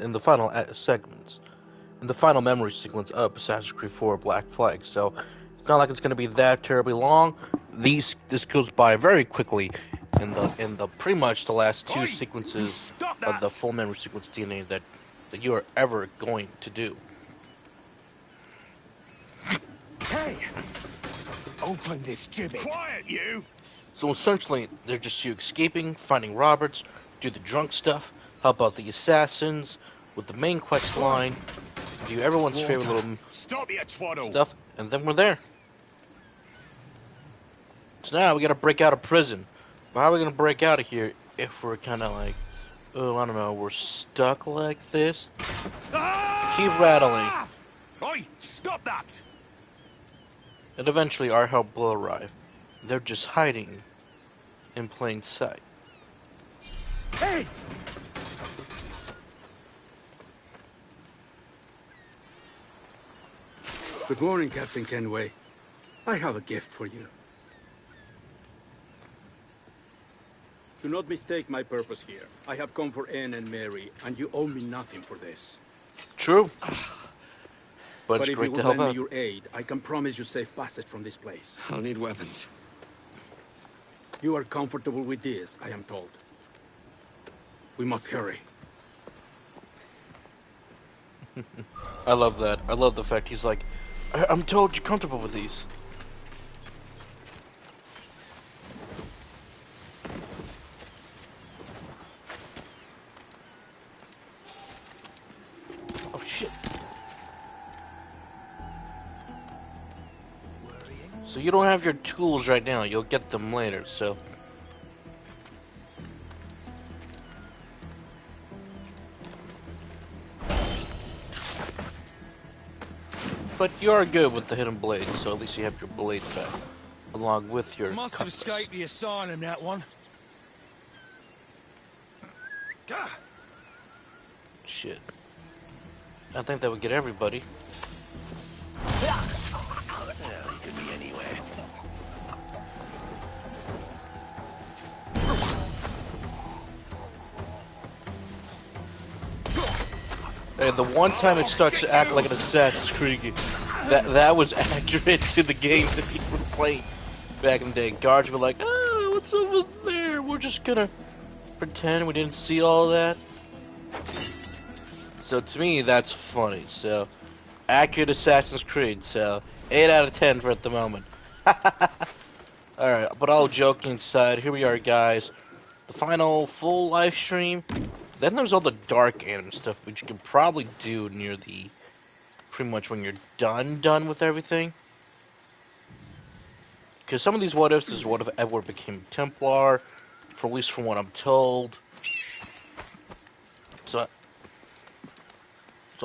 in the final segments, in the final memory sequence of Assassin's Creed 4 Black Flag. So it's not like it's going to be that terribly long. This goes by very quickly in the pretty much the last two sequences of the full memory sequence DNA that you are ever going to do. Hey! Open this gibbet! Quiet, you! So essentially, they're just you escaping, finding Roberts, do the drunk stuff, help out the assassins with the main quest line, do everyone's favorite little stuff, and then we're there. So now we gotta break out of prison. But how are we gonna break out of here if we're kinda like, oh, I don't know, we're stuck like this? Keep rattling. Oi! Stop that! And eventually our help will arrive. They're just hiding in plain sight. Hey! Good morning, Captain Kenway. I have a gift for you. Do not mistake my purpose here. I have come for Anne and Mary, and you owe me nothing for this. True. But if it's you great to would help lend me out. your aid, I can promise you safe passage from this place. I'll need weapons. You are comfortable with this, I am told. We must hurry. I love that. I love the fact he's like, I'm told you're comfortable with these. Oh shit. So you don't have your tools right now, you'll get them later, so... But you are good with the hidden blade, so at least you have your blade back, along with your Must have cutlass. escaped the asylum, that one. Gah! Shit. I think that would get everybody. Yeah, he could be anywhere. And the one time it starts to act like an Assassin's Creed game, that was accurate to the games that people were playing back in the day. Guards were like, oh, what's over there? We're just gonna pretend we didn't see all that. So to me, that's funny. So, accurate Assassin's Creed. So, 8 out of 10 for at the moment. Alright, but all joking aside, here we are, guys. The final full live stream. Then there's all the dark anime stuff, which you can probably do near the... pretty much when you're done with everything. Because some of these what-ifs is what if Edward became Templar, for at least from what I'm told. So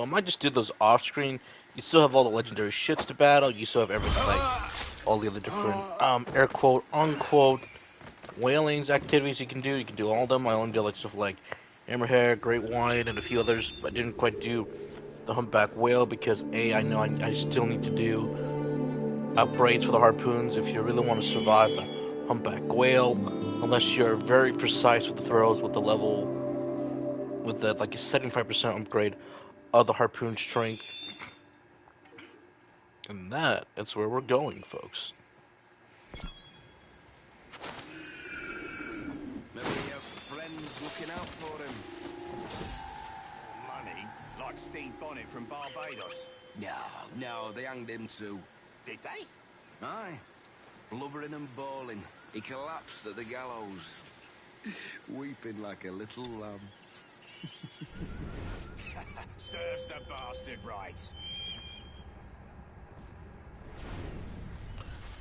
I might just do those off-screen. You still have all the legendary shits to battle. You still have everything, like all the other different air quote, unquote, whalings activities you can do. You can do all of them. I only do like stuff like Hammerhead, Great White, and a few others. But I didn't quite do the Humpback Whale because I know I still need to do upgrades for the harpoons if you really want to survive the Humpback Whale. Unless you're very precise with the throws, with the level, with the like a 75% upgrade of the harpoon strength. And that's where we're going, folks. Maybe he has friends looking out for him. Money? Like Steve Bonnet from Barbados? No, they hanged him too. Did they? Aye. Blubbering and bawling. He collapsed at the gallows. Weeping like a little lamb. Serves the bastard right.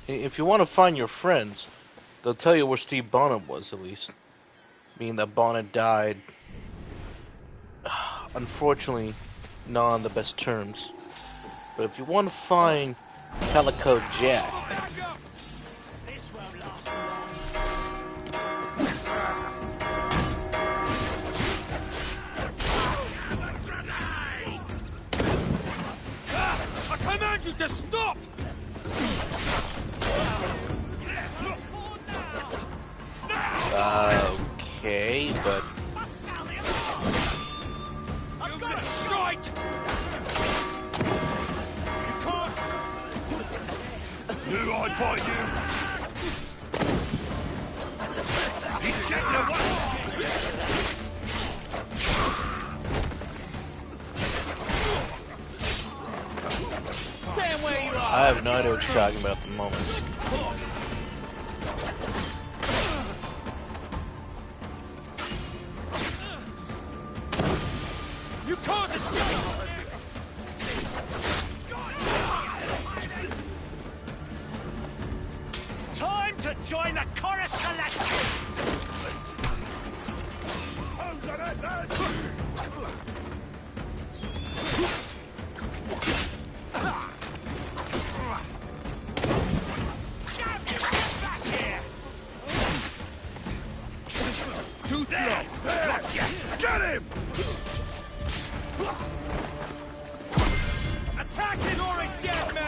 If you want to find your friends, they'll tell you where Steve Bonnet was, at least. Meaning that Bonnet died, unfortunately, not on the best terms. But if you want to find Calico Jack, I command you to stop! okay, but... for you! He's getting away! Stand where you are! I have no idea what you're talking about at the moment. You can't escape! Time to join the chorus selection! Back here! Too slow! Gotcha! Get him! Attack it or a dead man!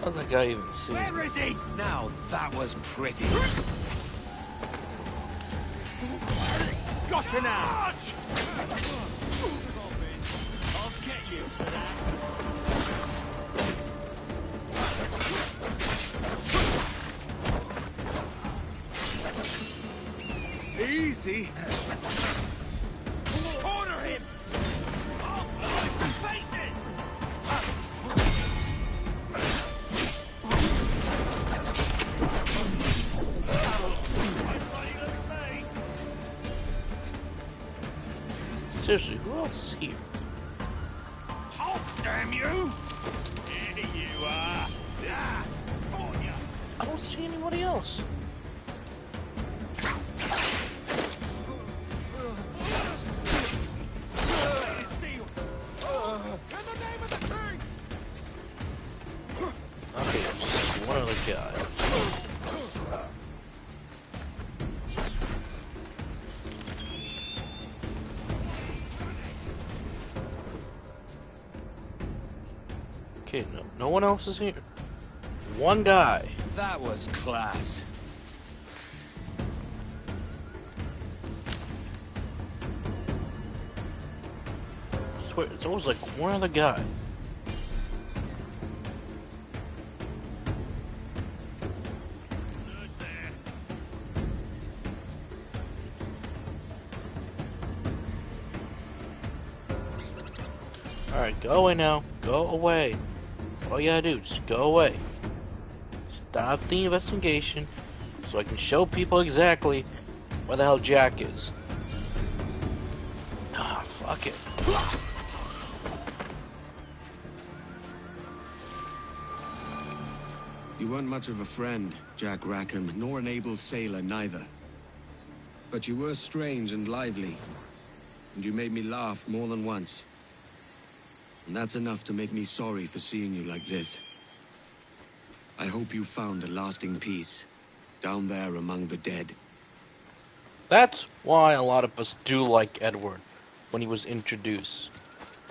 How's that guy even see? Where is he? Now that was pretty. Gotcha now! I'll get you for that. Easy. Corner him! I'll blow him to pieces! Seriously, who else is here? Oh, damn you! Here you are! Ah, on ya! I don't see anybody else. Okay, just one other guy. Okay, no one else is here. One guy. That was class. I swear, it's always like one other guy. Alright, go away now. Go away. That's all you gotta do, just go away. Stop the investigation so I can show people exactly where the hell Jack is. Ah, fuck it. You weren't much of a friend, Jack Rackham, nor an able sailor neither. But you were strange and lively, and you made me laugh more than once. And that's enough to make me sorry for seeing you like this. I hope you found a lasting peace, down there among the dead. That's why a lot of us do like Edward when he was introduced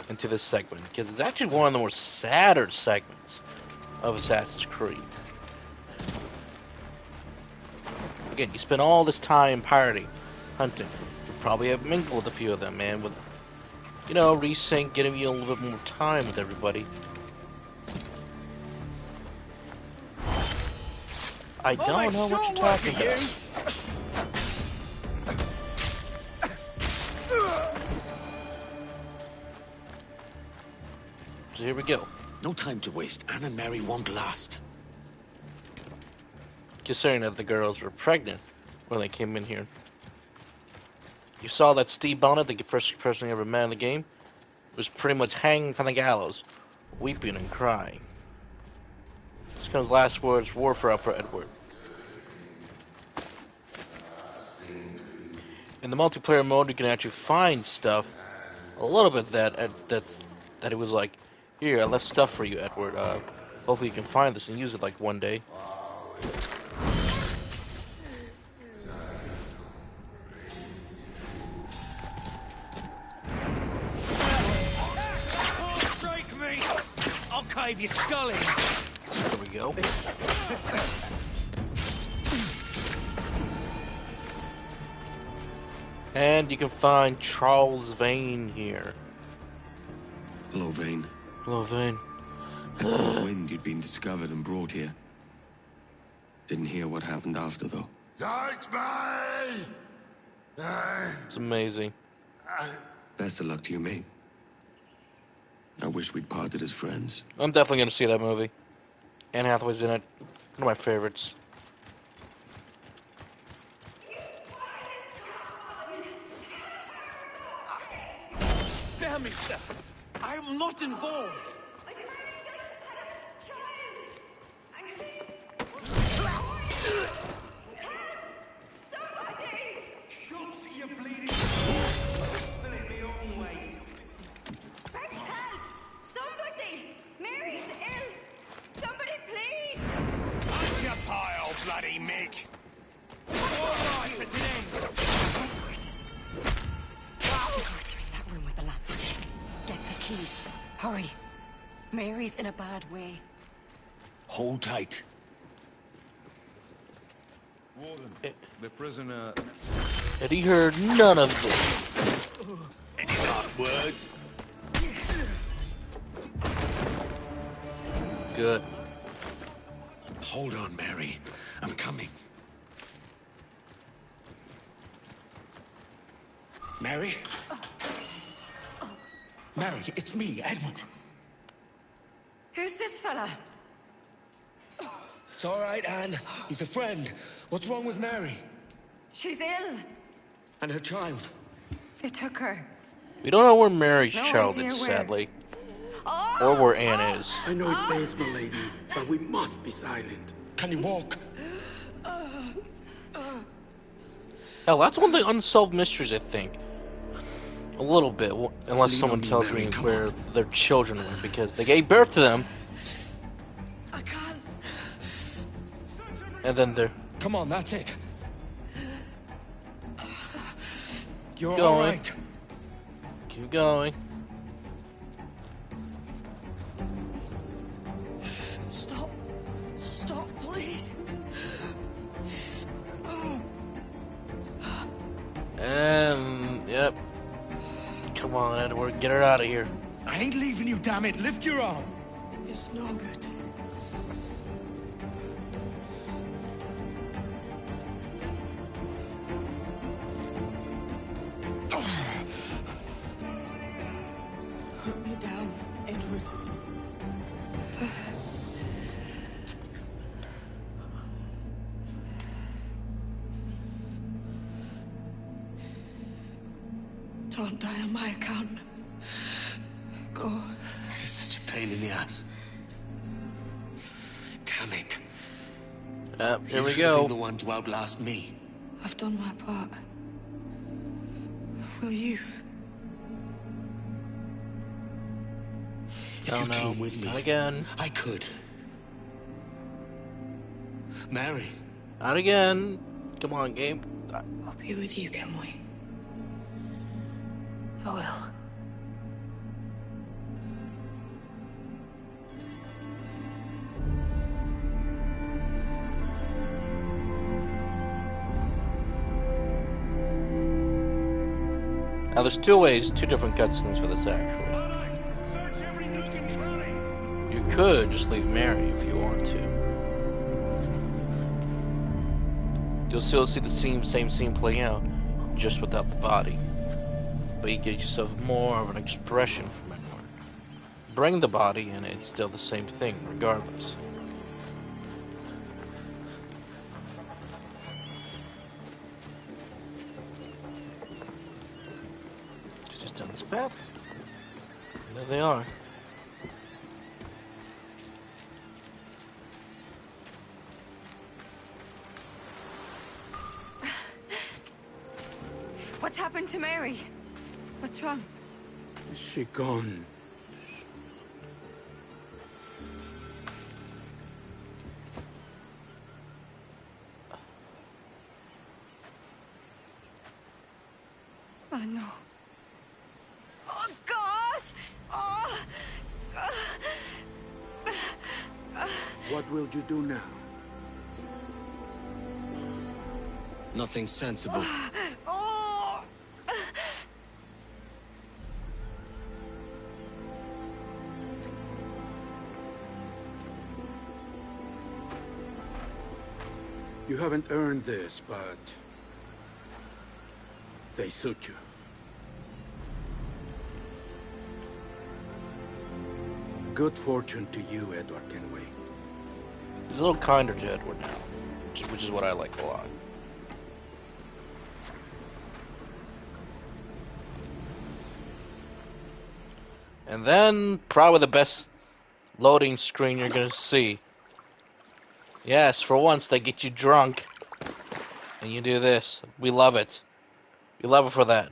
into this segment, because it's actually one of the more sadder segments of Assassin's Creed. Again, you spend all this time pirating, hunting. You probably have mingled with a few of them, man, with, you know, Resynced, getting you a little bit more time with everybody. I don't know what you're talking about. So here we go. No time to waste. Anne and Mary won't last. Considering that the girls were pregnant when they came in here. You saw that Steve Bonnet, the first person I ever met in the game? was pretty much hanging from the gallows, weeping and crying. His last words were for Edward. In the multiplayer mode, you can actually find stuff. A little bit that it was like, here, I left stuff for you, Edward. Hopefully you can find this and use it like one day. Strike me! I'll cave your skull in. There we go. And you can find Charles Vane here. Hello, Vane. Hello, Vane. I caught wind you'd been discovered and brought here. Didn't hear what happened after, though. It's amazing. Best of luck to you, mate. I wish we'd parted as friends. I'm definitely going to see that movie. Anne Hathaway's in it. One of my favorites. Damn it, sir. I am not involved. Shots you bleeding. Spill it the own way. Quick help! Somebody! Mary's ill! Somebody, please! Occupy, old bloody Mick. All right for today. Arthur, in that room with the lamp. Get the keys. Hurry. Mary's in a bad way. Hold tight. Warden, the prisoner... And he heard none of this. Any last words? Good. Hold on, Mary. I'm coming. Mary? Mary, it's me, Edward. Who's this fella? It's all right, Anne. He's a friend. What's wrong with Mary? She's ill. And her child? They took her. We don't know where Mary's No child idea is, where. sadly. Oh! Or where Anne is. I know it pains, my lady, but we must be silent. Can you walk? Hell, that's one of the unsolved mysteries, I think. A little bit, unless Lean someone on me, tells Mary, me come where on. their children went, because they gave birth to them, I can't. and then they're Come on, that's it. You're Going. all right. keep going. Stop. Stop, please. And, yep. Come on, Edward, get her out of here. I ain't leaving you, damn it. Lift your arm. It's no good. Put me down, Edward. Don't die on my account. Go. This is such a pain in the ass. Damn it. Here You we should have go. been the one to outlast me. I've done my part. Will you? If Oh you no, came with me, not again. I could. Mary, Not again. Come on, Gabe. I'll be with you, can we? I will. Now, there's two different cutscenes for this, actually. All right, search every nook and cranny. You could just leave Mary if you want to. You'll still see the same scene play out, just without the body. But you get yourself more of an expression from Edward. Bring the body, and it's still the same thing, regardless. Just down this path. There they are. What's happened to Mary? What's wrong? Is she gone? Oh no. Oh gosh! Oh! What will you do now? Nothing sensible. Oh! You haven't earned this, but they suit you. Good fortune to you, Edward Kenway. He's a little kinder to Edward now, which is what I like a lot. And then, probably the best loading screen you're gonna see. Yes, for once they get you drunk, and you do this. We love it. We love it for that.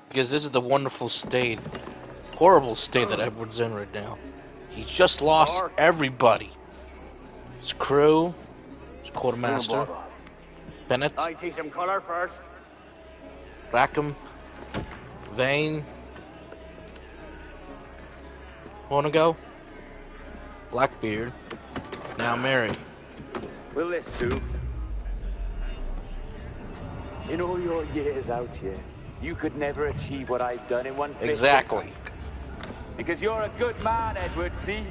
Because this is the wonderful state, horrible state that Edward's in right now. He's just lost everybody. His crew, his quartermaster, Bennett, I see some color first. Rackham, Vane, wanna go? Blackbeard, now Mary. Will this do? In all your years out here, you could never achieve what I've done in 1/5 Exactly. the time. Because you're a good man, Edward, see?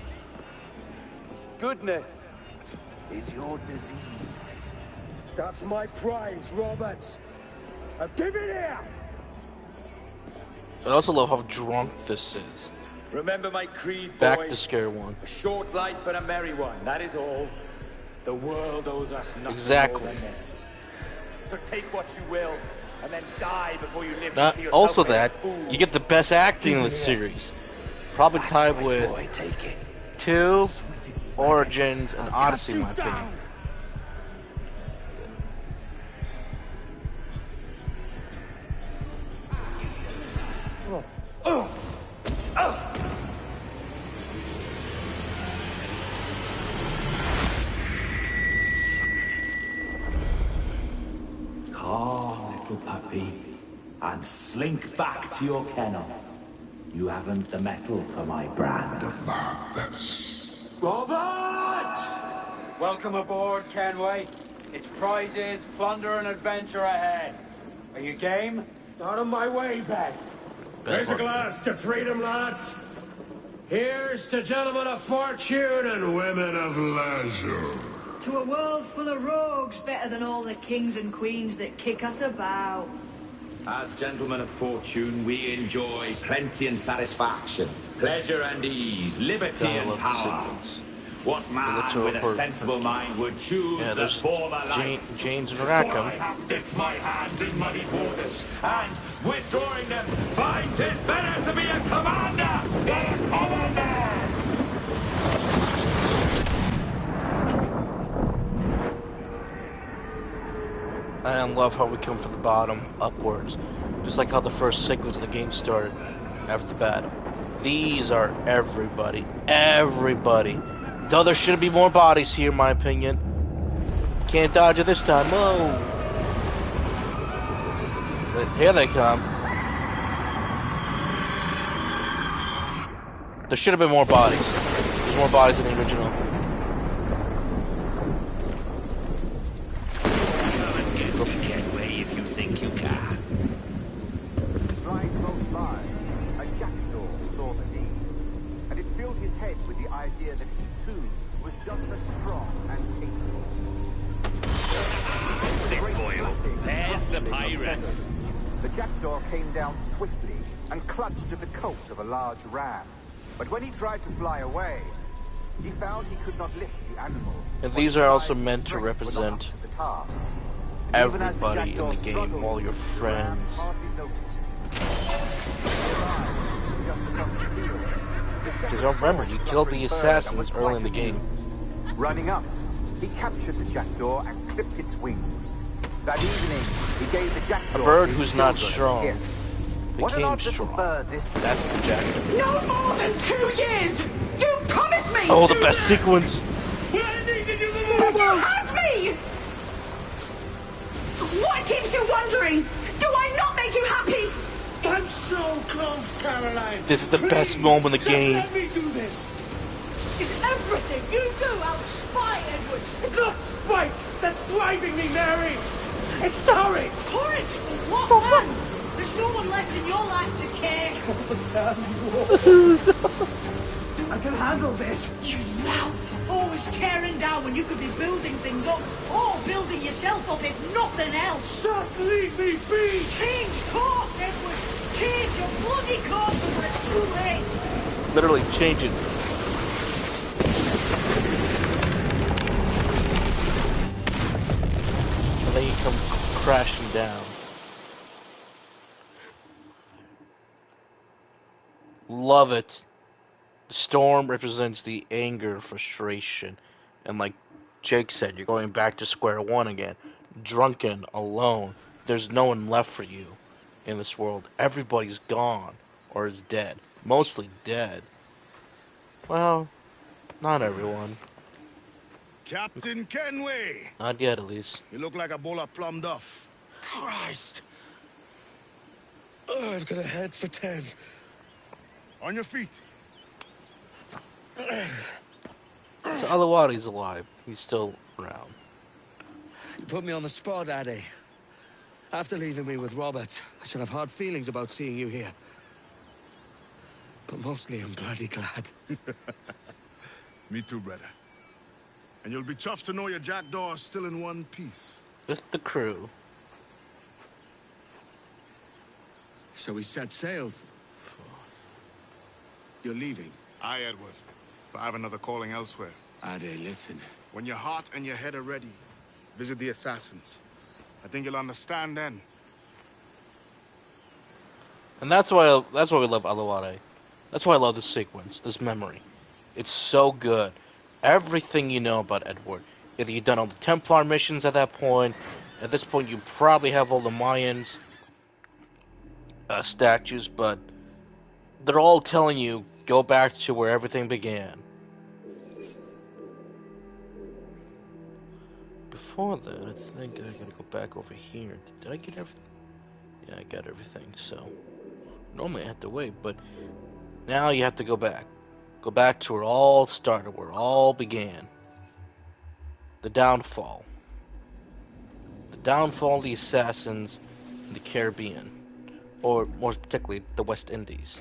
Goodness is your disease. That's my prize, Roberts. Now give it here! I also love how drunk this is. Remember my creed, boy. Back to square one. A short life and a merry one, that is all. The world owes us nothing Exactly. more than this. So take what you will, and then die before you live to Not see yourself also made a that, fool. you get the best acting in the Give it series. Probably That's tied right, with boy, take it. 2, Sweetie, Origins, and I'll Odyssey, cut in you my opinion. down. Calm, little puppy, and slink back to your kennel. You haven't the mettle for my brand of madness. Robert! Welcome aboard, Kenway. It's prizes, plunder, and adventure ahead. Are you game? Out of my way, Ben. Raise a glass to freedom, lads. Here's to gentlemen of fortune and women of leisure. To a world full of rogues, better than all the kings and queens that kick us about. As gentlemen of fortune, we enjoy plenty and satisfaction, pleasure and ease, liberty and power. What man with a sensible mind would choose the former life? James and For Rackham. I have dipped my hands in muddy waters, and withdrawing them, find 'tis better to be a commander than a common man. I love how we come from the bottom upwards, just like how the first sequence of the game started after the battle. These are everybody, everybody. Though there should be more bodies here, in my opinion. Can't dodge it this time. Whoa! But here they come. There should have been more bodies. There's more bodies in the original. If you think you can. Flying close by, a jackdaw saw the deed, and it filled his head with the idea that he too was just as strong and capable. There's the pirate. The jackdaw came down swiftly and clutched at the coat of a large ram. But when he tried to fly away, he found he could not lift the animal. And these are also meant to represent everybody in the game, all your friends. Because remember, you killed the assassins early in the game. Running up, he captured the jackdaw and clipped its wings. That evening, he gave the jackdaw a bird who's not strong became strong. That's the jackdaw. No more than 2 years! You promised me! Oh, the best sequence! But you had me! What keeps you wondering? Do I not make you happy? I'm so close, Caroline. This is the best moment in the game. Let me do this. Is everything you do out spite, Edward? It's not spite that's driving me, Mary. It's courage. Courage? What man? There's no one left in your life to care. Oh, damn you. I can handle this. You lout. Always tearing down when you could be building things up. Or building yourself up if nothing else. Just leave me be. Change course, Edward. Change your bloody course before it's too late. Literally change it. And then you come crashing down. Love it. The storm represents the anger, frustration, and like Jake said, you're going back to square one again. Drunken, alone. There's no one left for you in this world. Everybody's gone or is dead. Mostly dead. Well, not everyone. Captain Kenway! Not yet, at least. You look like a bowl of plum duff. Christ. Oh, I've got a head for 10. On your feet. So Aluwadi's alive. He's still around. You put me on the spot, Addy. After leaving me with Robert, I should have hard feelings about seeing you here. But mostly I'm bloody glad. Me too, brother. And you'll be chuffed to know your jackdaw is still in one piece. With the crew. Shall we set sail? You're leaving? Aye, Edward. But I have another calling elsewhere. Addy, listen. When your heart and your head are ready, visit the assassins. I think you'll understand then. And that's why we love Aluwadi. That's why I love this sequence, this memory. It's so good. Everything you know about Edward. Either you've done all the Templar missions at that point. At this point, you probably have all the Mayans statues, but they're all telling you, go back to where everything began. Before that, I think I gotta go back over here. Did I get everything? Yeah, I got everything, so... Normally I have to wait, but... Now you have to go back. Go back to where it all started, where it all began. The downfall. The downfall of the assassins in the Caribbean. Or, more particularly, the West Indies.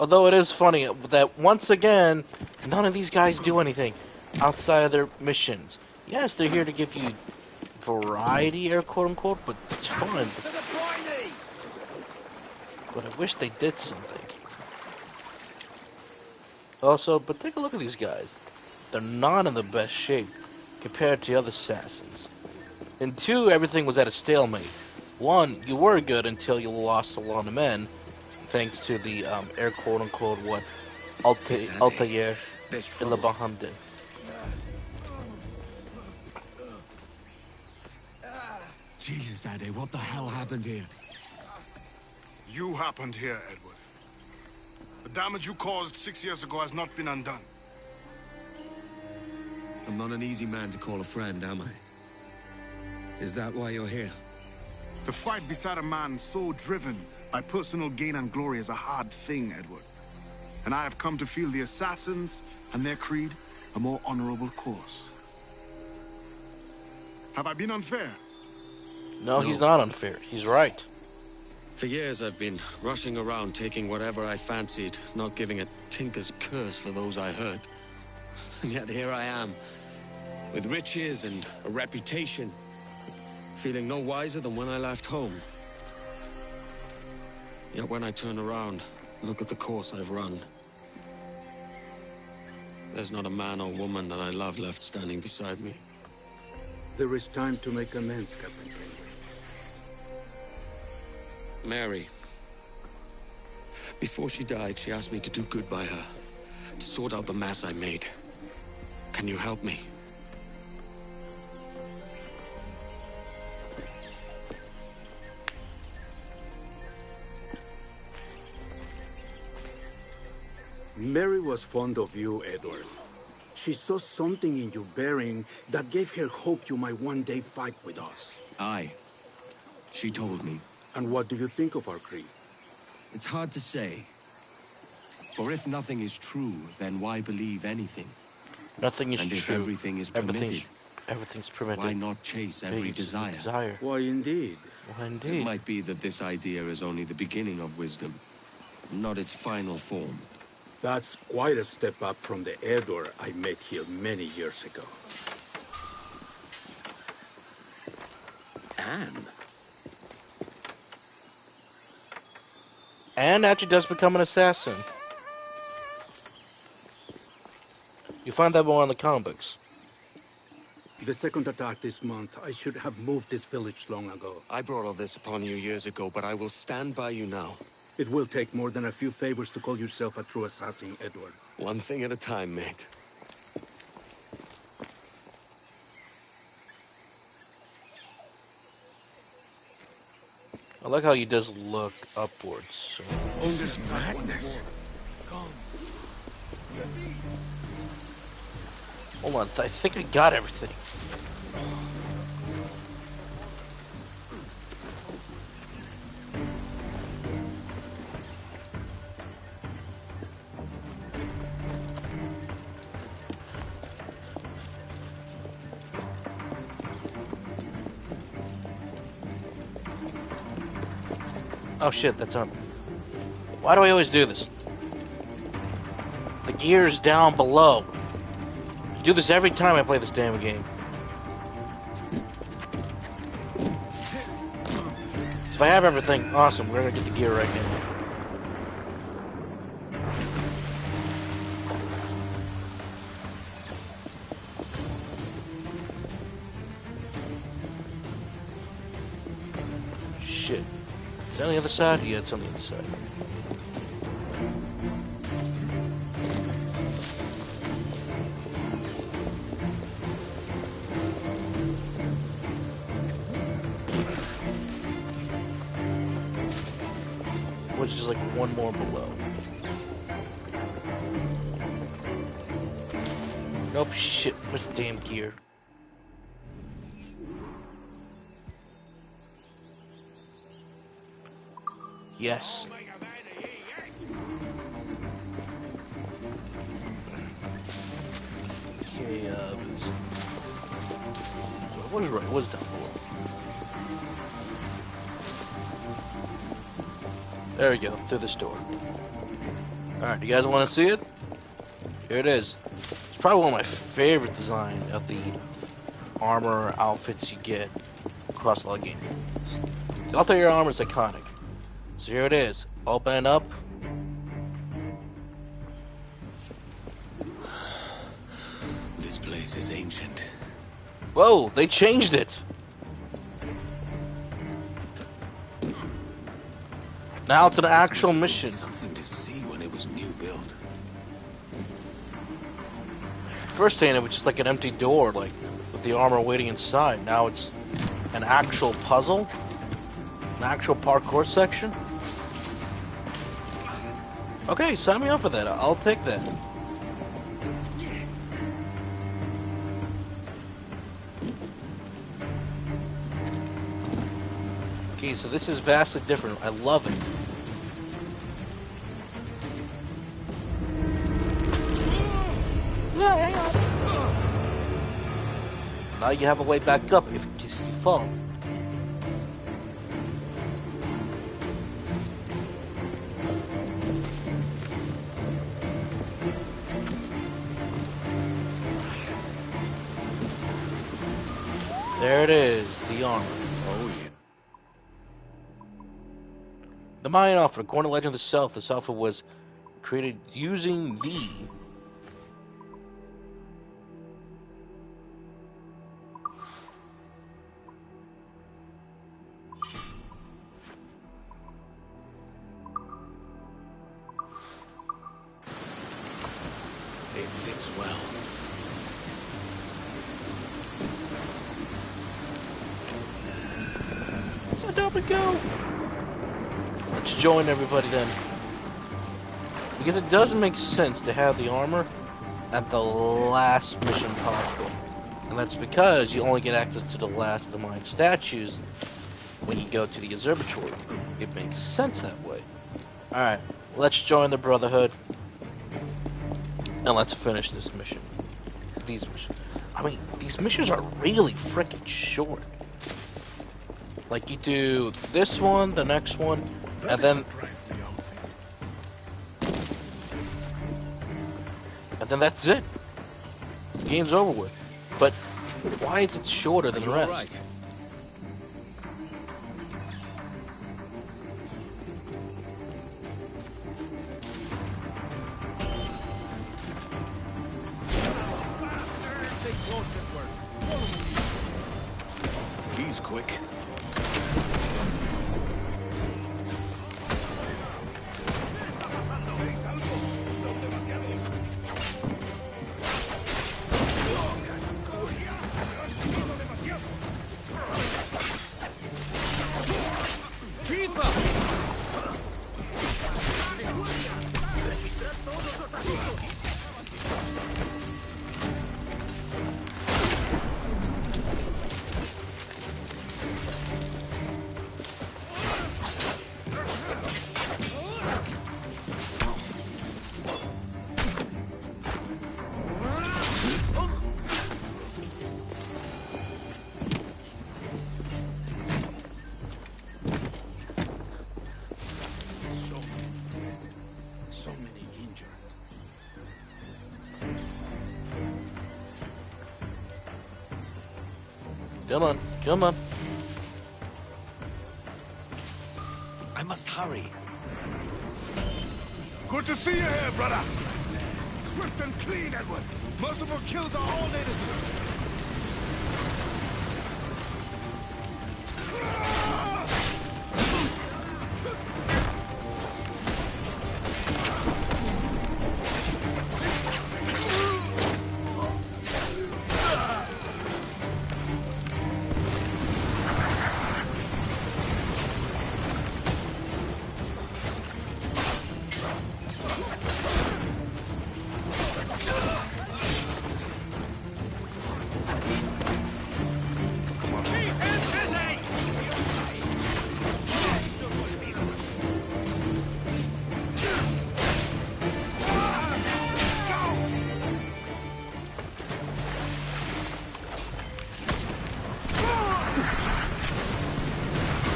Although it is funny that, once again, none of these guys do anything outside of their missions. Yes, they're here to give you variety, air quote-unquote, but it's fun. But I wish they did something. Also, but take a look at these guys. They're not in the best shape compared to the other assassins. In 2, everything was at a stalemate. 1, you were good until you lost a lot of men. Thanks to the air quote-unquote what Altair ila Bahamdin. Jesus, Addy, what the hell happened here? You happened here, Edward. The damage you caused 6 years ago has not been undone. I'm not an easy man to call a friend, am I? Is that why you're here? To fight beside a man so driven by personal gain and glory is a hard thing, Edward. And I have come to feel the assassins and their creed a more honorable course. Have I been unfair? No, he's not unfair. He's right. For years I've been rushing around, taking whatever I fancied, not giving a tinker's curse for those I hurt. And yet here I am, with riches and a reputation, feeling no wiser than when I left home. Yet when I turn around, look at the course I've run. There's not a man or woman that I love left standing beside me. There is time to make amends, Captain Kenway. Mary. Before she died, she asked me to do good by her, to sort out the mess I made. Can you help me? Mary was fond of you, Edward. She saw something in your bearing that gave her hope you might one day fight with us. Aye. She told me. And what do you think of our creed? It's hard to say. For if nothing is true, then why believe anything? Nothing is true. And if everything is permitted, everything's permitted. Why not chase every desire? Why indeed? Why indeed? It might be that this idea is only the beginning of wisdom, not its final form. That's quite a step up from the Edward I met here many years ago. Anne? Anne actually does become an assassin. You find that more in the comic books. The second attack this month, I should have moved this village long ago. I brought all this upon you years ago, but I will stand by you now. It will take more than a few favors to call yourself a true assassin, Edward. One thing at a time, mate. I like how he does look upwards. So. This is madness. Hold on, I think I got everything. Oh shit, that's on. Why do I always do this? The gear's down below. I do this every time I play this damn game. So if I have everything, awesome, we're gonna get the gear right now. Shit. Is that on the other side? Yeah, it's on the other side. Which is like one more below. Nope, shit. Where's the damn gear? Yes. Okay, what is right? What is down below? There we go, through this door. Alright, you guys want to see it? Here it is. It's probably one of my favorite designs of the armor outfits you get across all games. The Altair armor is iconic. So here it is. Open it up. This place is ancient. Whoa, they changed it. Now it's an actual mission. Something to see when it was new built. First thing, it was just like an empty door, like with the armor waiting inside. Now it's an actual puzzle, an actual parkour section. Okay, sign me up for that. I'll take that. Okay, so this is vastly different. I love it. Yeah, hang on. Now you have a way back up if in case you fall. There it is, the armor. Oh, yeah. The Mayan Alpha, according to legend itself, this alpha was created using the It fits well. So down we go. Let's join everybody then. Because it does make sense to have the armor at the last mission possible. And that's because you only get access to the last of the Mayan statues when you go to the observatory. It makes sense that way. Alright, let's join the Brotherhood. And let's finish this mission. These missions. I mean, these missions are really freaking short. Like, you do this one, the next one, and then... And then that's it. Game's over with. But why is it shorter than the rest? Right. He's quick. Keep up! So many injured. Come on, come on. I must hurry. Good to see you here, brother. Swift and clean, Edward. Merciful kills are all they deserve.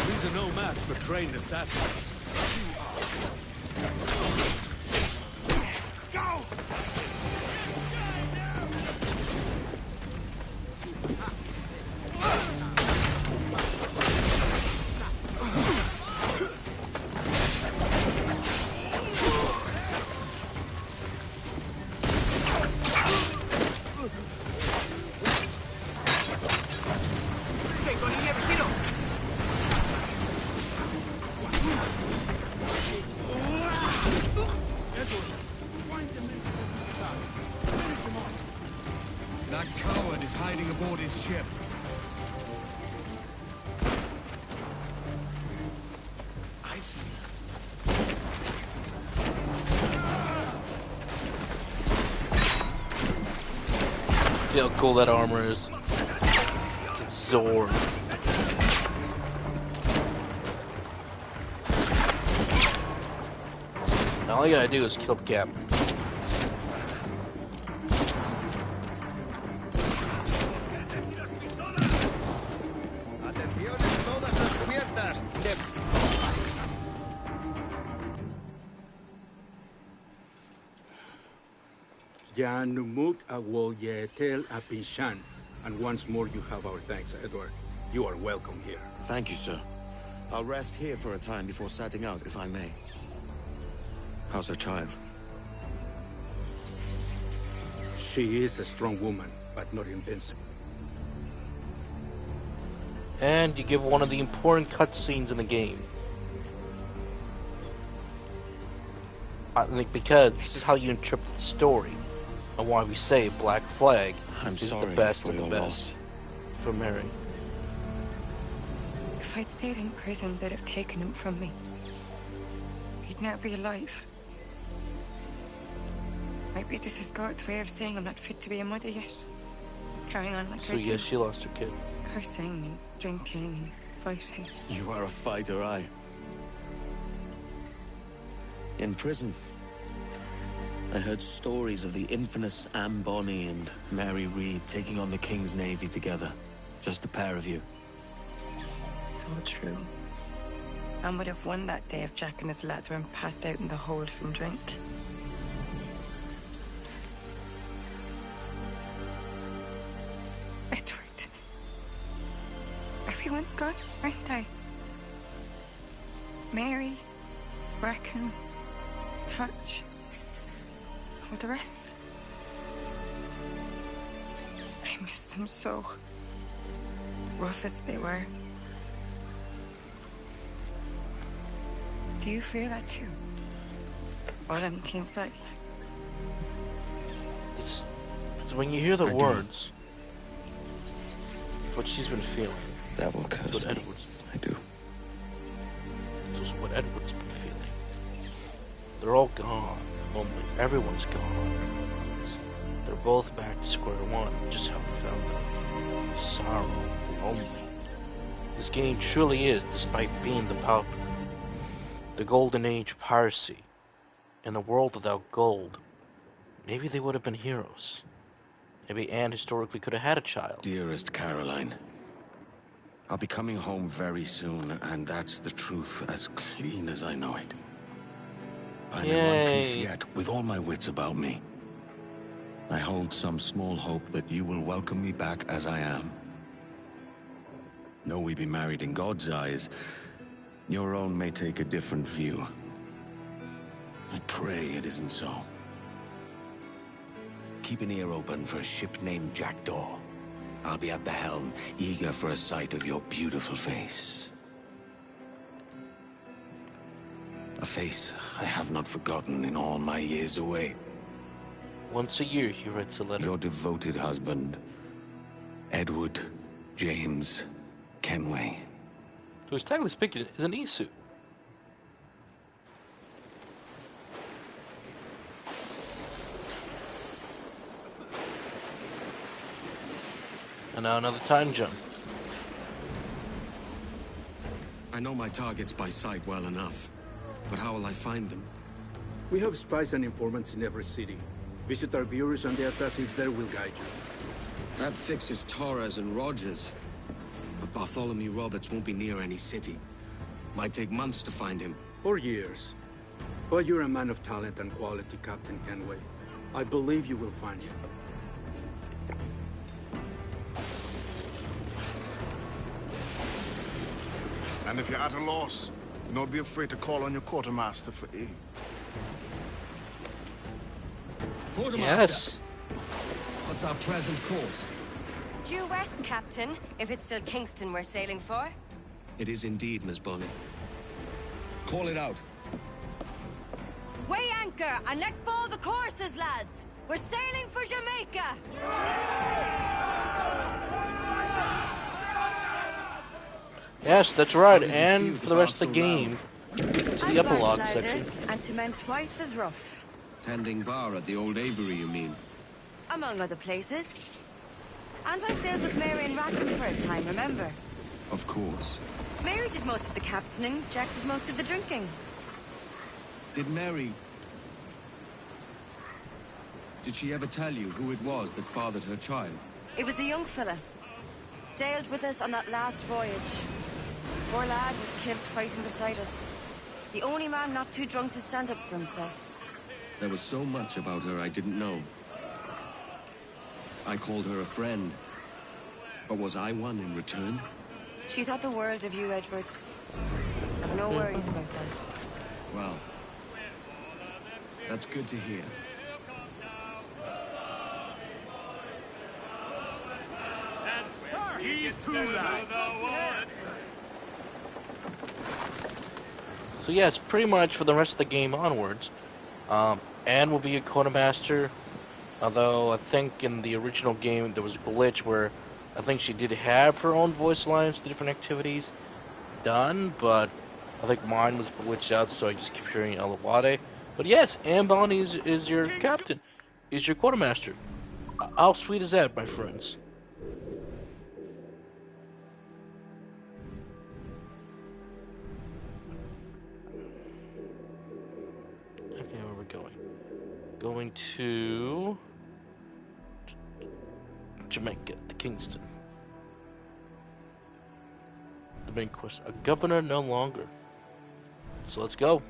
These are no match for trained assassins. That coward is hiding aboard his ship. I see. See how cool that armor is. It's absorbed. Now all you gotta do is kill the captain. Janumuk awol yetel apishan. And once more, you have our thanks, Edward. You are welcome here. Thank you, sir. I'll rest here for a time before setting out, if I may. How's her child? She is a strong woman, but not invincible. And you give one of the important cutscenes in the game. I think because this is how you interpret the story, and why we say Black Flag is the best of the best for Mary. If I'd stayed in prison, they'd have taken him from me. He'd now be alive. Maybe this is God's way of saying I'm not fit to be a mother yet. Carrying on like I do. So yes, she lost her kid. Cursing and drinking and fighting. You are a fighter, aye. In prison, I heard stories of the infamous Anne Bonny and Mary Reed taking on the King's Navy together. Just the pair of you. It's all true. Anne would have won that day if Jack and his lads weren't passed out in the hold from drink. Edward. Everyone's gone, aren't they? Mary, Rackham, Hatch, all the rest. I miss them so. Rough as they were. Do you feel that too? All empty inside? It's when you hear the words, what she's been feeling. Devil curse what me. Edward's, I do. This is what Edward's been feeling. They're all gone. Lonely. Everyone's gone. They're both back to square one, just how we found them. Sorrow, lonely. This game truly is, despite being the golden age of piracy. In a world without gold, maybe they would have been heroes. Maybe Anne historically could have had a child. Dearest Caroline, I'll be coming home very soon, and that's the truth as clean as I know it. I'm in one piece yet, with all my wits about me. I hold some small hope that you will welcome me back as I am. Though we be married in God's eyes, your own may take a different view. I pray it isn't so. Keep an ear open for a ship named Jackdaw. I'll be at the helm, eager for a sight of your beautiful face. A face I have not forgotten in all my years away. Once a year, he writes a letter. Your devoted husband, Edward James Kenway. So he's technically speaking is an Isu. And now another time jump. I know my targets by sight well enough, but how will I find them? We have spies and informants in every city. Visit our bureaus and the assassins there will guide you. That fixes Torres and Rogers. But Bartholomew Roberts won't be near any city. Might take months to find him. Or years. But you're a man of talent and quality, Captain Kenway. I believe you will find him. And if you're at a loss, do not be afraid to call on your quartermaster for aid. Quartermaster! Yes. What's our present course? Due west, Captain, if it's still Kingston we're sailing for. It is indeed, Miss Bonny. Call it out. Weigh anchor and let fall the courses, lads! We're sailing for Jamaica! Yes, that's right, and for the rest of the game, to the epilogue section. And to men twice as rough. Tending bar at the Old Avery, you mean? Among other places. And I sailed with Mary and Rackham for a time, remember? Of course. Mary did most of the captaining, Jack did most of the drinking. Did Mary... Did she ever tell you who it was that fathered her child? It was a young fella. Sailed with us on that last voyage. Poor lad was killed fighting beside us. The only man not too drunk to stand up for himself. There was so much about her I didn't know. I called her a friend, Or was I one in return? She thought the world of you, Edward. I've no worries about that. Well, that's good to hear. So yeah, it's pretty much for the rest of the game onwards. Anne will be a quartermaster, although I think in the original game there was a glitch where I think she did have her own voice lines for different activities done, but I think mine was glitched out, so I just keep hearing Elawade. But yes, Anne Bonny is your captain, is your quartermaster. How sweet is that, my friends? Okay, where are we going? Going to Jamaica, to Kingston. The main quest. A governor no longer. So let's go.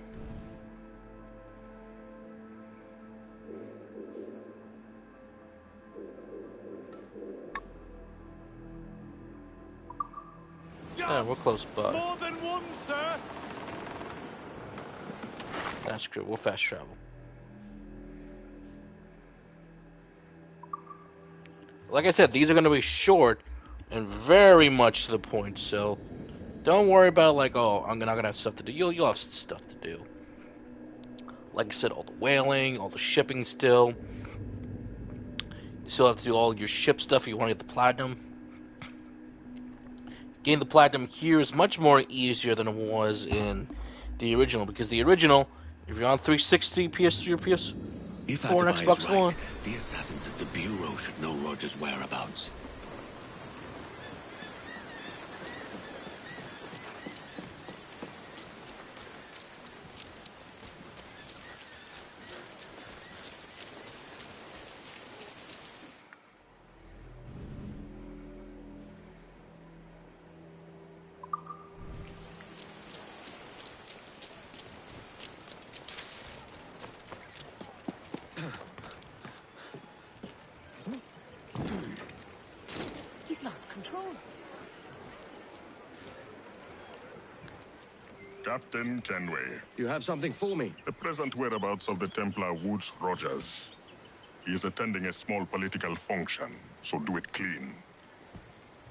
Yeah, we're close by. More than one, sir. That's good. We'll fast travel. Like I said, these are going to be short and very much to the point, so don't worry about like, oh, I'm not going to have stuff to do. You'll have stuff to do. Like I said, all the whaling, all the shipping still. You still have to do all your ship stuff if you want to get the platinum. Getting the platinum here is much more easier than it was in the original, because the original, if you're on 360, PS3 or PS4, and Xbox One, the assassins at the Bureau should know Roger's whereabouts. Captain Kenway. You have something for me? The present whereabouts of the Templar Woods Rogers. He is attending a small political function, so do it clean.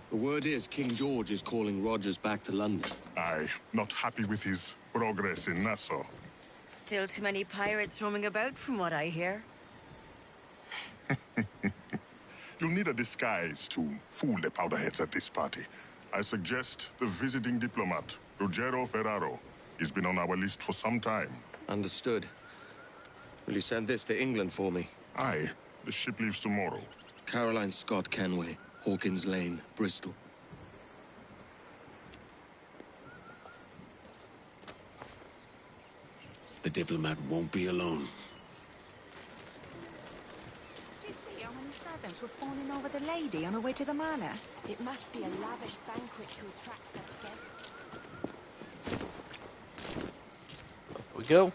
The word is King George is calling Rogers back to London. Aye, not happy with his progress in Nassau. Still too many pirates roaming about, from what I hear. You'll need a disguise to fool the powderheads at this party. I suggest the visiting diplomat, Ruggiero Ferraro. He's been on our list for some time. Understood. Will you send this to England for me? Aye. The ship leaves tomorrow. Caroline Scott Kenway, Hawkins Lane, Bristol. The diplomat won't be alone. Did you see how many servants were fawning over the lady on her way to the manor? It must be a lavish banquet to attract such guests. Here we go.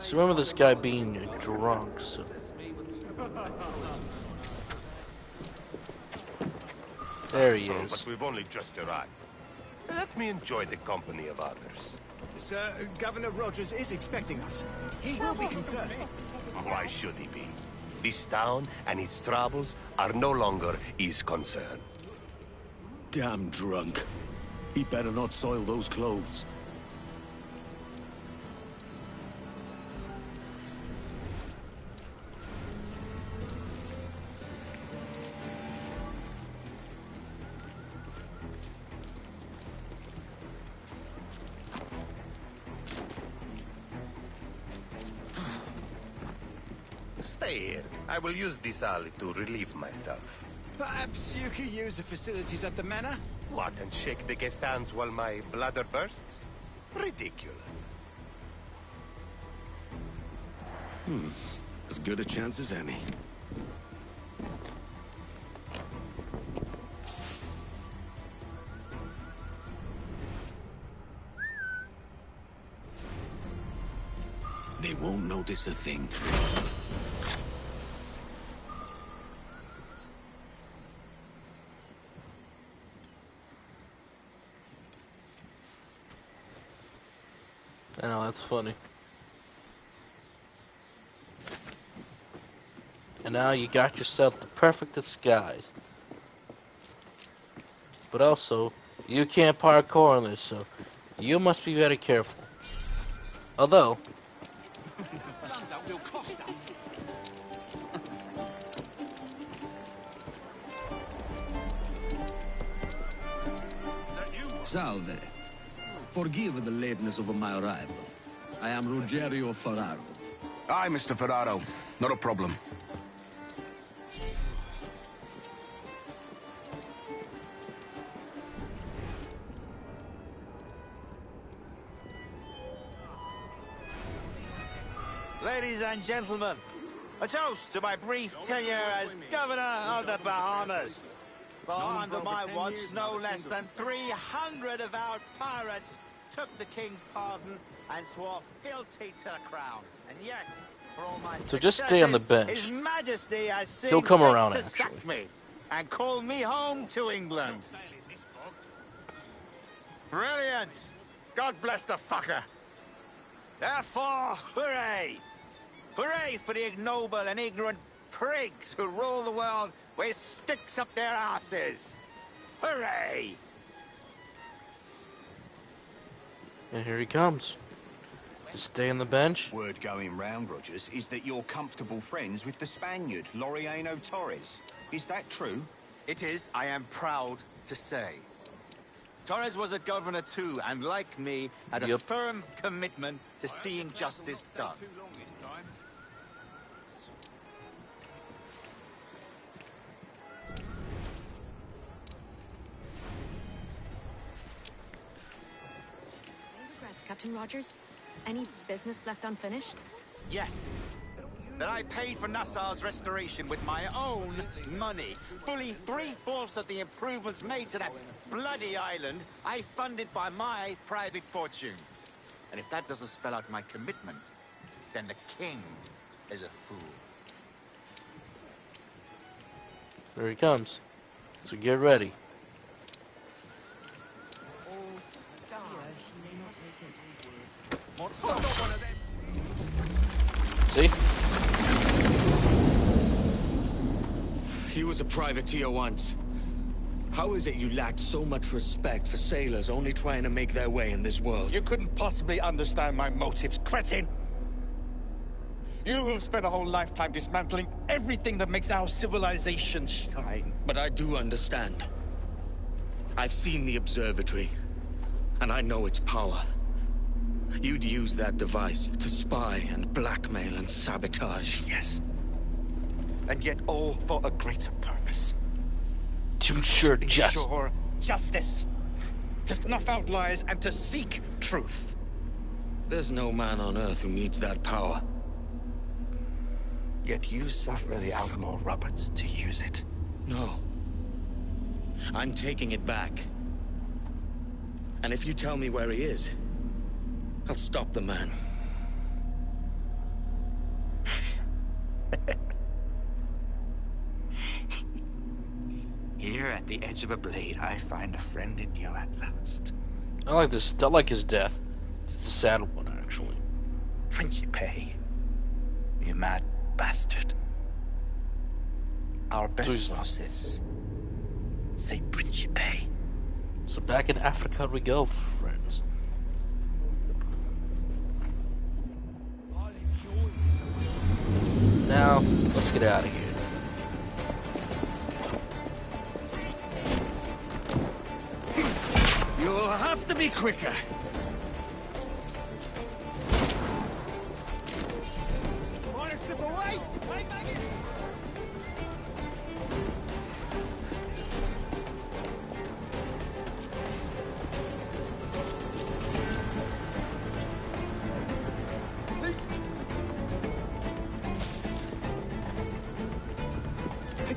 So remember this guy being drunk, so... There he is. But we've only just arrived. Let me enjoy the company of others. Sir, Governor Rogers is expecting us. He will be concerned. Why should he be? This town and its troubles are no longer his concern. Damn drunk. He'd better not soil those clothes. Stay here. I will use this alley to relieve myself. Perhaps you could use the facilities at the manor? What, and shake the guest hands while my bladder bursts? Ridiculous. As good a chance as any. They won't notice a thing. I know, that's funny. And now you got yourself the perfect disguise. But also, you can't parkour on this, so you must be very careful. Although, Salve. Forgive the lateness of my arrival. I am Ruggiero Ferraro. Aye, Mr. Ferraro. Not a problem. Ladies and gentlemen, a toast to my brief tenure as Governor of the Bahamas. For under my watch, no less than 300 avowed pirates took the King's pardon and swore fealty to the crown. And yet, for all my so just stay on the bench. His Majesty has seen He'll come fit around, to actually. sack me and call me home to England. Brilliant! God bless the fucker. Therefore, hooray! Hooray for the ignoble and ignorant prigs who rule the world with sticks up their asses! Hooray! And here he comes. Just stay on the bench. Word going round, Rogers, is that you're comfortable friends with the Spaniard, Laureano Torres. Is that true? It is, I am proud to say. Torres was a governor too, and like me, had a firm commitment to seeing justice done. Captain Rogers? Any business left unfinished? Yes. That I paid for Nassau's restoration with my own money. Fully 3/4 of the improvements made to that bloody island, I funded by my private fortune. And if that doesn't spell out my commitment, then the king is a fool. There he comes. So get ready. See? He was a privateer once. How is it you lacked so much respect for sailors only trying to make their way in this world? You couldn't possibly understand my motives, cretin! You have spent a whole lifetime dismantling everything that makes our civilization shine. But I do understand. I've seen the observatory, and I know its power. You'd use that device to spy and blackmail and sabotage. Yes. And yet all for a greater purpose. To ensure justice. To snuff out lies and to seek truth. There's no man on Earth who needs that power. Yet you suffer the outlaw Roberts to use it. No. I'm taking it back. And if you tell me where he is, I'll stop the man. Here at the edge of a blade, I find a friend in you at last. I like this. I like his death. It's a sad one, actually. Principe, you mad bastard. Our best sources say Principe. So back in Africa we go, friends. Now, let's get out of here. You'll have to be quicker. Want to slip away? Right back in.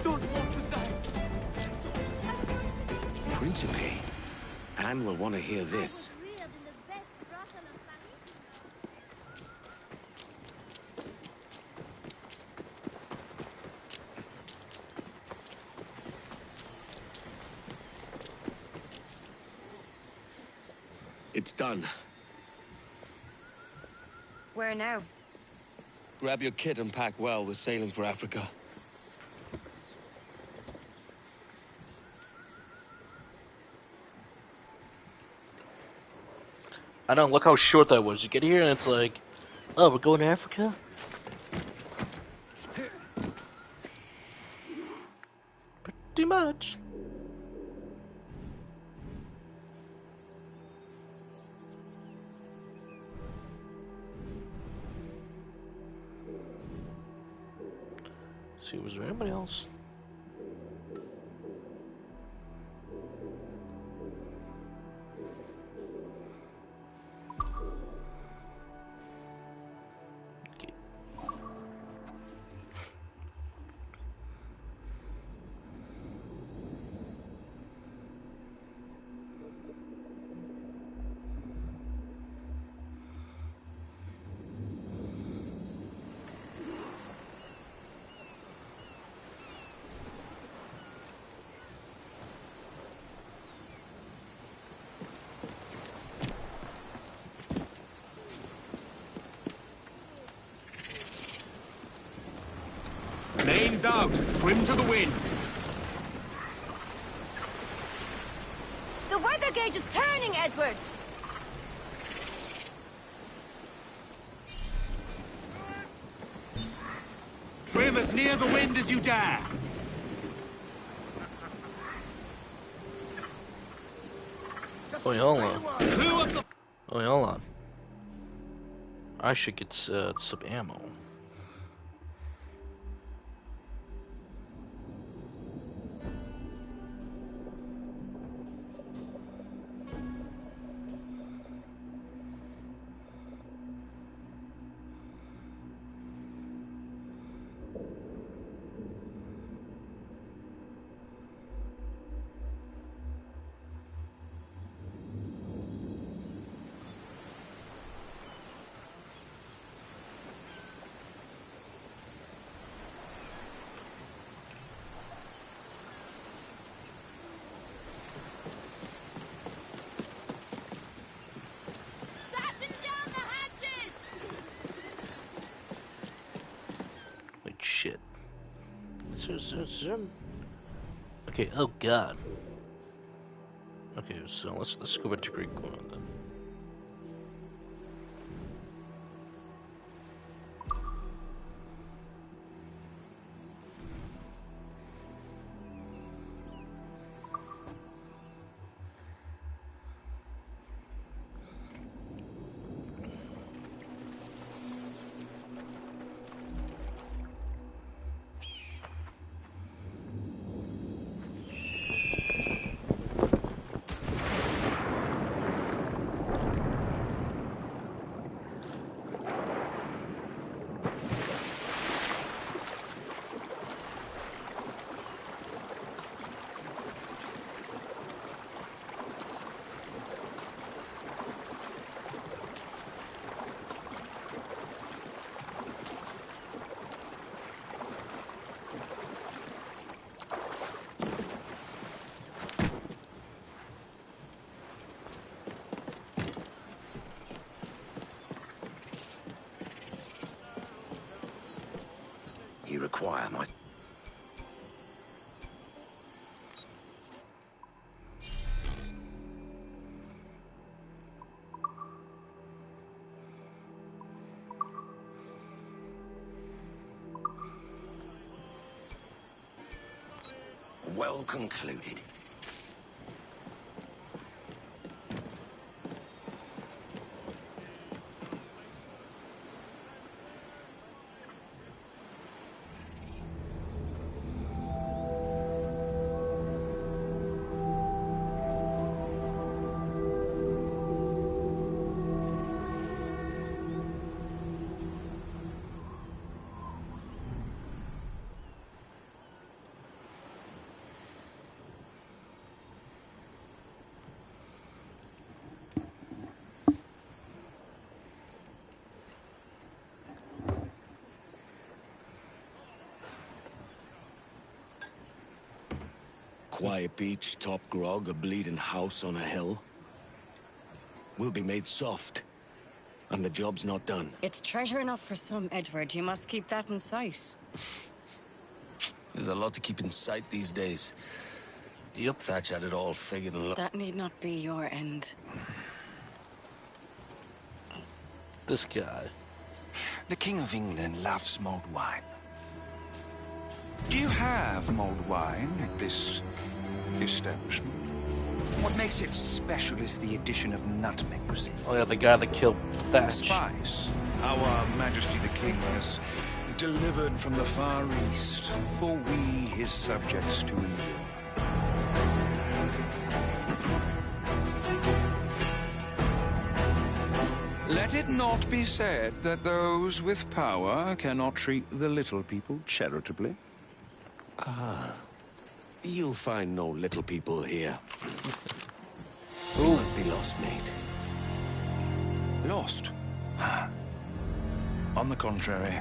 don't want to die. Principe. Anne will want to hear this. It's done. Where now? Grab your kit and pack well. We're sailing for Africa. I don't look how short that was. You get here and it's like, oh, we're going to Africa? Pretty much. See, was there anybody else? Mains out, trim to the wind. The weather gauge is turning, Edward! Trim as near the wind as you dare. Wait, hold on. Wait, hold on. I should get some ammo. Shit. Okay, oh god. Okay, so let's go back to Greek one then. You require my... Well concluded. quiet beach, top grog, a bleeding house on a hill. We'll be made soft. And the job's not done. It's treasure enough for some, Edward. You must keep that in sight. There's a lot to keep in sight these days. Yep. Thatch had it all figured and That need not be your end. This guy. The King of England loves mulled wine. Do you have mulled wine at this establishment? What makes it special is the addition of nutmeg, you see. Oh yeah, the guy that killed Thatch. Spice. Our Majesty the King has delivered from the Far East, for we, his subjects, to endure. Let it not be said that those with power cannot treat the little people charitably. Ah. You'll find no little people here. You must be lost, mate. Lost? On the contrary,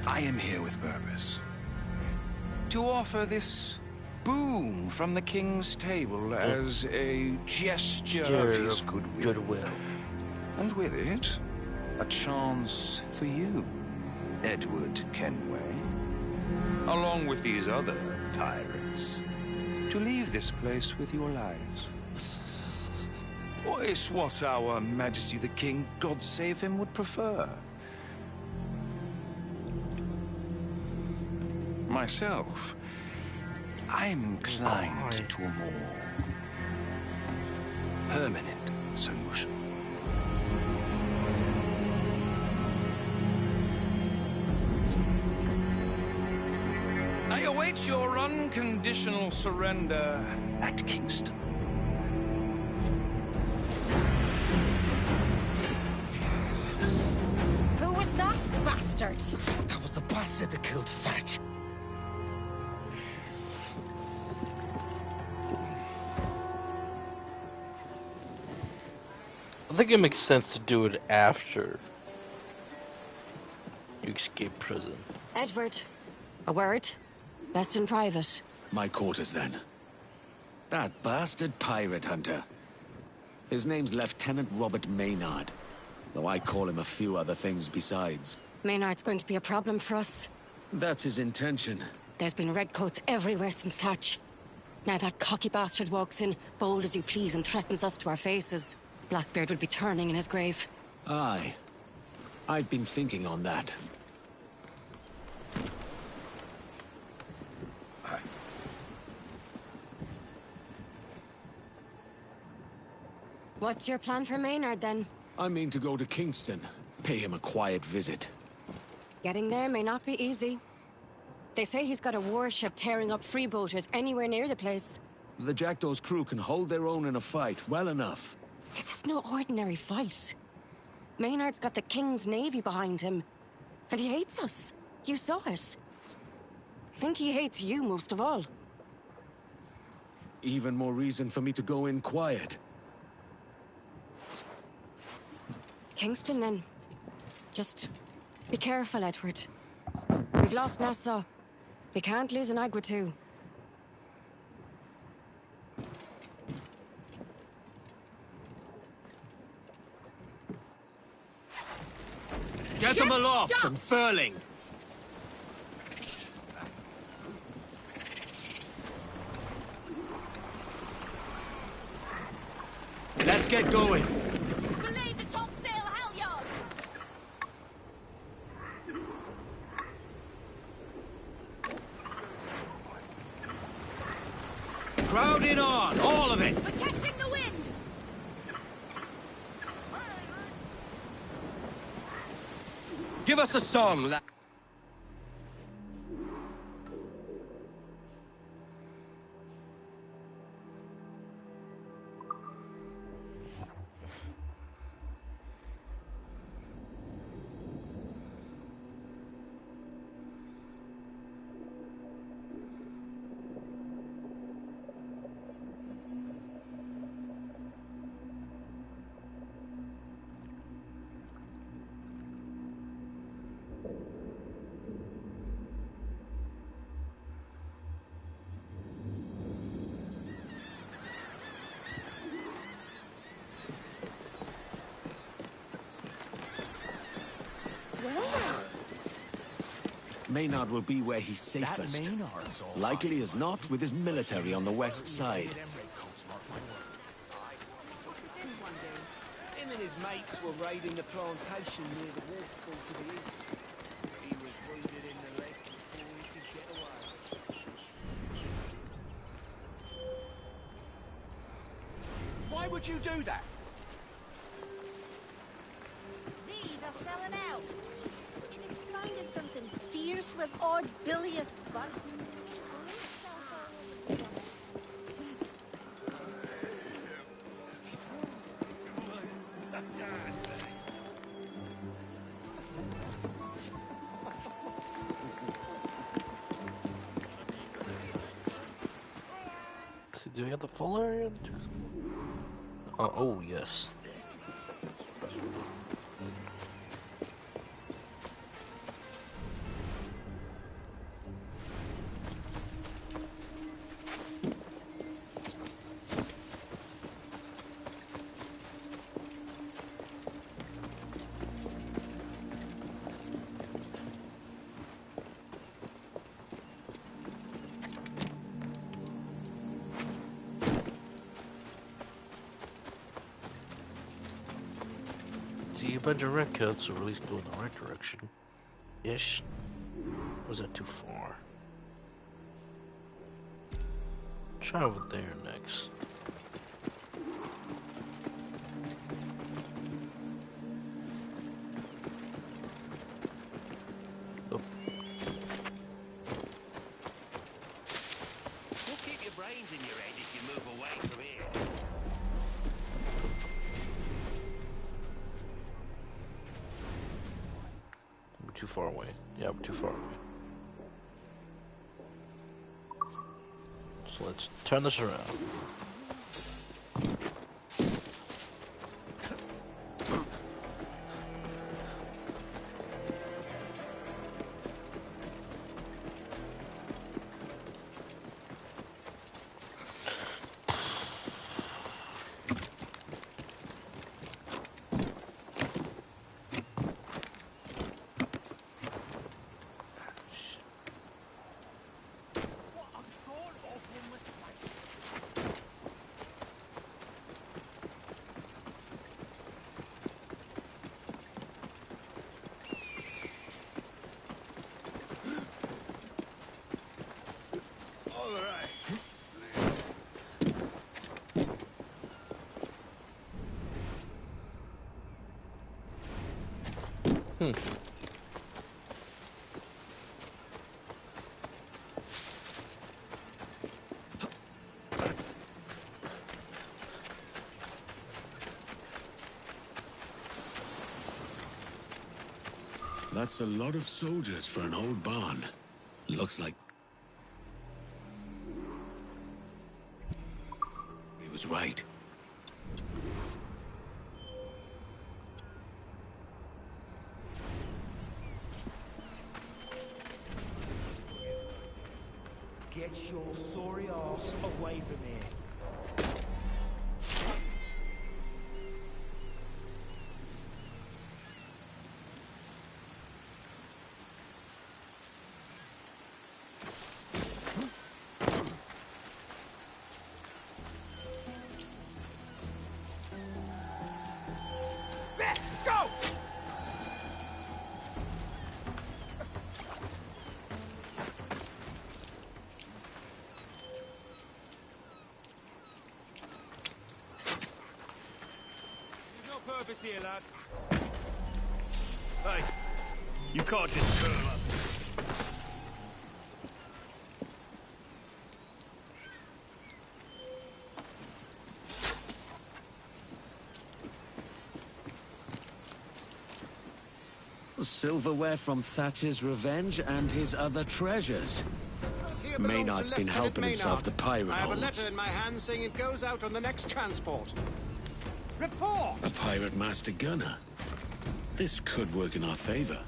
I am here with purpose. To offer this boon from the King's table as a gesture of his goodwill. And with it, a chance for you, Edward Kenway, along with these other pirates, to leave this place with your lives. Or is what our Majesty the King, God save him, would prefer. Myself, I'm inclined to a more permanent solution. I await your unconditional surrender at Kingston. Who was that bastard? That was the bastard that killed Thatch. I think it makes sense to do it after you escape prison. Edward, a word? Best in private. My quarters, then. That bastard pirate hunter. His name's Lieutenant Robert Maynard, though I call him a few other things besides. Maynard's going to be a problem for us. That's his intention. There's been redcoats everywhere since Thatch. Now that cocky bastard walks in, bold as you please, and threatens us to our faces. Blackbeard would be turning in his grave. Aye. I've been thinking on that. What's your plan for Maynard, then? I mean to go to Kingston, pay him a quiet visit. Getting there may not be easy. They say he's got a warship tearing up freebooters anywhere near the place. The Jackdaw's crew can hold their own in a fight well enough. This is no ordinary fight. Maynard's got the King's Navy behind him. And he hates us. You saw it. I think he hates you most of all. Even more reason for me to go in quiet. Kingston, then. Just be careful, Edward. We've lost Nassau. We can't lose Anagua too. Get them aloft and furling! Let's get going! Belay the topsail halyards! Crowd in on, all of it! We're catching the wind! Give us a song, lad. Maynard will be where he's safest. Likely as not with his military on the west side. Him and his mates were raiding the plantation near the waterfall to the east. He was wounded in the leg before he could get away. Why would you do that? These are selling out. And if you finding something fierce with odd bilious butt. Do we have the full area? Oh yes. See, a bunch of redcoats are at least going the right direction. Ish. Or was that too far? Try over there next. Oh. You'll keep your brains in your head if you move away from here. We're too far away. Yeah, we're too far away. So let's turn this around. That's a lot of soldiers for an old barn. Looks like he was right. Get your sorry arse away from here. Purpose here, lads. Hey, you can't just curl up. Silverware from Thatcher's revenge and his other treasures. Maynard's been helping himself to pirate I have a holds. letter in my hand saying it goes out on the next transport. Report! A pirate master gunner. This could work in our favor.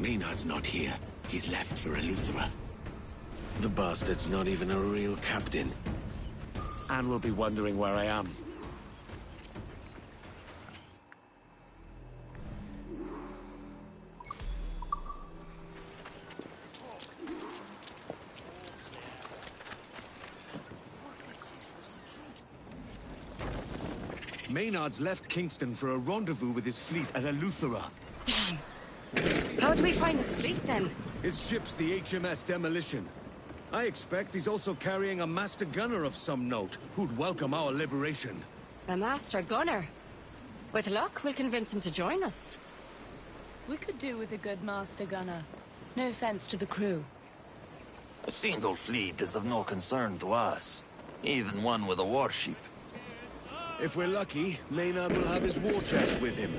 Maynard's not here. He's left for Eleuthera. The bastard's not even a real captain. Anne will be wondering where I am. Maynard's left Kingston for a rendezvous with his fleet at Eleuthera. Damn. How do we find this fleet, then? His ship's the HMS Demolition. I expect he's also carrying a master gunner of some note, who'd welcome our liberation. A master gunner? With luck, we'll convince him to join us. We could do with a good master gunner. No offense to the crew. A single fleet is of no concern to us. Even one with a warship. If we're lucky, Maynard will have his war chest with him.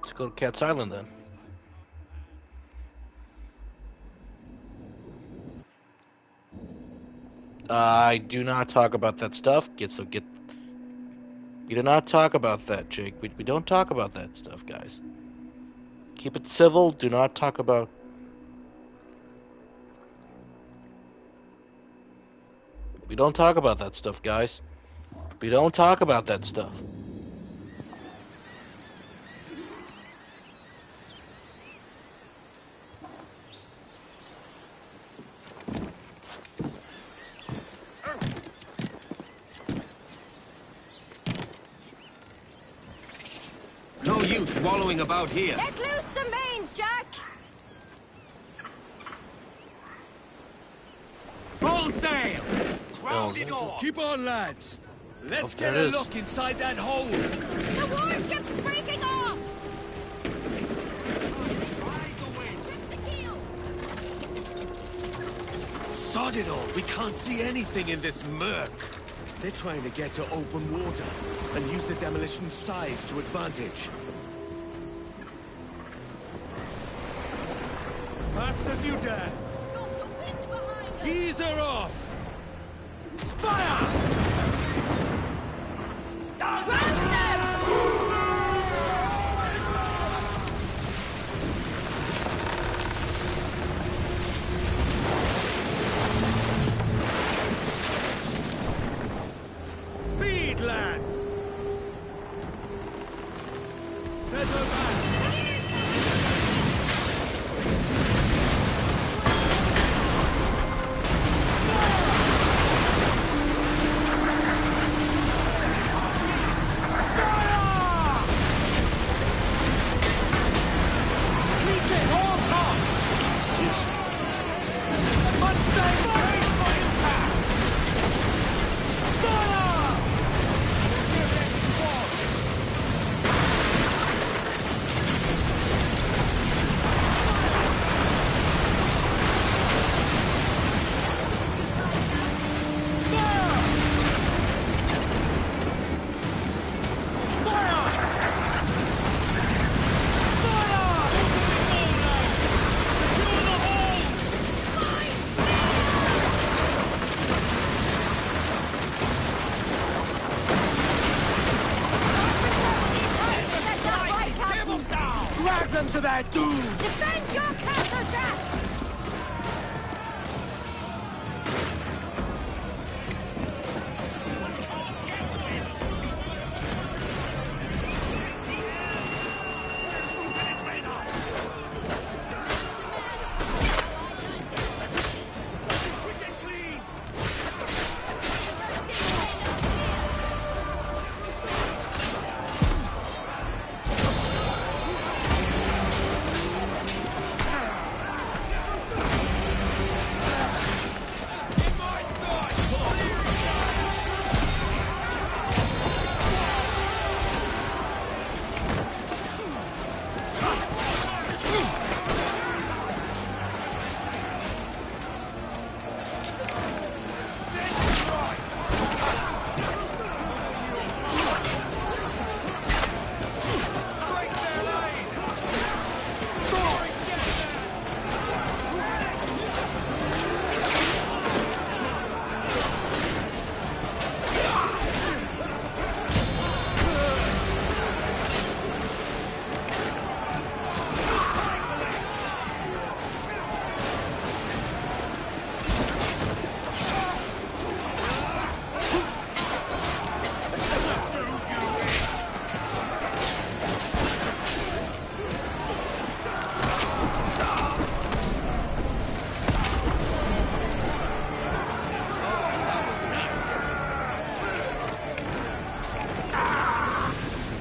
Let's go to Cat's Island then. I do not talk about that stuff. You do not talk about that, Jake. We don't talk about that stuff, guys. Keep it civil. Do not talk about... We don't talk about that stuff, guys. We don't talk about that stuff. No use wallowing about here. Let loose the mains, Jack! Full sail! Crowd it all! Keep on, lads! Let's get a look inside that hole! The warship's breaking off! Sod it all! We can't see anything in this murk! They're trying to get to open water and use the demolition's size to advantage. Fast as you dare! Ease her off! Fire! Speed, lads! Set her back! Drag them to their doom! Defend your castle, Jack!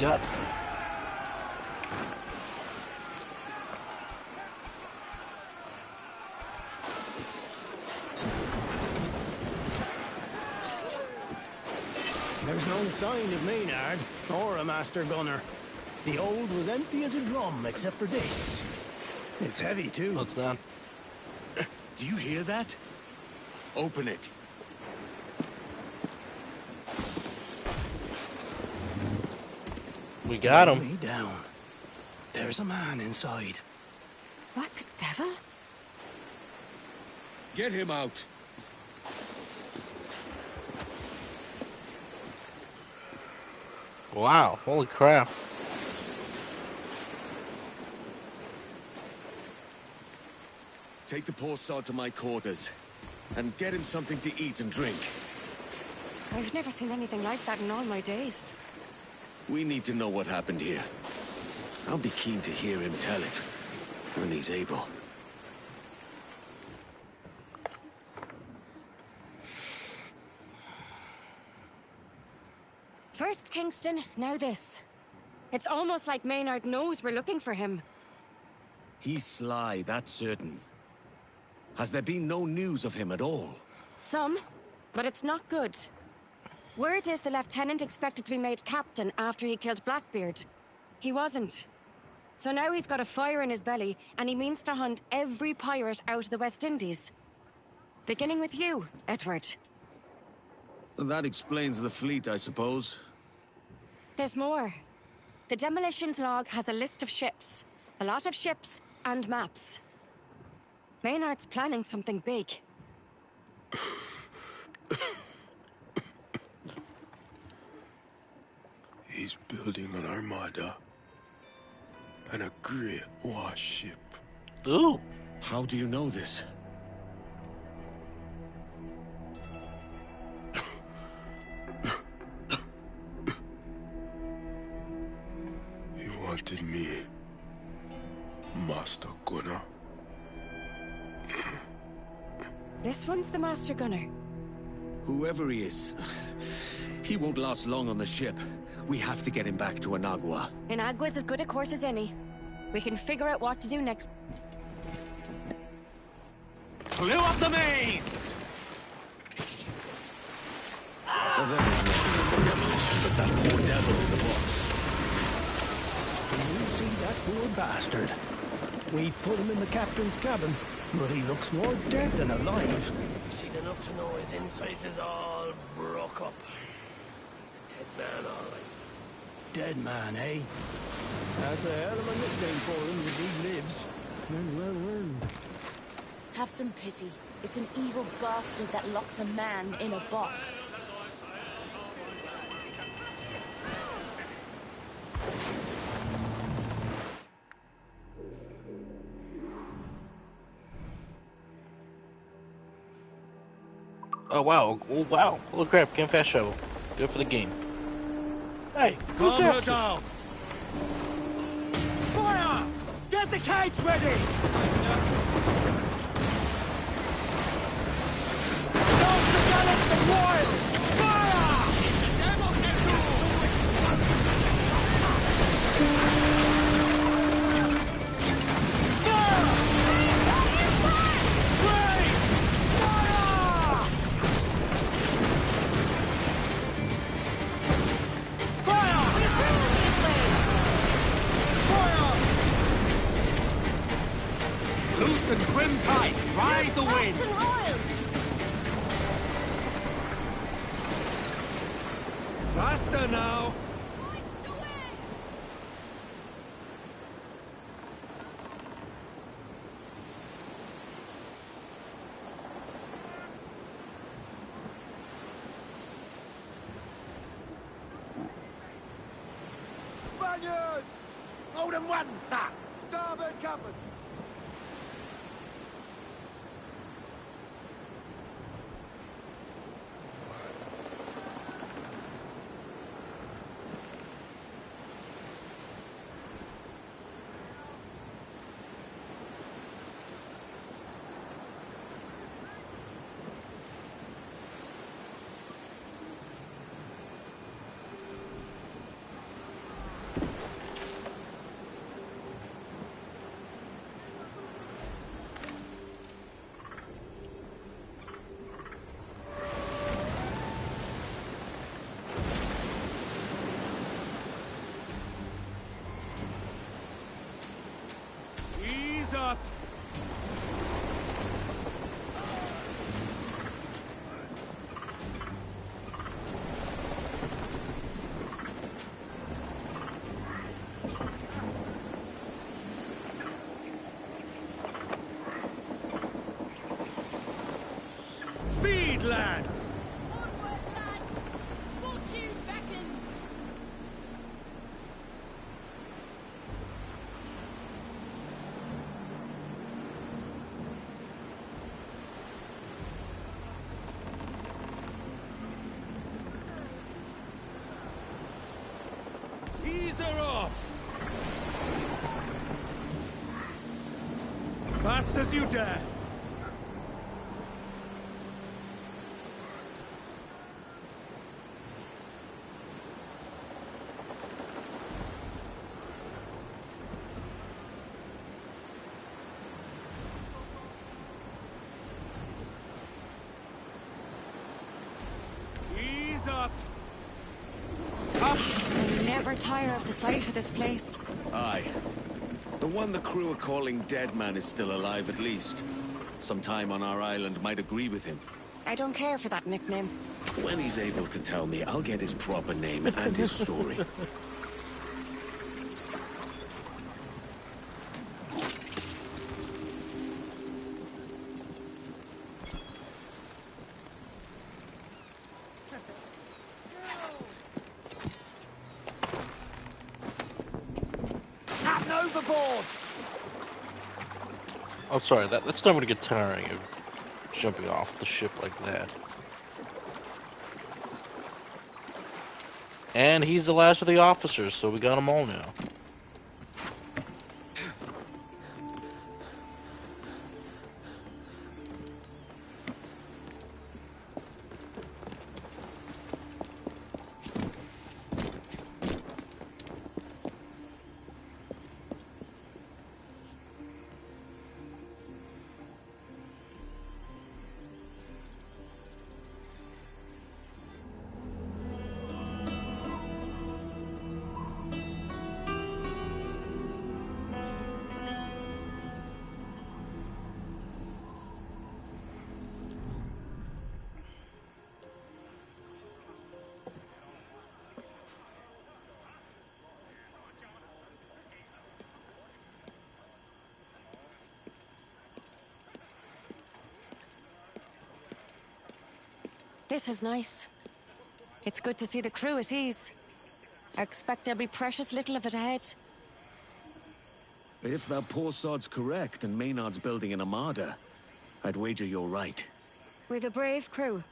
got? There's no sign of Maynard, or a master gunner. The hold was empty as a drum, except for this. It's heavy, too. What's that? Do you hear that? Open it. We got him. Me down. There's a man inside. What the devil? Get him out. Wow, holy crap. Take the poor sod to my quarters, and get him something to eat and drink. I've never seen anything like that in all my days. We need to know what happened here. I'll be keen to hear him tell it, when he's able. First Kingston, now this. It's almost like Maynard knows we're looking for him. He's sly, that's certain. Has there been no news of him at all? Some, but it's not good. Word is the lieutenant expected to be made captain after he killed Blackbeard. He wasn't. So now he's got a fire in his belly, and he means to hunt every pirate out of the West Indies. Beginning with you, Edward. That explains the fleet, I suppose. There's more. The demolitions log has a list of ships. A lot of ships and maps. Maynard's planning something big. He's building an armada. And a great warship. Ooh. How do you know this? He wanted me. Master Gunner. This one's the master gunner. Whoever he is, he won't last long on the ship. We have to get him back to Anagua. Inagua's as good a course as any. We can figure out what to do next. Clew up the mains! Well, there was nothing in the demolition but that poor devil in the box. You see that poor bastard? We've put him in the captain's cabin, but he looks more dead than alive. We've seen enough to know his insides is all broke up. He's a dead man, all right. Dead man, eh? That's a hell of a nickname for him if he lives. And well earned. Have some pity. It's an evil bastard that locks a man in a box. Oh wow, oh wow. Holy crap, Camp Fast Shovel. Good for the game. Hey, who's Calm her that? down! Fire! Get the kites ready! Toss the gallops and royals! Fire! Loose and trim tight! Ride the wind! Faster now! Spaniards! Hold 'em one, sir! Starboard cabin! Ease her off! Fast as you dare! Ease up! I'll never tire of the sight of this place. Aye. The one the crew are calling Dead Man is still alive at least. Some time on our island might agree with him. I don't care for that nickname. When he's able to tell me, I'll get his proper name and his story. Captain overboard! Oh, sorry, that's not going to get tiring of jumping off the ship like that. And he's the last of the officers, so we got them all now. This is nice. It's good to see the crew at ease. I expect there'll be precious little of it ahead. If that poor sod's correct and Maynard's building an armada, I'd wager you're right. We've a brave crew.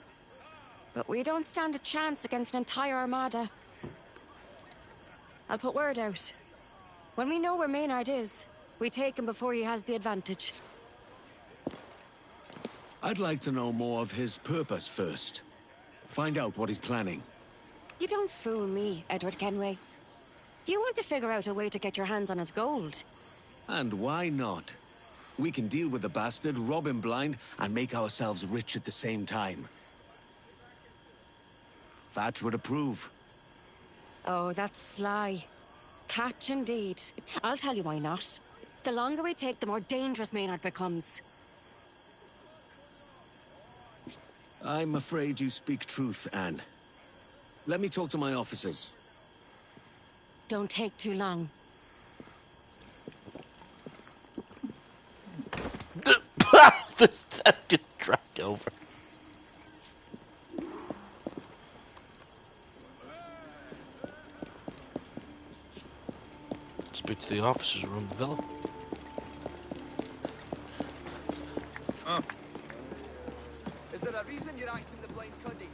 But we don't stand a chance against an entire armada. I'll put word out. When we know where Maynard is, we take him before he has the advantage. I'd like to know more of his purpose first. Find out what he's planning. You don't fool me, Edward Kenway. You want to figure out a way to get your hands on his gold. And why not? We can deal with the bastard, rob him blind, and make ourselves rich at the same time. That would approve. Oh, that's sly. Catch indeed. I'll tell you why not. The longer we take, the more dangerous Maynard becomes. I'm afraid you speak truth, Anne. Let me talk to my officers. Don't take too long. That gets dragged over. Speak to the officers' room, the villa. Is there a reason you're acting the blind cuddy?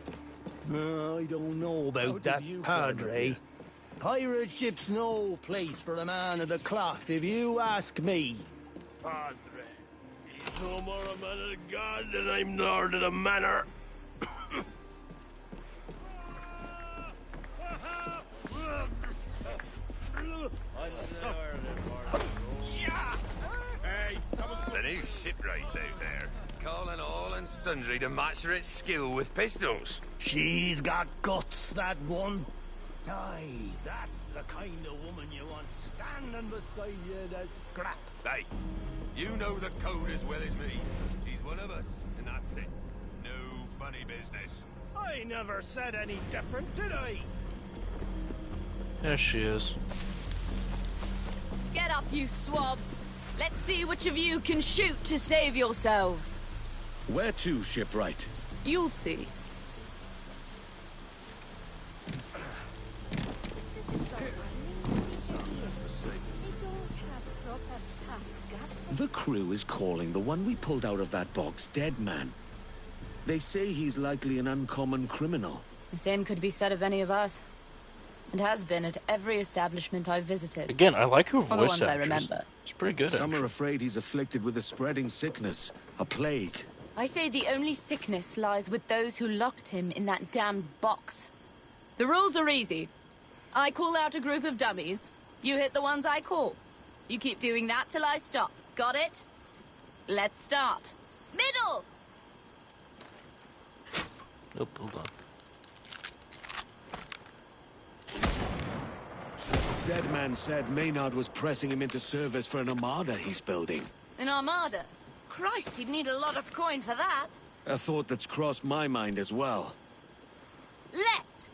I don't know about that, Padre. Pirate ship's no place for a man of the cloth, if you ask me. Padre, he's no more a man of God than I'm lord of the manor. Hey, the new shipwrights out there, calling all and sundry to match her at skill with pistols. She's got guts, that one. Aye, that's the kind of woman you want standing beside you to scrap. Hey, you know the code as well as me. She's one of us, and that's it. No funny business. I never said any different, did I? There she is. Get up, you swabs. Let's see which of you can shoot to save yourselves. Where to, shipwright? You'll see. The crew is calling the one we pulled out of that box Dead Man. They say he's likely an uncommon criminal. The same could be said of any of us. It has been at every establishment I've visited. Again, I like her voice For the ones I actress. remember. It's pretty good. Some are afraid he's afflicted with a spreading sickness, a plague. I say the only sickness lies with those who locked him in that damned box. The rules are easy. I call out a group of dummies. You hit the ones I call. You keep doing that till I stop. Got it? Let's start. Middle! Oh, hold on. Dead man said Maynard was pressing him into service for an armada he's building. An armada? Christ, he'd need a lot of coin for that. A thought that's crossed my mind as well. Left!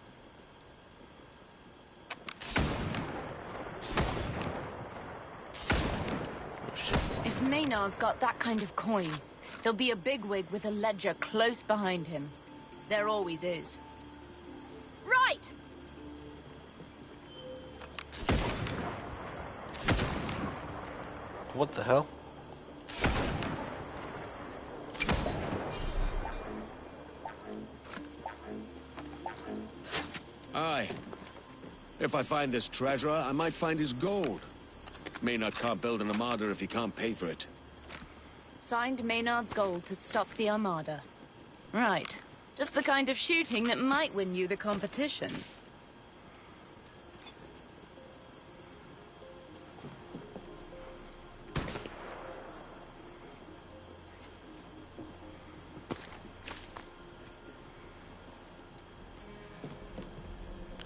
If Maynard's got that kind of coin, there'll be a bigwig with a ledger close behind him. There always is. Right! What the hell? Aye. If I find this treasure, I might find his gold. Maynard can't build an armada if he can't pay for it. Find Maynard's gold to stop the armada. Right. Just the kind of shooting that might win you the competition.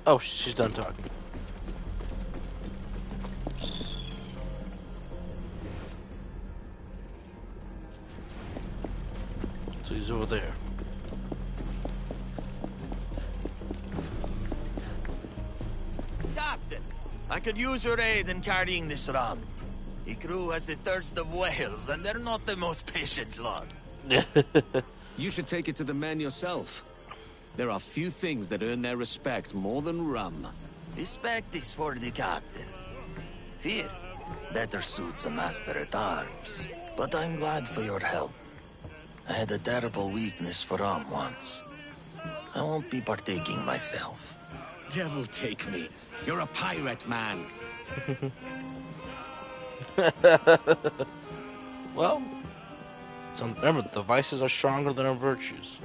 Oh, she's done talking. So he's over there. Captain, I could use your aid in carrying this rum. The crew has the thirst of whales, and they're not the most patient lot. You should take it to the men yourself. There are few things that earn their respect more than rum. Respect is for the captain. Fear better suits a master-at-arms. But I'm glad for your help. I had a terrible weakness for rum once. I won't be partaking myself. Devil take me. You're a pirate, man. Well, remember, the vices are stronger than our virtues.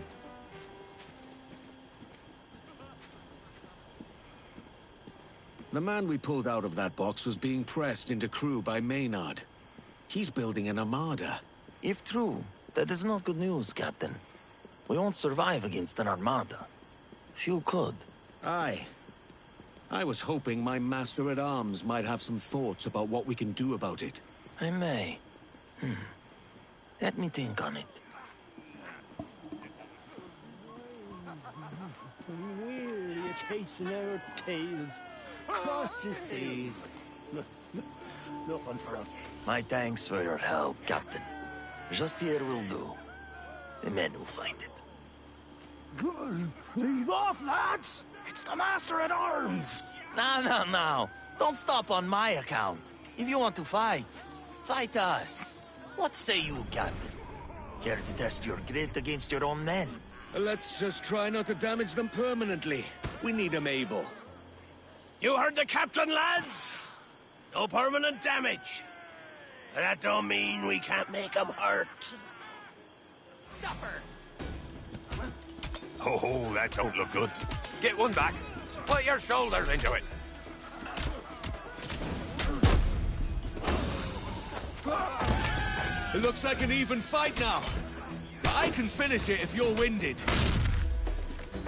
The man we pulled out of that box was being pressed into crew by Maynard. He's building an armada. If true, that is not good news, Captain. We won't survive against an armada. Few could. Aye. I was hoping my master-at-arms might have some thoughts about what we can do about it. I may. Let me think on it. We're chasing our tails across the seas. Nothing for us. My thanks for your help, Captain. Just here will do. The men will find it. Leave off, lads! It's the Master-at-Arms! No. Don't stop on my account. If you want to fight, fight us. What say you, Captain? Care to test your grit against your own men? Let's just try not to damage them permanently. We need them able. You heard the captain, lads? No permanent damage. But that don't mean we can't make them hurt. Supper! Oh, that don't look good. Get one back. Put your shoulders into it. It looks like an even fight now. I can finish it if you're winded.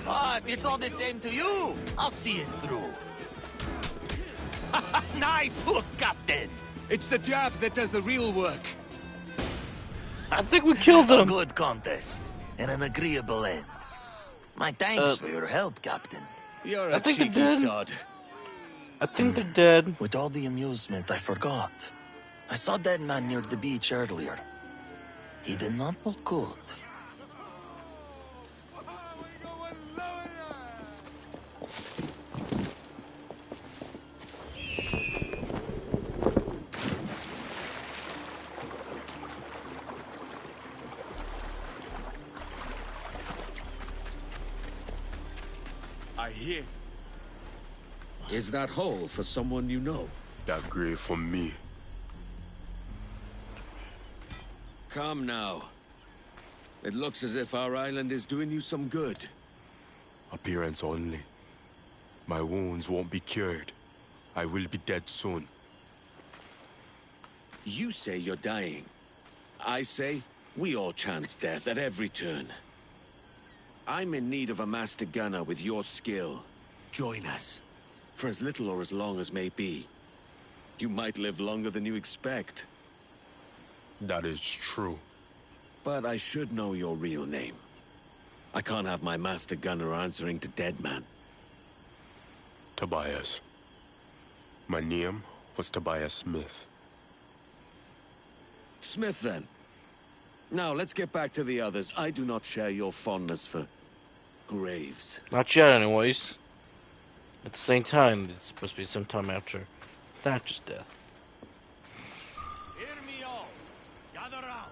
If it's all the same to you, I'll see it through. Nice hook, Captain! It's the jab that does the real work. I think we killed them. A good contest, and an agreeable end. My thanks for your help, Captain. You're a cheeky sod. I think they're dead. With all the amusement, I forgot. I saw that man near the beach earlier. He did not look good. I hear. Is that hole for someone you know? That grave for me. Come now. It looks as if our island is doing you some good. Appearance only. My wounds won't be cured. I will be dead soon. You say you're dying. I say we all chance death at every turn. I'm in need of a master gunner with your skill. Join us. For as little or as long as may be. You might live longer than you expect. That is true. But I should know your real name. I can't have my master gunner answering to dead man. Tobias. My name was Tobias Smith. Smith, then. Now, let's get back to the others. I do not share your fondness for graves. Not yet, anyways. At the same time, it's supposed to be sometime after Thatcher's death. Hear me all. Gather round.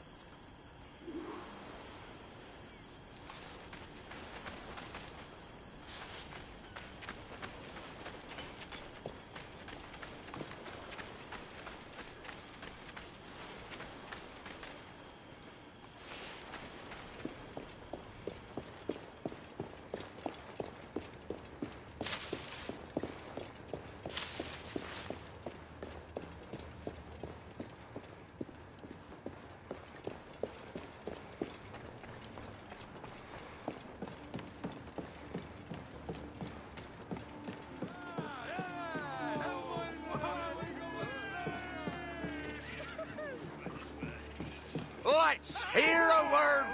Let's hear a word.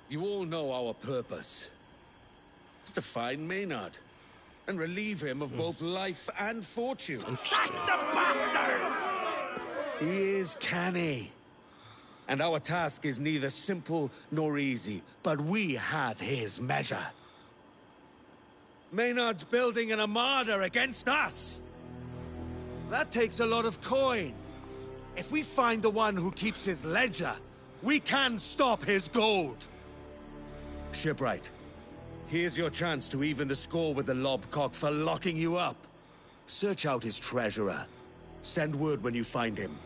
You all know our purpose. It's to find Maynard and relieve him of both life and fortune. Sack the bastard! He is canny. And our task is neither simple nor easy, but we have his measure. Maynard's building an armada against us. That takes a lot of coin. If we find the one who keeps his ledger, we can stop his gold. Shipwright, here's your chance to even the score with the Lobcock for locking you up. Search out his treasurer. Send word when you find him.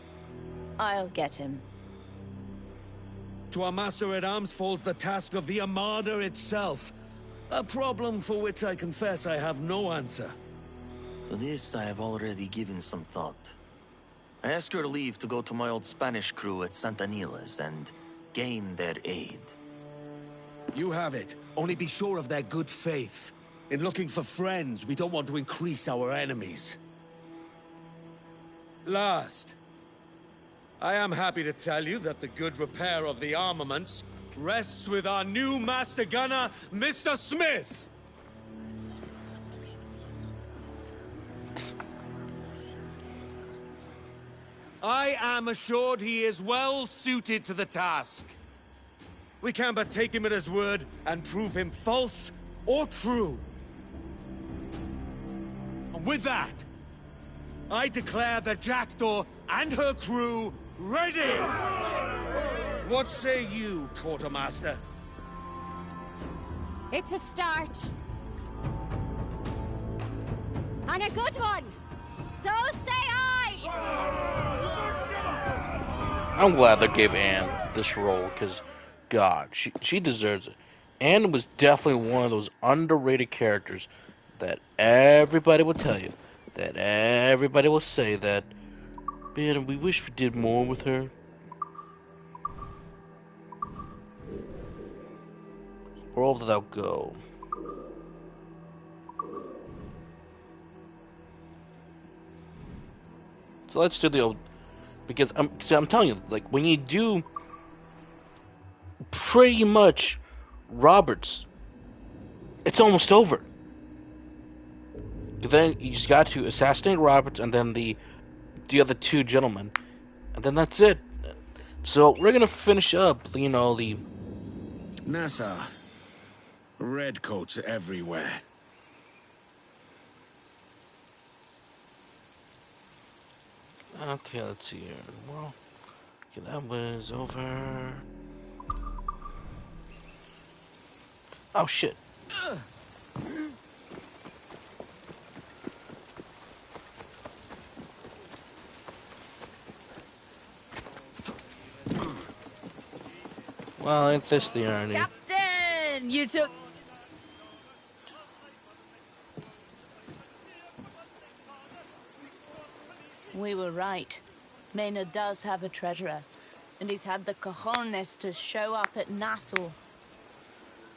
I'll get him. To our master-at-arms falls the task of the Armada itself. A problem for which I confess I have no answer. For this, I have already given some thought. I asked your leave to go to my old Spanish crew at Santanila's and gain their aid. You have it. Only be sure of their good faith. In looking for friends, we don't want to increase our enemies. Last, I am happy to tell you that the good repair of the armaments rests with our new master gunner, Mr. Smith! I am assured he is well suited to the task. We can but take him at his word and prove him false or true. And with that, I declare the Jackdaw and her crew ready! What say you, Quartermaster? It's a start. And a good one! So say I! I'm glad they gave Anne this role, because, God, she deserves it. Anne was definitely one of those underrated characters that everybody will tell you, that everybody will say that, man, we wish we did more with her. Where did that go? So let's do the old, because I'm telling you, like, when you do pretty much Roberts, it's almost over. Then you just got to assassinate Roberts and then the other two gentlemen, and then that's it. So we're gonna finish up, you know, the Nassau. Redcoats everywhere. Okay, let's see here. Well, okay, that was over. Oh shit. Well, ain't this the irony? Captain! You took... We were right. Maynard does have a treasurer. And he's had the cojones to show up at Nassau.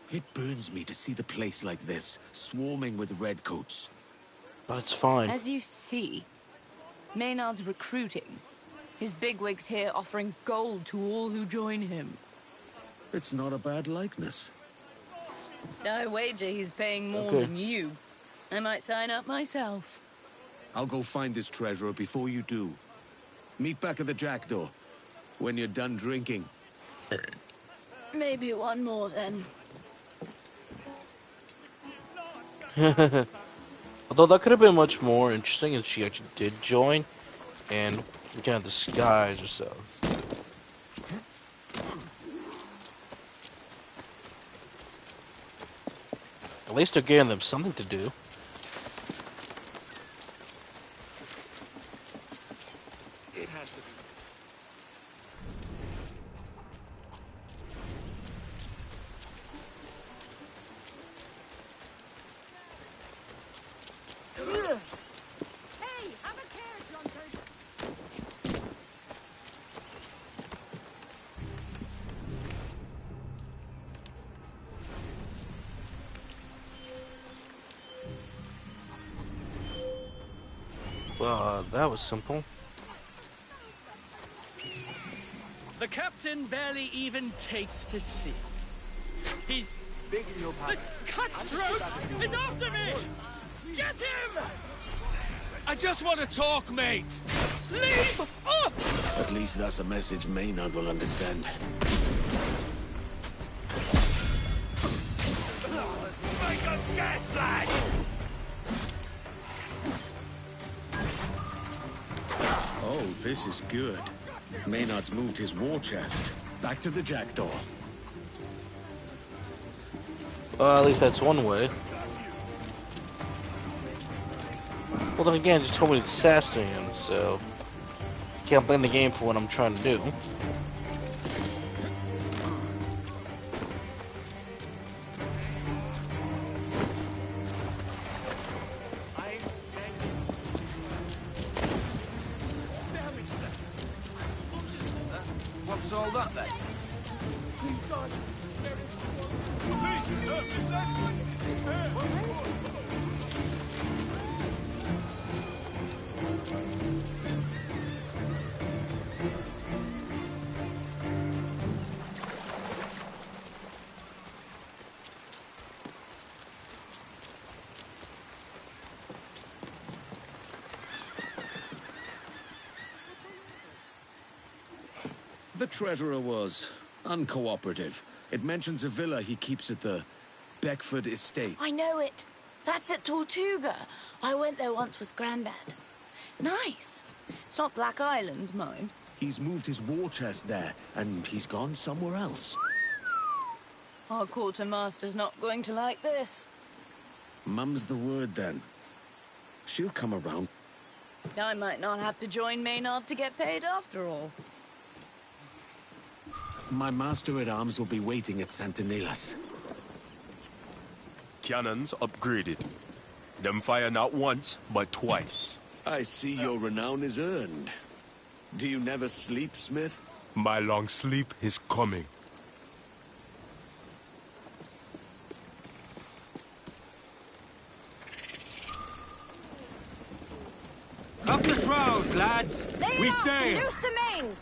It burns me to see the place like this, swarming with redcoats. But it's fine. As you see, Maynard's recruiting. His bigwigs here offering gold to all who join him. It's not a bad likeness. I wager he's paying more Okay. than you. I might sign up myself. I'll go find this treasurer before you do. Meet back at the Jackdaw, when you're done drinking. Maybe one more then. Although that could have been much more interesting if she actually did join, and we can have disguise ourselves. At least they're giving them something to do. It has to be. Hey, have a care, drunkard. That was simple. The captain barely even takes to sea. He's... This cutthroat is after me! Get him! I just want to talk, mate! Leave off! At least that's a message Maynard will understand. Make us gas, lad! Oh, this is good. Maynard's moved his war chest. Back to the Jackdaw. Well, at least that's one way. Well, then again, just told me to assassinate him, so... Can't blame the game for what I'm trying to do. What's all that then? The treasurer was uncooperative. It mentions a villa he keeps at the Beckford Estate. I know it. That's at Tortuga. I went there once with Grandad. Nice. It's not Black Island, mind. He's moved his war chest there, and he's gone somewhere else. Our quartermaster's not going to like this. Mum's the word, then. She'll come around. I might not have to join Maynard to get paid after all. My master-at-arms will be waiting at Santinelas. Cannons upgraded. Them fire not once, but twice. I see your renown is earned. Do you never sleep, Smith? My long sleep is coming. Up the shrouds, lads! Lay We off to sail! loose the mains!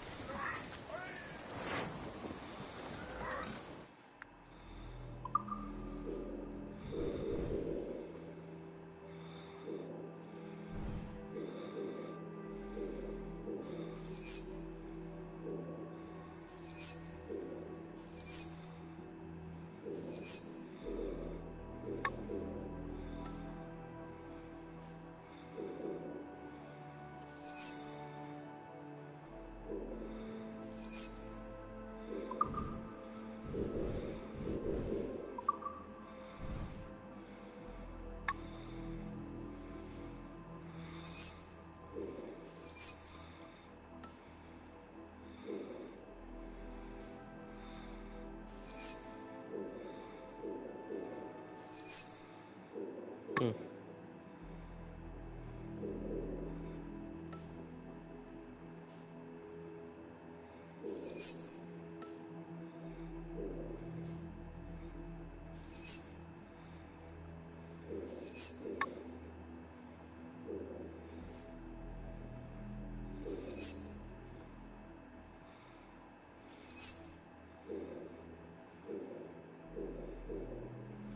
Hmm.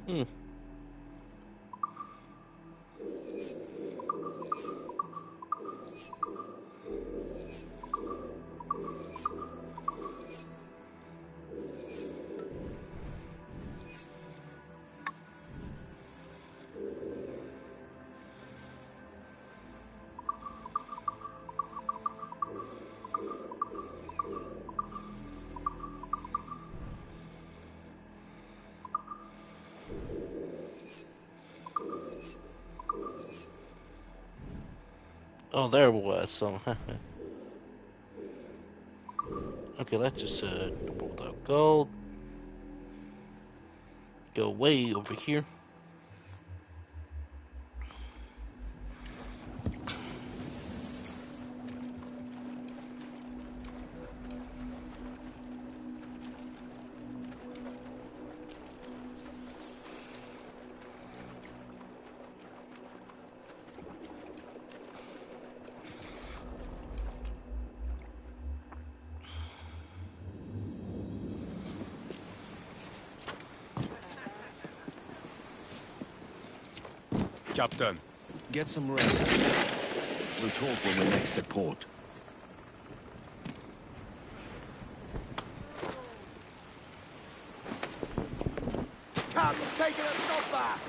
Hmm. Oh, there it was. So, okay, let's just double the gold. Go way over here. Captain. Get some rest. We'll talk when we're next at port. Captain's taking a stop back!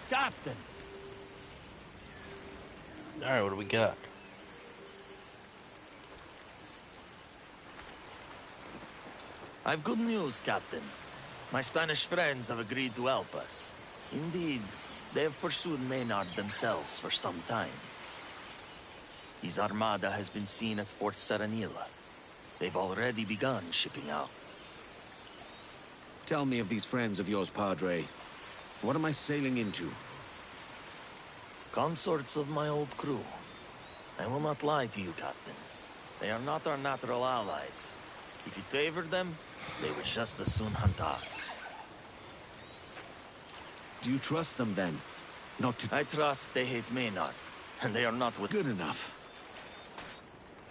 Captain! Alright, what do we got? I've good news, Captain. My Spanish friends have agreed to help us. Indeed, they have pursued Maynard themselves for some time. His armada has been seen at Fort Serenilla. They've already begun shipping out. Tell me of these friends of yours, Padre. What am I sailing into? Consorts of my old crew. I will not lie to you, Captain. They are not our natural allies. If it favored them, they would just as soon hunt us. Do you trust them, then? Not to... I trust they hate Maynard, and they are not with... Good enough.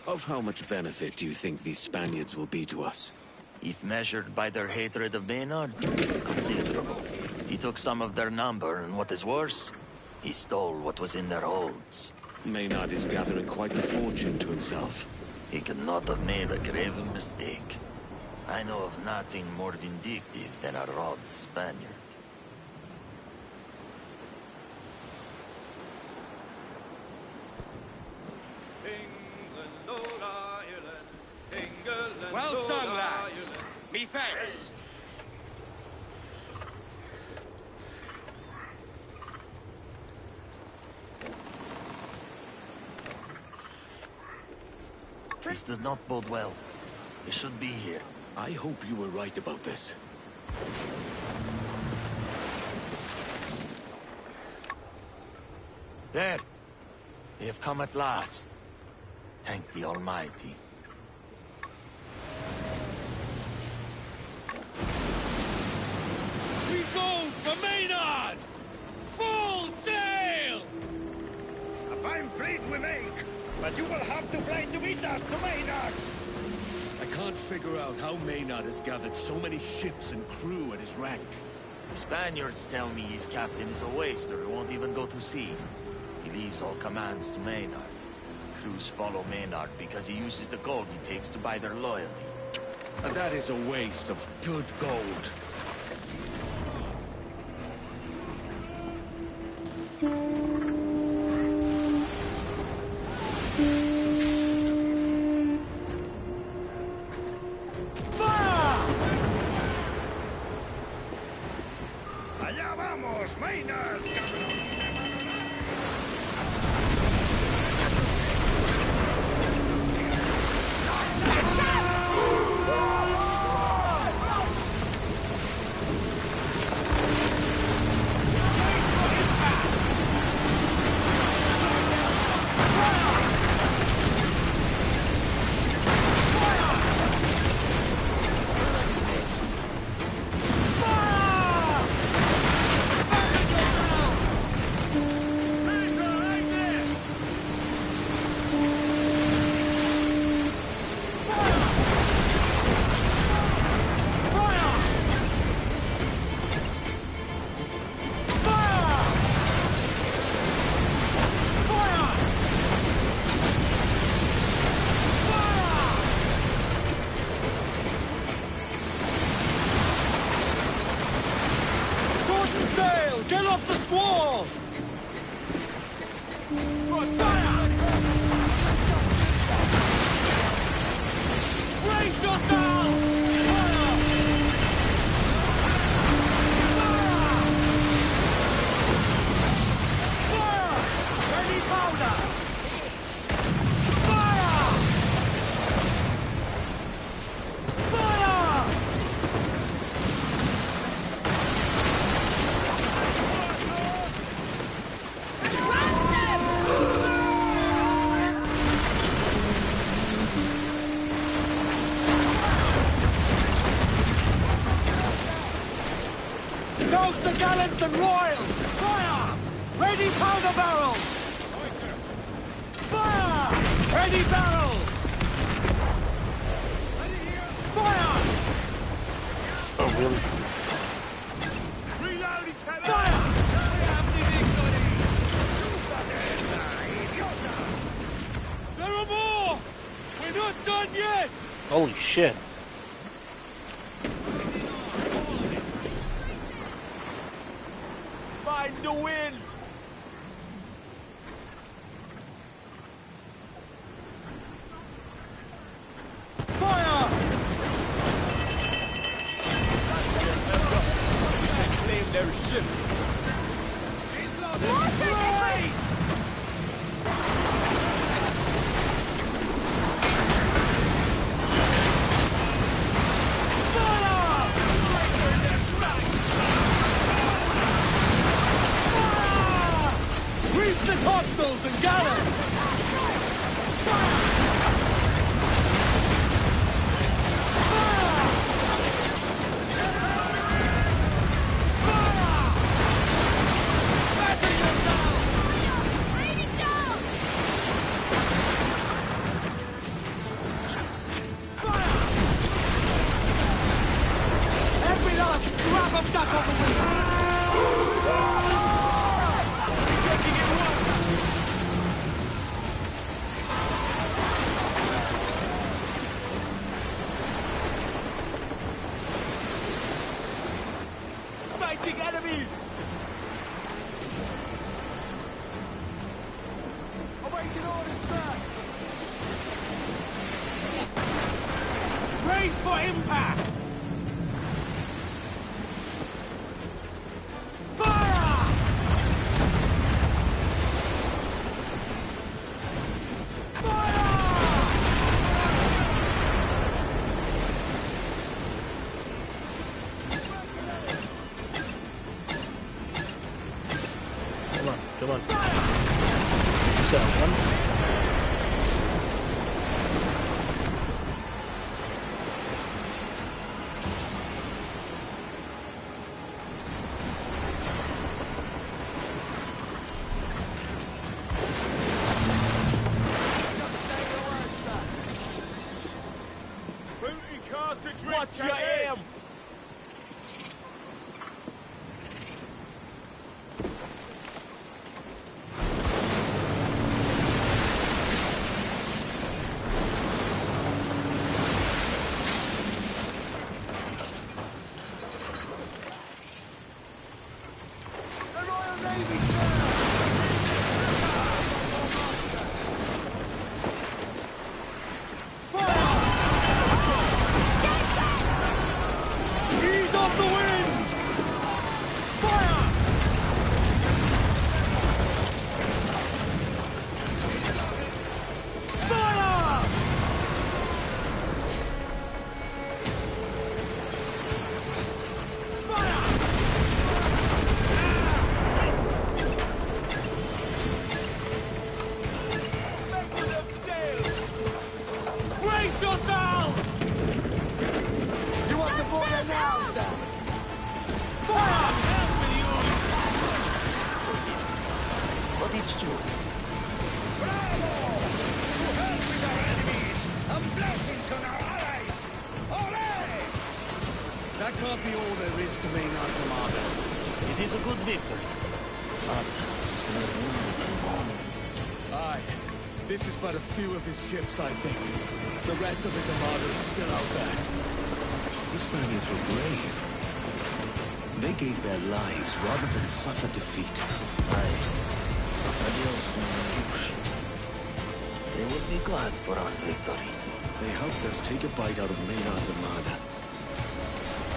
Of how much benefit do you think these Spaniards will be to us? If measured by their hatred of Maynard, considerable. He took some of their number, and what is worse, he stole what was in their holds. Maynard is gathering quite the fortune to himself. He could not have made a grave mistake. I know of nothing more vindictive than a robbed Spaniard. Well done, lads. Me thanks. This does not bode well. He should be here. I hope you were right about this. There! They have come at last. Thank the Almighty. We go for Maynard! Full sail! A fine fleet we make, but you will have to fly to meet us to Maynard! I can't figure out how Maynard has gathered so many ships and crew at his rank. The Spaniards tell me his captain is a waster who won't even go to sea. He leaves all commands to Maynard. Crews follow Maynard because he uses the gold he takes to buy their loyalty. And that is a waste of good gold. ¡Allá vamos, Maynard! Violence and royals! Fire! Ready powder barrels! Fire! Ready barrels! Fire! Oh, really? Reloading cannon! Fire! We have the victory! There are more! We're not done yet! Holy shit. Find the wind! Fire! Claim their ship. Right! Reach the topsails and gallows! Every last scrap of duck on the wing! Taking it water! Sighting enemy! Awaiting orders, sir! Brace for impact! Fire! Come on, come on. Got one. Booty cast adrift, Watch your Captain! aim! The Royal Navy, sir! Ease off the wind! Fire! Fire! Make for them sails! Brace yourselves! You want to board her now, sir? Fire! But it's true. Bravo! To hell with our enemies, and blessings on our allies! Ole! That can't be all there is to Maynard's Armada. It is a good victory. But we're wounded and gone. Aye. This is but a few of his ships, I think. The rest of his Armada is still out there. The Spaniards were brave. They gave their lives rather than suffer defeat. Aye. Adios, Lukach. They will be glad for our victory. They helped us take a bite out of Maynard's Armada.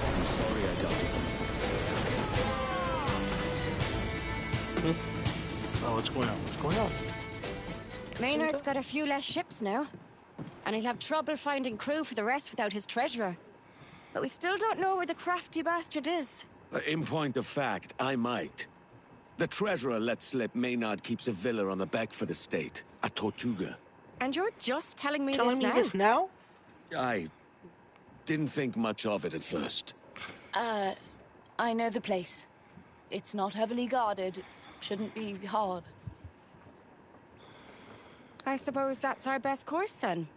I'm sorry I doubted them. Oh, what's going on? What's going on? Maynard's got a few less ships now. And he'll have trouble finding crew for the rest without his treasurer. But we still don't know where the crafty bastard is. In point of fact, I might. The treasurer let slip Maynard keeps a villa on the Beckford estate at Tortuga. And you're just telling me this now? I didn't think much of it at first. I know the place. It's not heavily guarded. Shouldn't be hard. I suppose that's our best course then.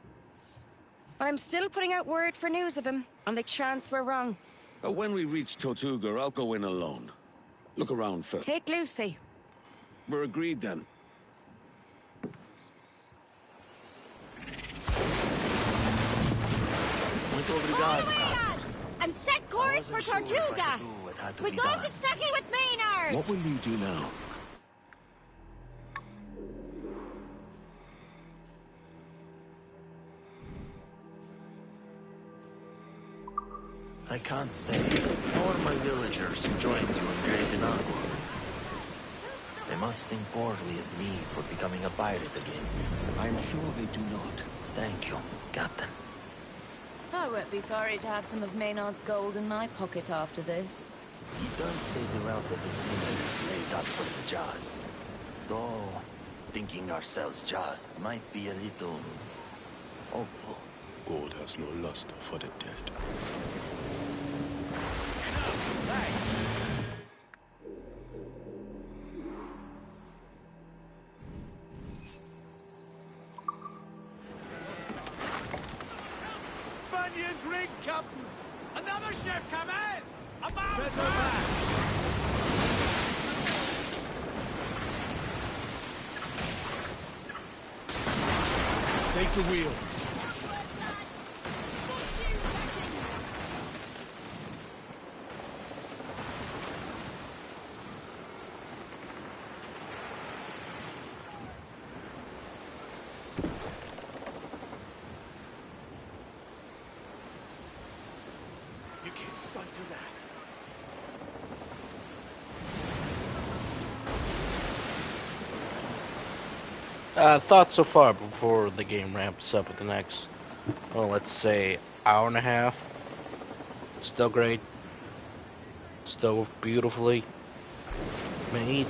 But I'm still putting out word for news of him, on the chance we're wrong. When we reach Tortuga, I'll go in alone. Look around first. Take Lucy. We're agreed then. Muito obrigado, Captain. And set course for Tortuga! We're going to settle with Maynard! What will you do now? I can't say. Nor my villagers who joined you in Great Inagua. They must think poorly of me for becoming a pirate again. I'm sure they do not. Thank you, Captain. I won't be sorry to have some of Maynard's gold in my pocket after this. He does say the wealth of the seamen is laid up for the just. Though, thinking ourselves just might be a little... hopeful. Gold has no luster for the dead. Spaniards rig, Captain! Another ship come in! About Take the wheel. You can't sight of that. Thoughts so far before the game ramps up with the next, well, let's say, hour and a half. Still great. Still beautifully made.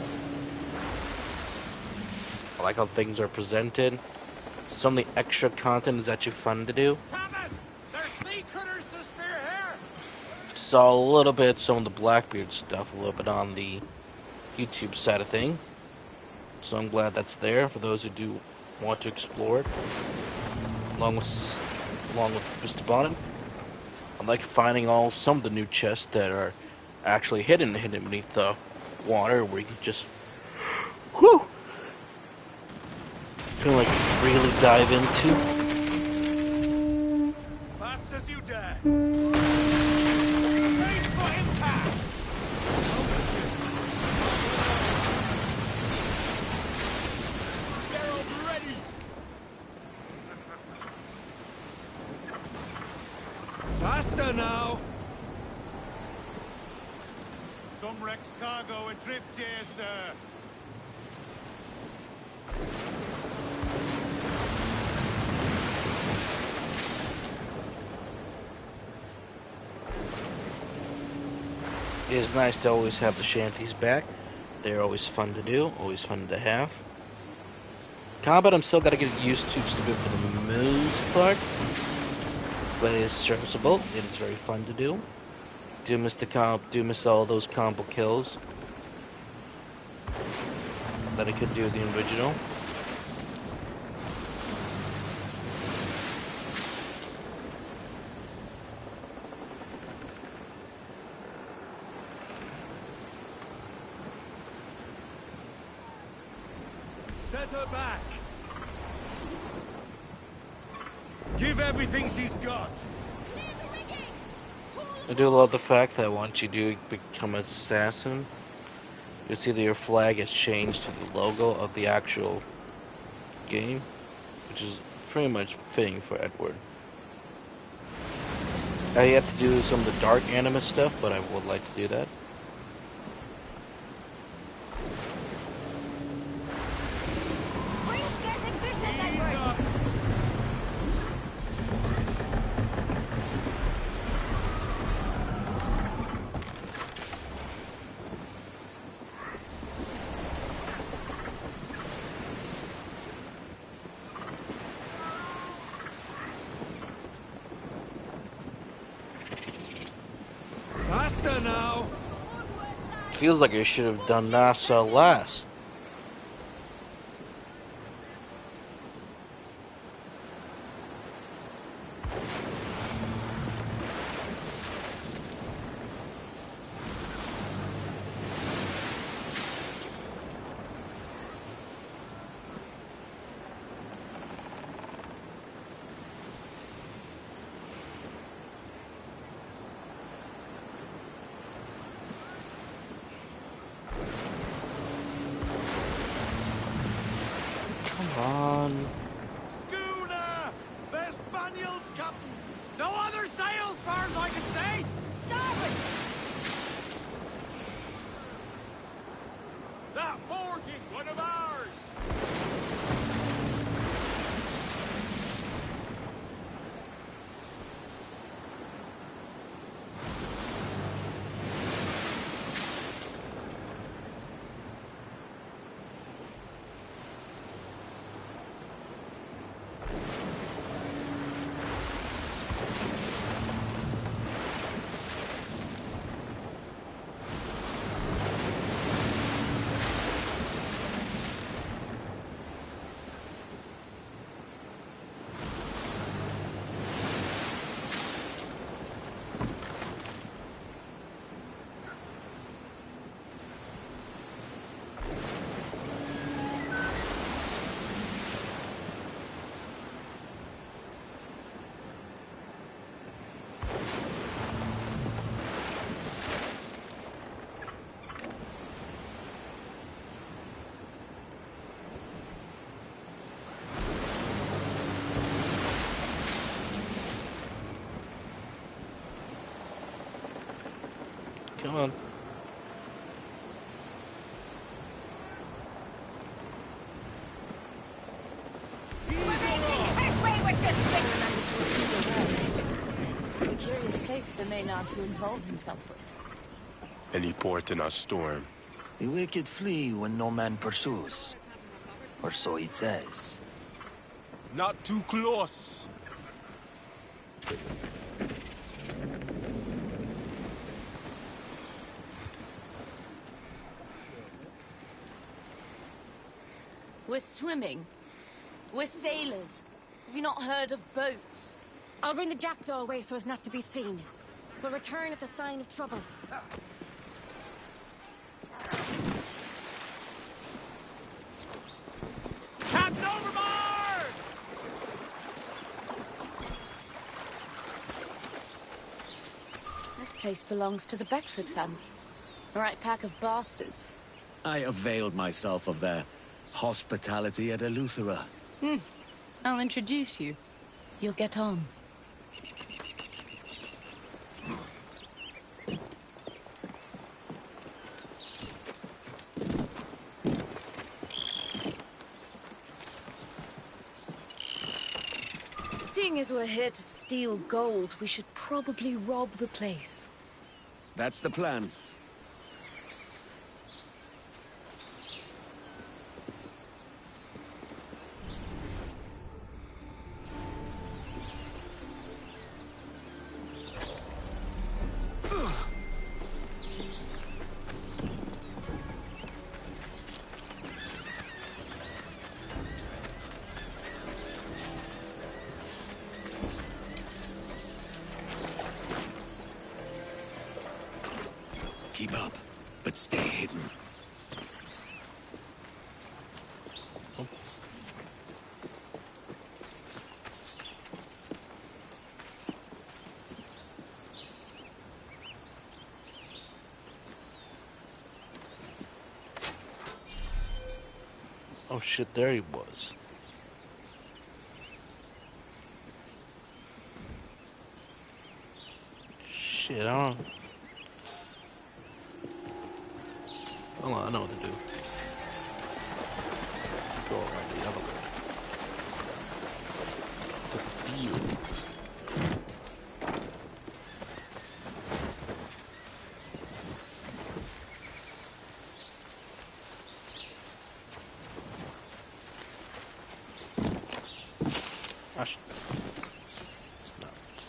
I like how things are presented. Some of the extra content is actually fun to do. There's sea critters to spear here! Saw a little bit some of the Blackbeard stuff, a little bit on the YouTube side of thing. So I'm glad that's there for those who do want to explore it. Along with Mr. Bonnet. I like finding some of the new chests that are actually hidden beneath the water, where you can just like really dive into. Fast as you dare! Brace for impact! Gerald ready! Faster now! Some wreck's cargo adrift here, sir. It is nice to always have the shanties back. They're always fun to do, always fun to have. Combat I'm still gotta get used to just a bit for the most part. But it is serviceable, it is very fun to do. Do miss all those combo kills that I could do in the original. Set her back! Give everything she's got! I do love the fact that once you do become an assassin, you'll see that your flag has changed to the logo of the actual game, which is pretty much fitting for Edward. I have to do some of the dark anime stuff, but I would like to do that. Faster now! feels like I should have done NASA last. On. Schooner! The Spaniels, Captain! No other sails, far as I can see! Starboard! That fort is one of ours! Come on. It's a curious place for Maynard to involve himself with. Any port in a storm. The wicked flee when no man pursues. Or so it says. Not too close! We're swimming. We're sailors. Have you not heard of boats? I'll bring the jackdaw away so as not to be seen. We'll return at the sign of trouble. Captain overboard! This place belongs to the Beckford family. A right pack of bastards. I availed myself of their hospitality at Eleuthera. I'll introduce you. You'll get on. Seeing as we're here to steal gold, we should probably rob the place. That's the plan. Keep up, but stay hidden. Oh shit, there he was. Shit, I don't... Hold on, I know what to do. Go around the other way. To the field.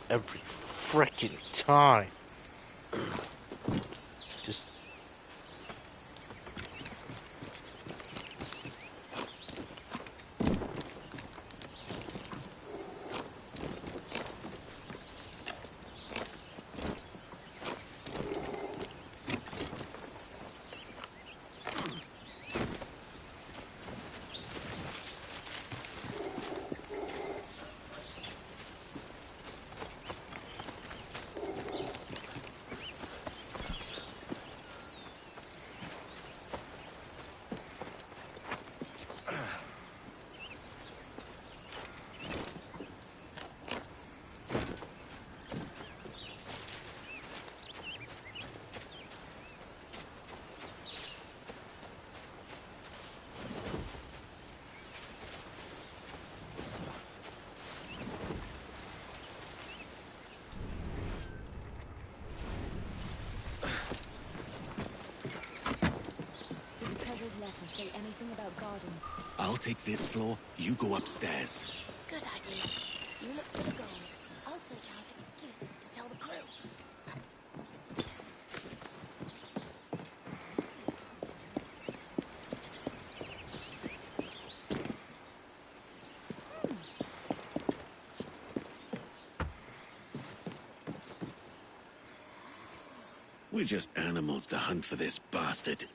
Every freaking time. Just I'll take this floor, you go upstairs. Good idea. You look for the gold. I'll search out excuses to tell the crew. We're just animals to hunt for this bastard.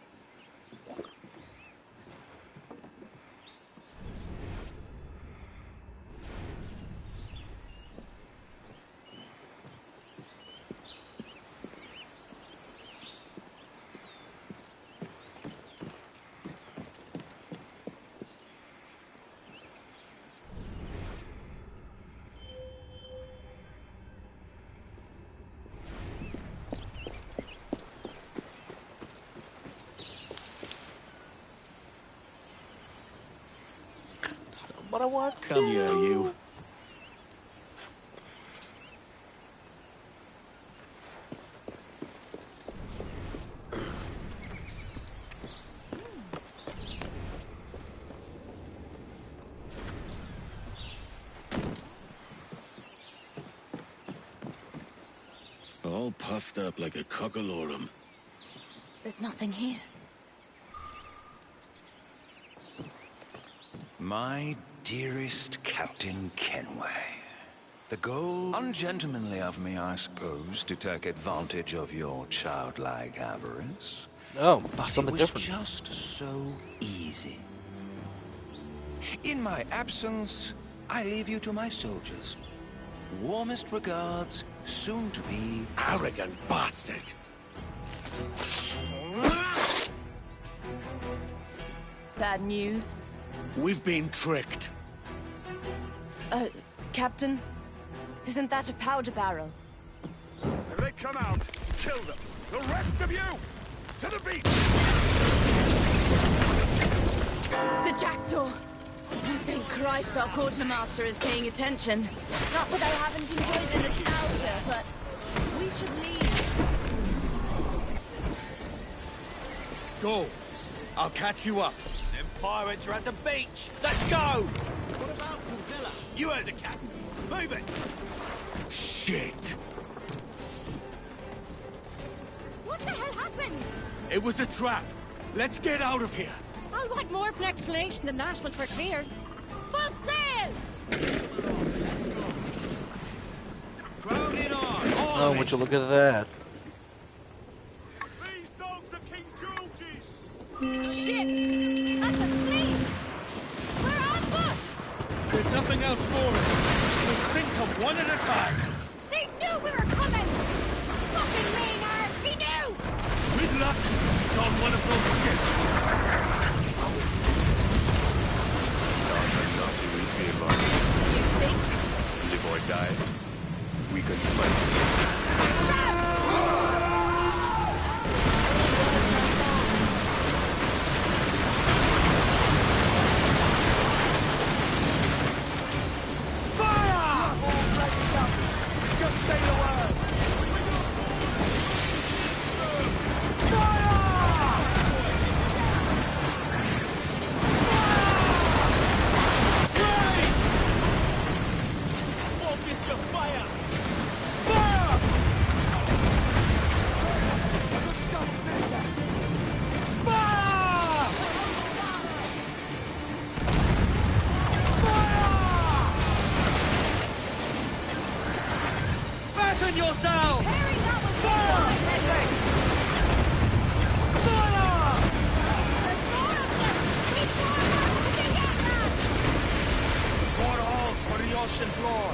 What I want. Come here, you. All puffed up like a cockalorum. There's nothing here. My dearest Captain Kenway. The gold... Ungentlemanly of me, I suppose, to take advantage of your childlike avarice. Oh, but something it was different. Just so easy. In my absence, I leave you to my soldiers. Warmest regards, soon to be... Arrogant bastard! Bad news? We've been tricked. Captain? Isn't that a powder barrel? If they come out, kill them. The rest of you, to the beach! The jackdaw! Oh, thank Christ our quartermaster is paying attention. Not that I haven't enjoyed the nostalgia, but we should leave. Go. I'll catch you up. Them pirates are at the beach. Let's go! What about Villa? You heard the captain. Move it! Shit. What the hell happened? It was a trap. Let's get out of here. I'll want more of an explanation than that was for clear. Full sail! Crown it on. Oh, would you look at that? These dogs are King George's! Shit! That's a fleet! We're ambushed! There's nothing else for it. We'll sink them one at a time. They knew we were coming! Fucking Maynard! He knew! With luck, he's on one of those ships. You think? Live or die, we can fight. Just say the word! Focus your fire! Fire! Fire! Fasten yourself! Harry, that was Fire! Edward! Fire! There's more of them! We forward to the Yatman! Pour holes for the ocean floor.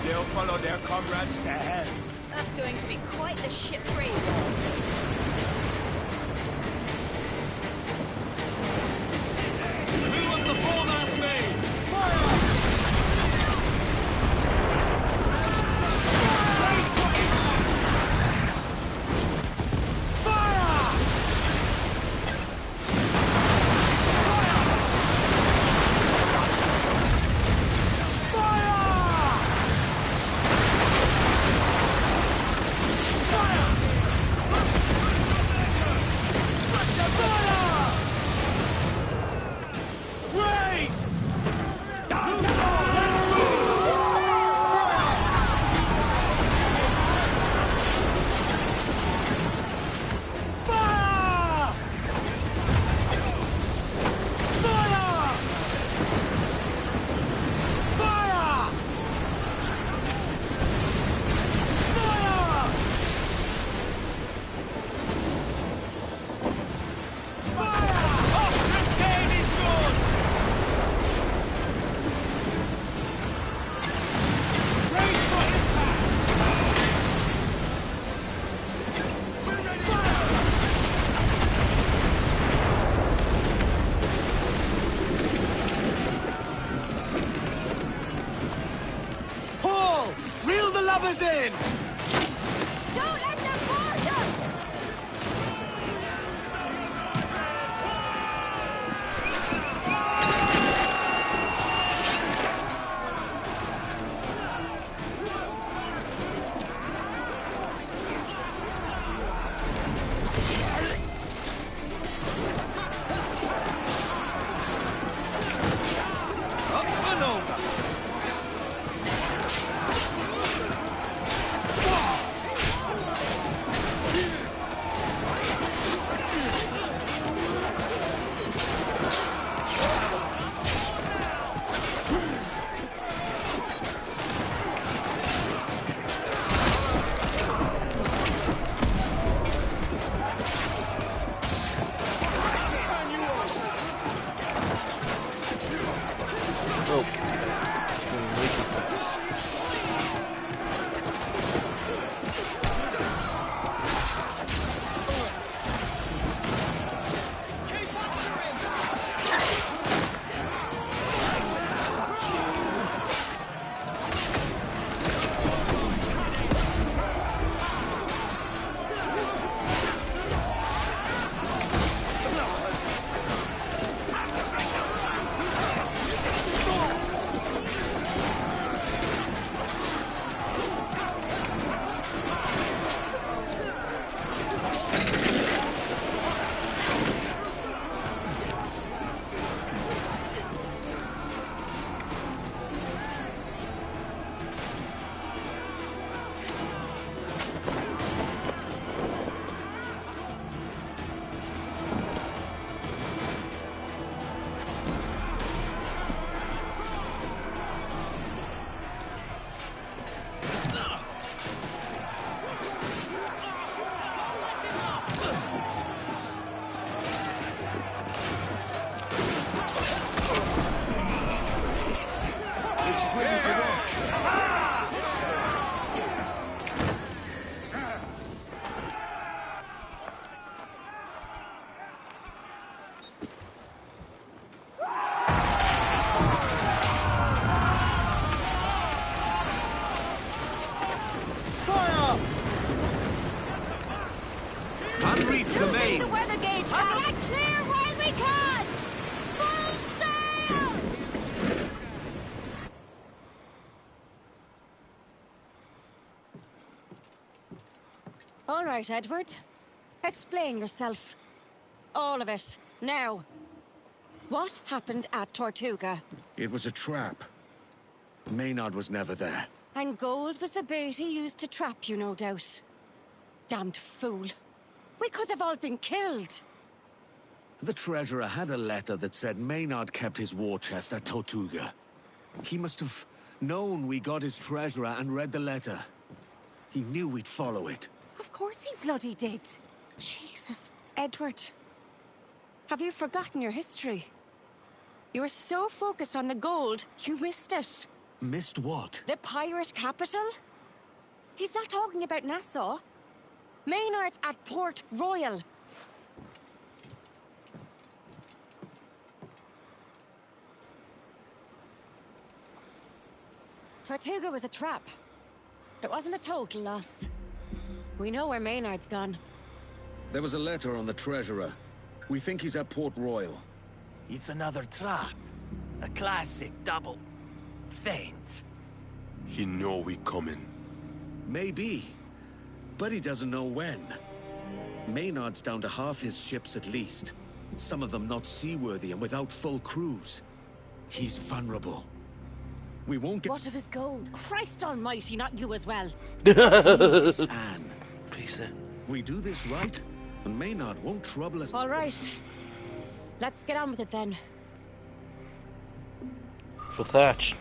They'll follow their comrades to hell. That's going to be quite the ship raid. Who was the foremast mate? Fire! harbor's in! Don't let them board us! Up and over! Unreef the mains! The weather gauge, Cap! Get clear while we can! Full sail! All right, Edward. Explain yourself. All of it. Now. What happened at Tortuga? It was a trap. Maynard was never there. And gold was the bait he used to trap you, no doubt. Damned fool. We could have all been killed. The treasurer had a letter that said Maynard kept his war chest at Tortuga. He must have known we got his treasurer and read the letter. He knew we'd follow it. Of course he bloody did. Jesus, Edward. Have you forgotten your history? You were so focused on the gold, you missed it. Missed what? The pirate capital? He's not talking about Nassau. Maynard's at Port Royal. Tortuga was a trap. It wasn't a total loss. We know where Maynard's gone. There was a letter on the treasurer. We think he's at Port Royal. It's another trap. A classic double. Feint. He know we coming. Maybe. But he doesn't know when. Maynard's down to half his ships at least. Some of them not seaworthy and without full crews. He's vulnerable. We won't get— What of his gold? Christ almighty, not you as well. Please, Anne. Please, we do this right, and Maynard won't trouble us. All right. Let's get on with it then. For Thatch.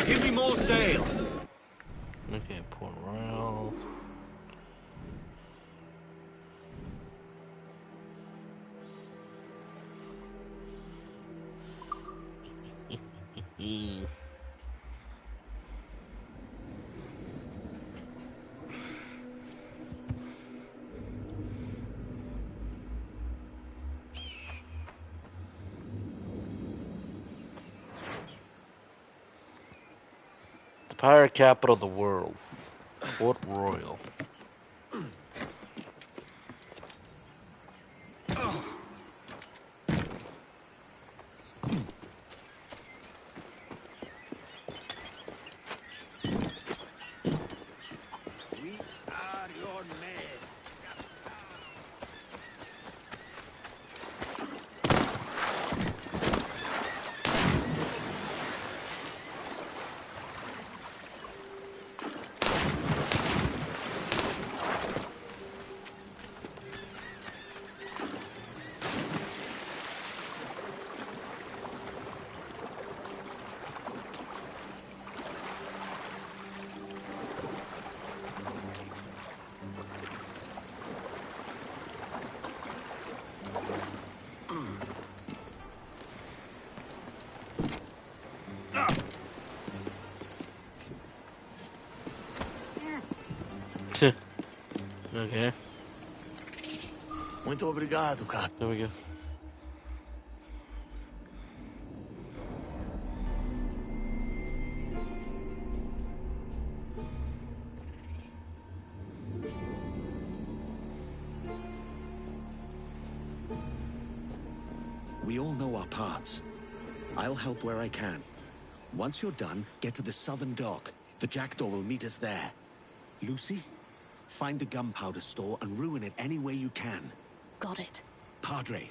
Give me more sail. Okay, Port Royal. Empire capital of the world. Port Royal. We are your men. Okay. Muito obrigado, Cap. There we go. We all know our parts. I'll help where I can. Once you're done, get to the southern dock. The jackdaw will meet us there. Lucy, find the gunpowder store and ruin it any way you can. Got it. Padre,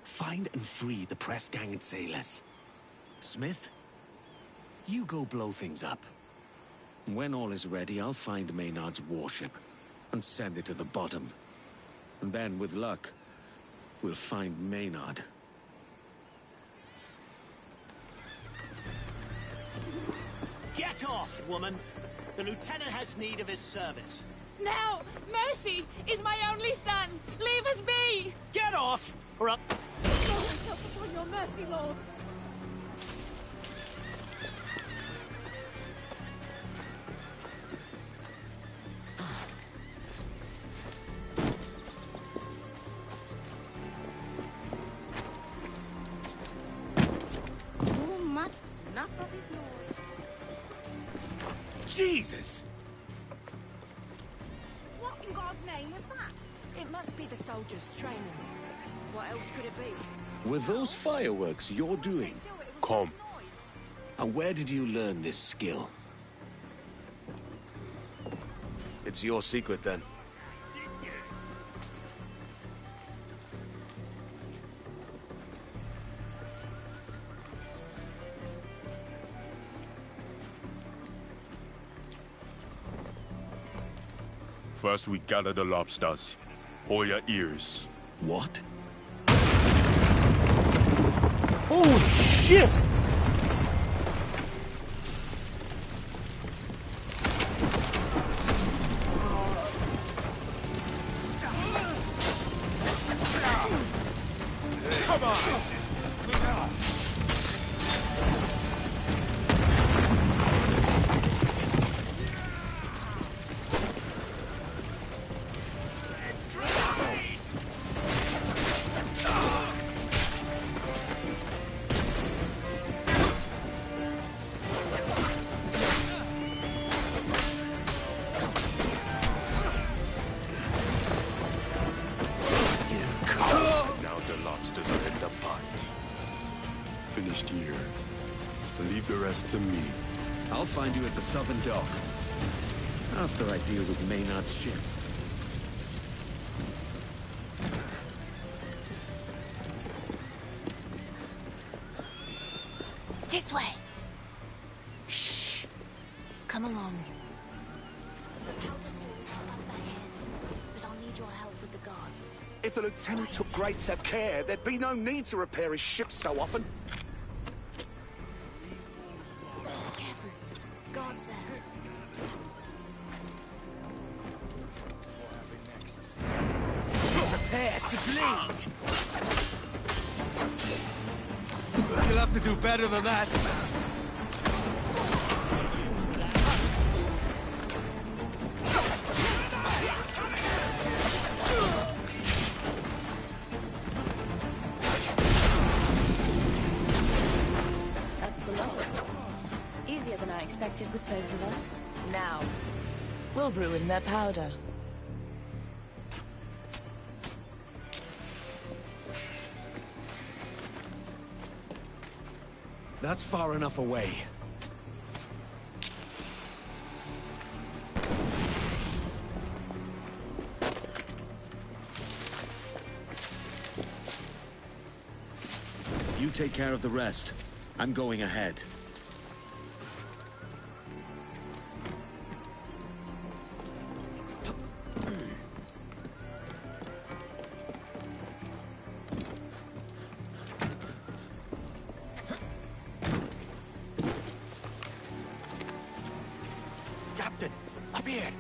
find and free the press gang and sailors. Smith, you go blow things up. When all is ready, I'll find Maynard's warship and send it to the bottom. And then, with luck, we'll find Maynard. Get off, woman. The lieutenant has need of his service. No! Mercy is my only son! Leave us be! Get off, or up. Throw yourself upon your mercy, Lord! Too much snuff of his nose. Jesus! What in God's name was that? It must be the soldiers training. What else could it be? Were those fireworks you're doing? Come. And where did you learn this skill? It's your secret, then. First we gather the lobsters. Hold your ears. What? Holy shit! Come on! Now the lobsters are in the pot. Finished here. Leave the rest to me. I'll find you at the southern dock. After I deal with Maynard's ship. This way. Shh. Come along. The powder store's up ahead, but I'll need your help with the guards. If the lieutenant took greater care, there'd be no need to repair his ship so often. Careful. Guards there. Prepare to bleed. You'll have to do better than that. That's the lower. Easier than I expected with both of us. Now, we'll ruin their powder. That's far enough away. You take care of the rest. I'm going ahead. Captain, up here!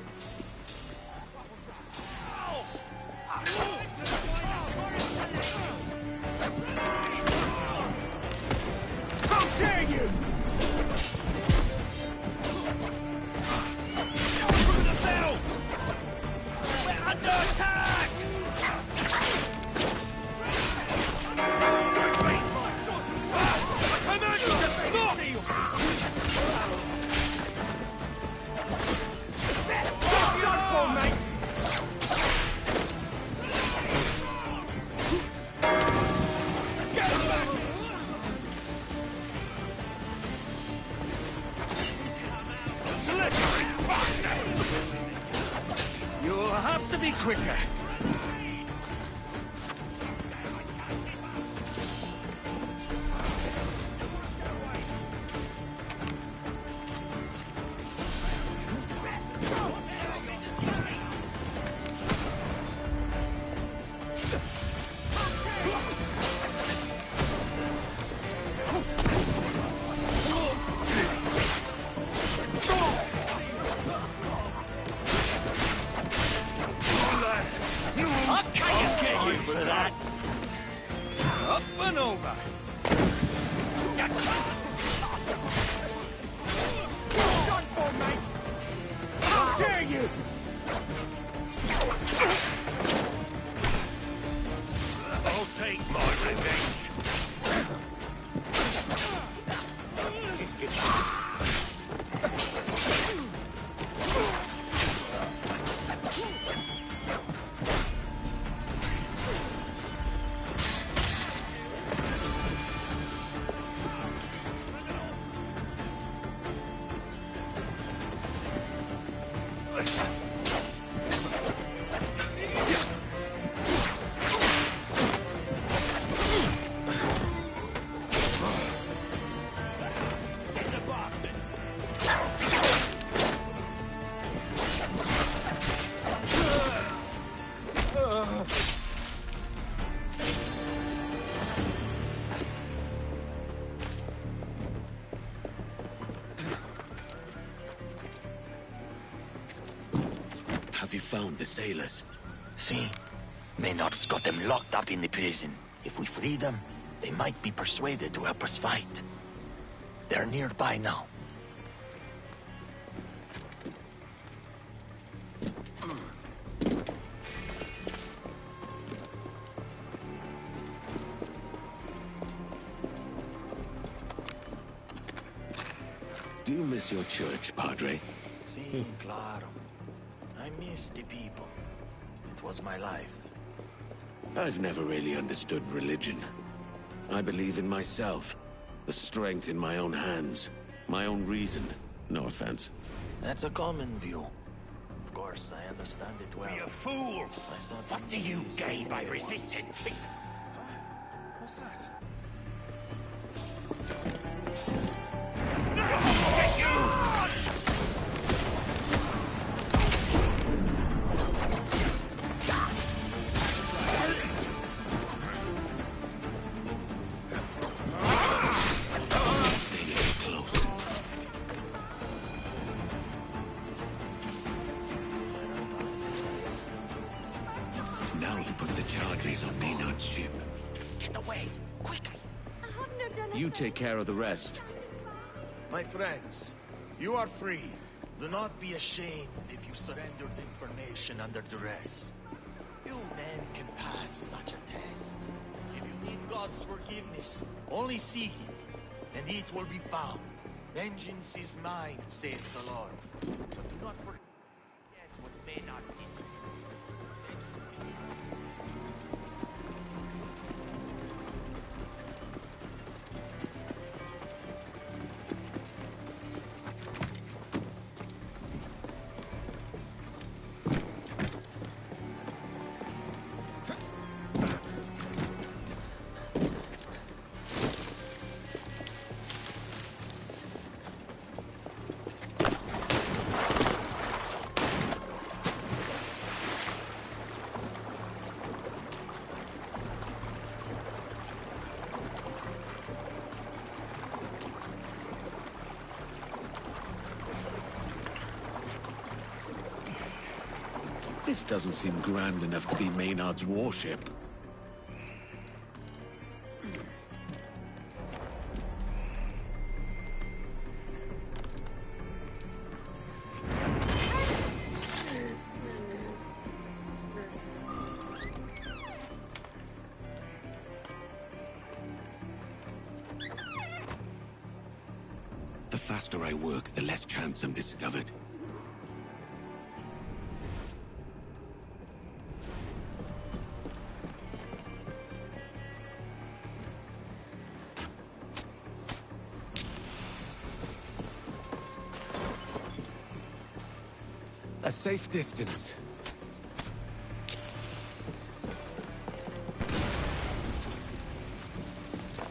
How dare you! Through the bell! We're under attack! I command you to stop! Done for, mate! Get him back! You'll have to be quicker. Up and over. Done for, mate! How dare you! I'll take my revenge. Have you found the sailors? See? Maynard's got them locked up in the prison. If we free them, they might be persuaded to help us fight. They're nearby now. Do you miss your church, Padre? Si, claro. I miss the people. It was my life. I've never really understood religion. I believe in myself. The strength in my own hands. My own reason. No offense. That's a common view. Of course, I understand it well. Be a fool! What do you gain by resisting? What's that? Now to put the charges on Maynard's ship. Get away, quickly! You take care of the rest. My friends, you are free. Do not be ashamed if you surrendered information under duress. Few men can pass such a test. If you need God's forgiveness, only seek it, and it will be found. Vengeance is mine, says the Lord. But do not forget what Maynard did. This doesn't seem grand enough to be Maynard's warship. The faster I work, the less chance I'm discovered. A safe distance.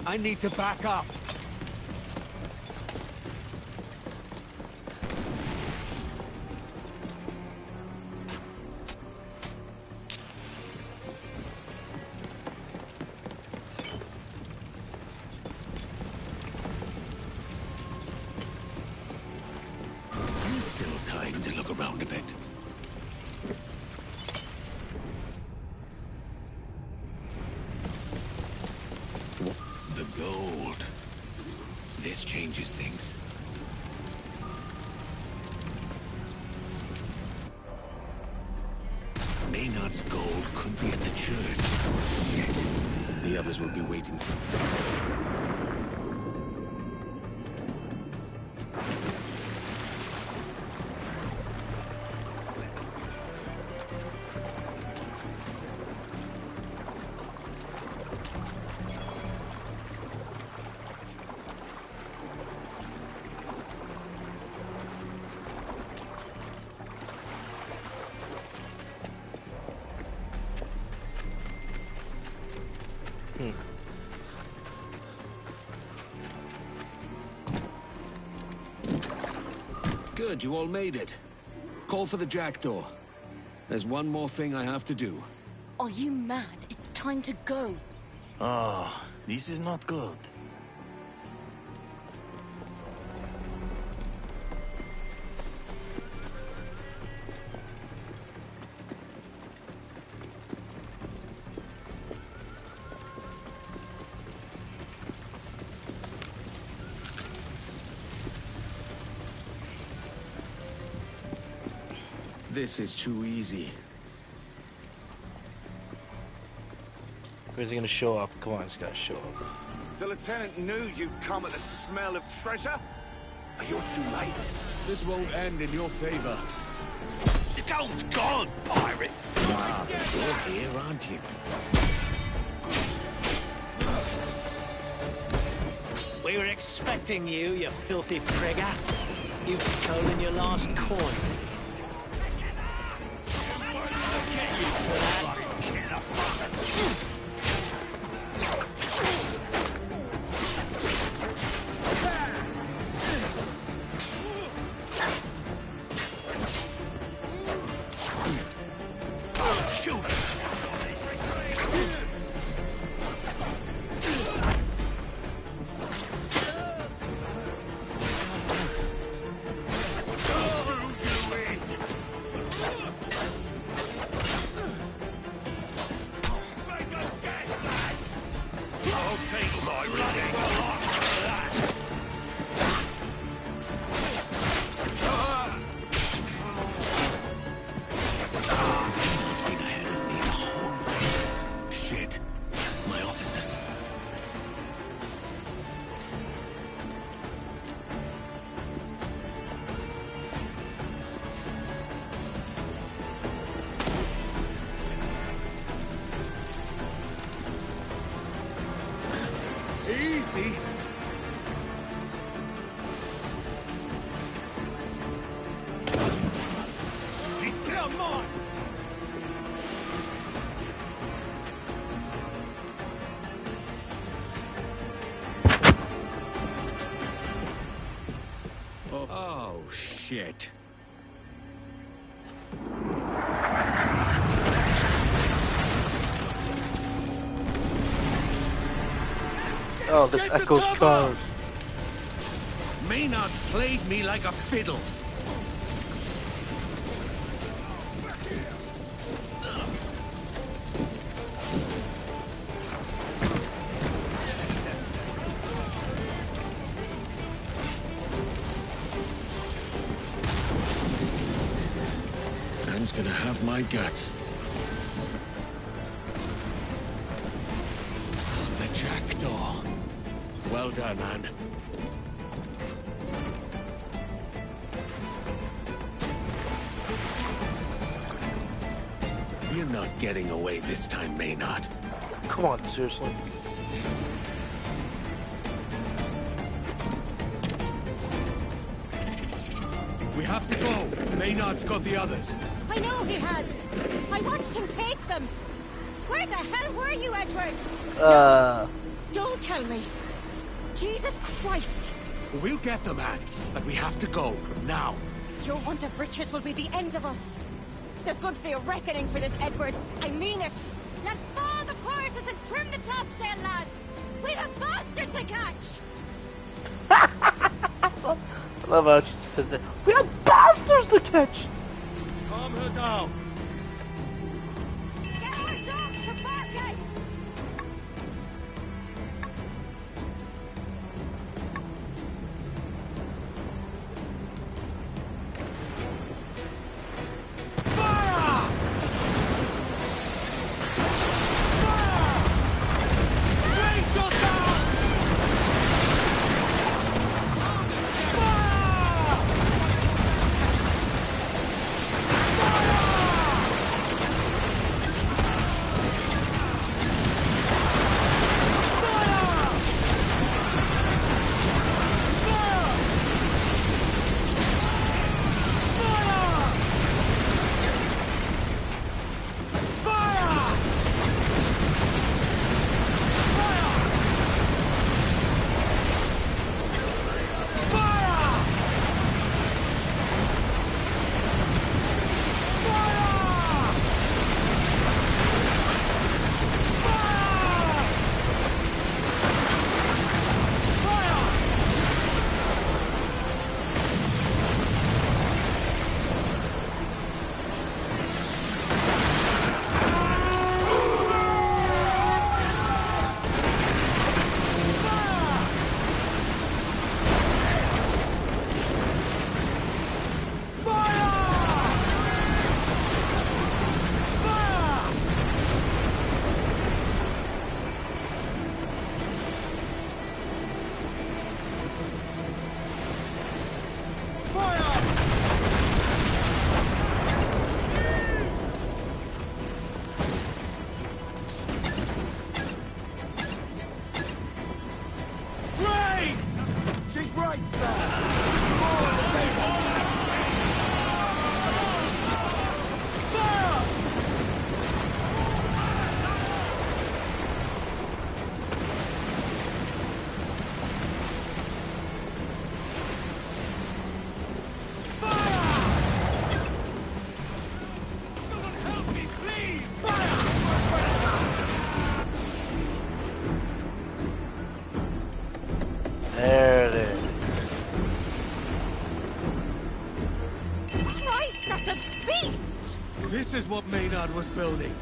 I need to back up. Time to look around a bit. The gold. This changes things. Maynard's gold could be at the church. Yet, the others will be waiting for me. Good, you all made it. Call for the jackdaw. There's one more thing I have to do. Are you mad? It's time to go. Ah, this is not good. This is too easy. Where's he gonna show up? Come on, he's gotta show up. The lieutenant knew you'd come at the smell of treasure. You're too late. This won't end in your favor. The gold's gone, pirate. Ah, but you're here, aren't you? We were expecting you, you filthy prigger. You've stolen your last coin. Easy. He's come on. Oh, shit. Oh, this echoes cars. Maynard played me like a fiddle. Anne's gonna have my guts. The jackdaw. Well done, Anne. You're not getting away this time, Maynard. Come on, seriously. We have to go. Maynard's got the others. I know he has. I watched him take them. Where the hell were you, Edward? No, don't tell me. Jesus Christ. We'll get them, Anne. But we have to go. Now. Your want of riches will be the end of us. There's going to be a reckoning for this, Edward. I mean it. Let fall the purses and trim the topsail, lads. We've a bastard to catch. I love how she said that. We have bastards to catch! Calm her down. Get our dogs to barking. There it is. Christ, that's a beast! This is what Maynard was building.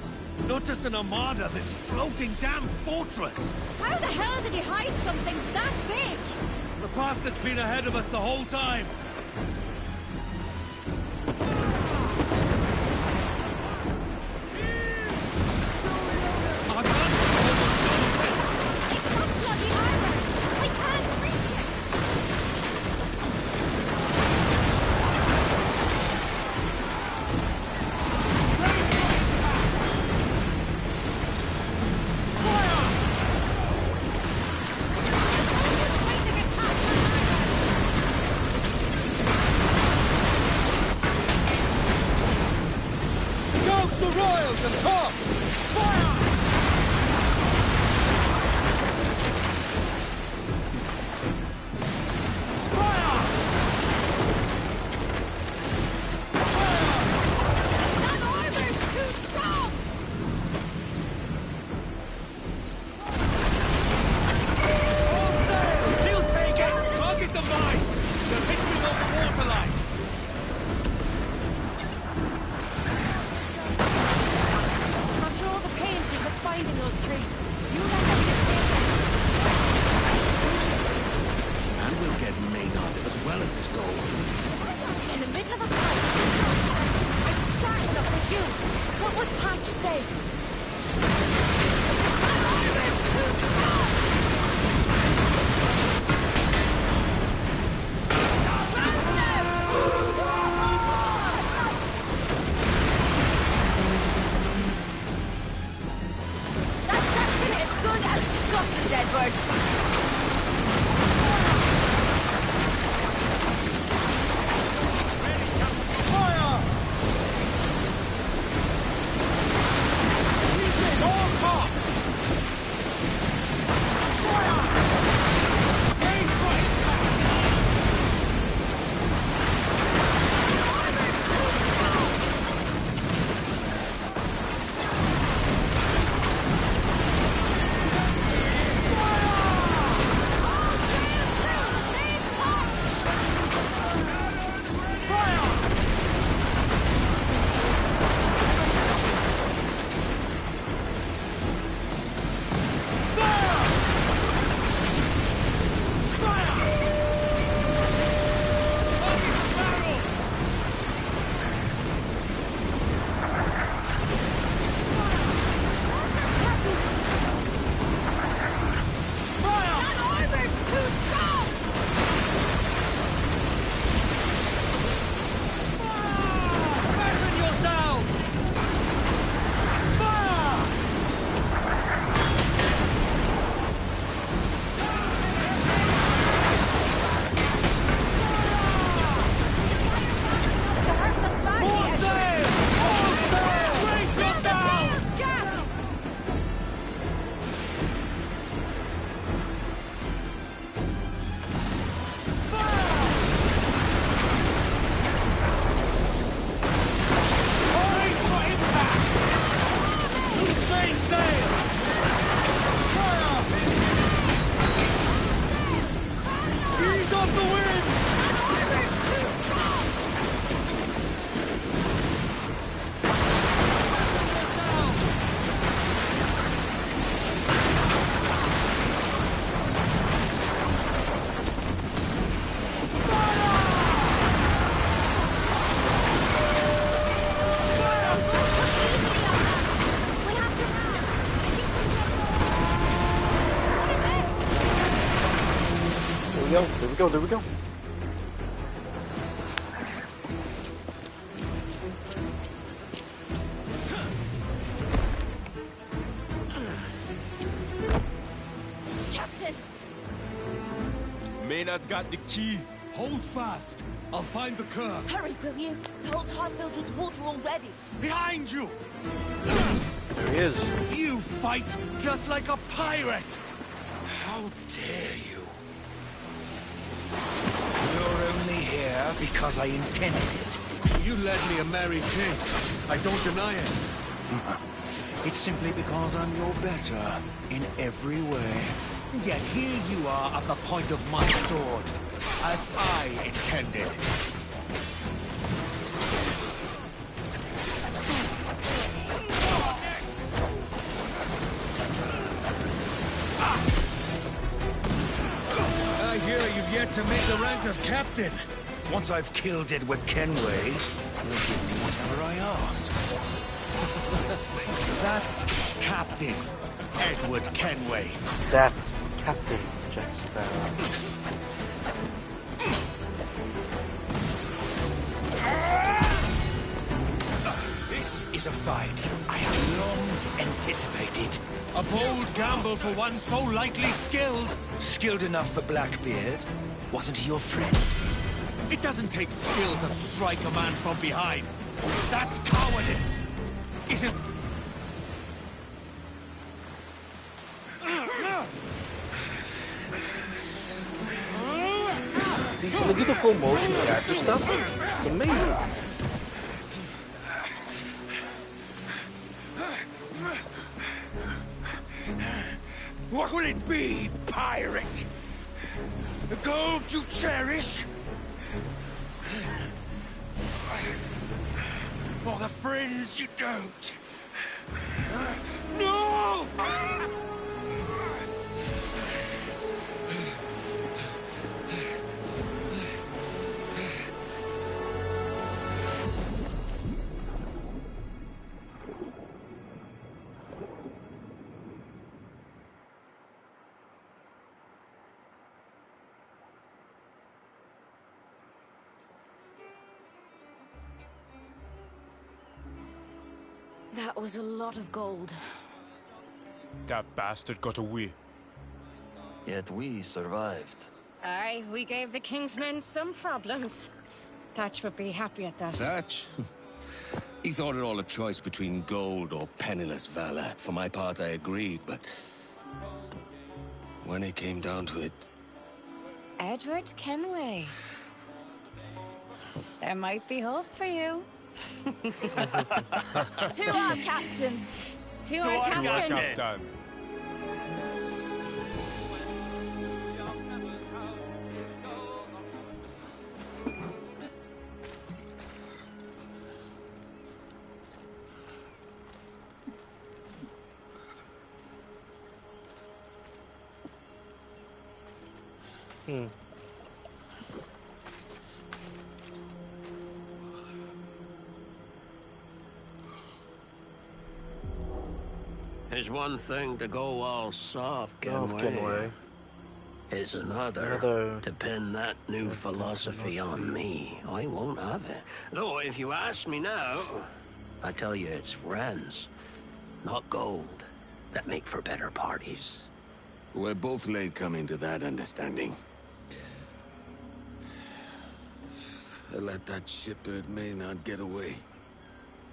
Not just an armada, this floating damn fortress. How the hell did he hide something that big? The bastard's been ahead of us the whole time. disgusted, Edward. There we go. Captain! Maynard's got the key. Hold fast. I'll find the curve. Hurry, will you? The hole's half filled with water already. Behind you! There he is. You fight just like a pirate! How dare you? You're only here because I intended it. You led me a merry chase. I don't deny it. It's simply because I'm your better in every way. Yet here you are at the point of my sword, as I intended. I hear you've yet to make the rank of captain. Once I've killed Edward Kenway, you'll give me whatever I ask. That's Captain Edward Kenway. That's Captain Jack Sparrow. This is a fight I have long anticipated. A bold gamble for one so lightly skilled. Skilled enough for Blackbeard? Wasn't he your friend? It doesn't take skill to strike a man from behind. That's cowardice. Isn't... Look at the full motion capture stuff. It's amazing. What will it be, pirate? The gold you cherish? Or the friends you don't? No! That was a lot of gold. That bastard got away. Yet we survived. Aye, we gave the King's men some problems. Thatch would be happy at that. Thatch? He thought it all a choice between gold or penniless valor. For my part, I agreed, but... when it came down to it... Edward Kenway. There might be hope for you. To our captain. To our captain. Captain. It's one thing to go all soft, Kenway. It's another to pin that new philosophy on me. I won't have it. Though, if you ask me now, I tell you it's friends, not gold, that make for better parties. We're both late coming to that understanding. I let that shipbird Maynard get away.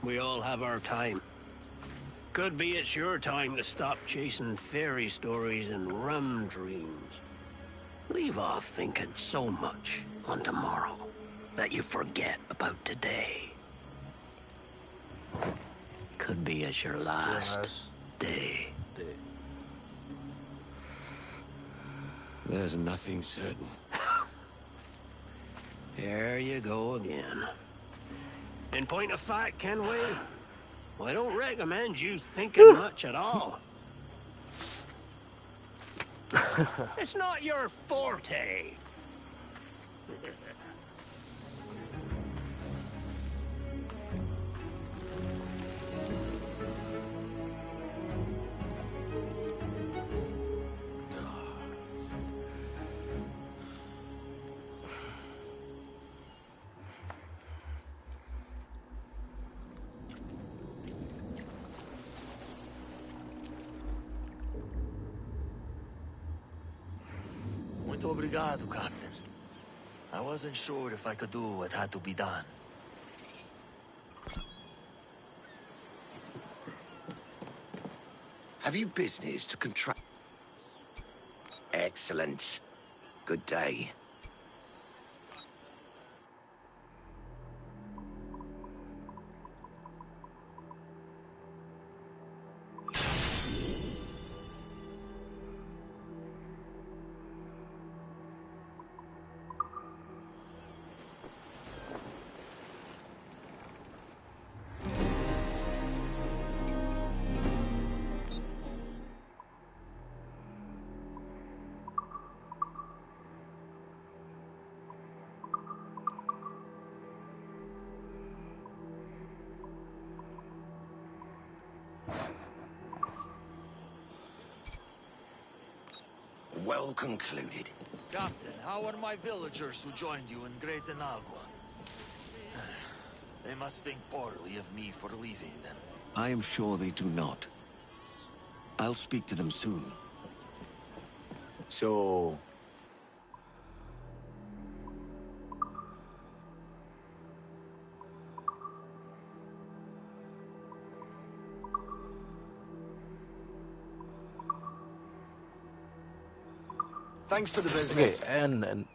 We all have our time. Could be it's your time to stop chasing fairy stories and rum dreams. Leave off thinking so much on tomorrow that you forget about today. Could be it's your last day. There's nothing certain. Here you go again. In point of fact, Kenway, I don't recommend you thinking much at all. It's not your forte. Muito obrigado, Captain. I wasn't sure if I could do what had to be done. Have you business to contract? Excellent. Good day. Well concluded. Captain, how are my villagers who joined you in Great Inagua? They must think poorly of me for leaving them. I am sure they do not. I'll speak to them soon. So... Thanks for the business. Okay, and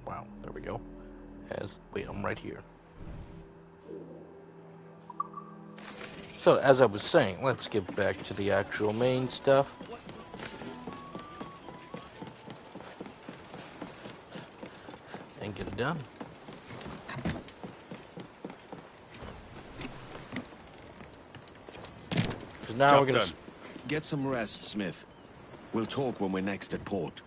wow, there we go. Wait, I'm right here. So, as I was saying, let's get back to the actual main stuff. And get it done. Now we're gonna get some rest, Smith. We'll talk when we're next at port.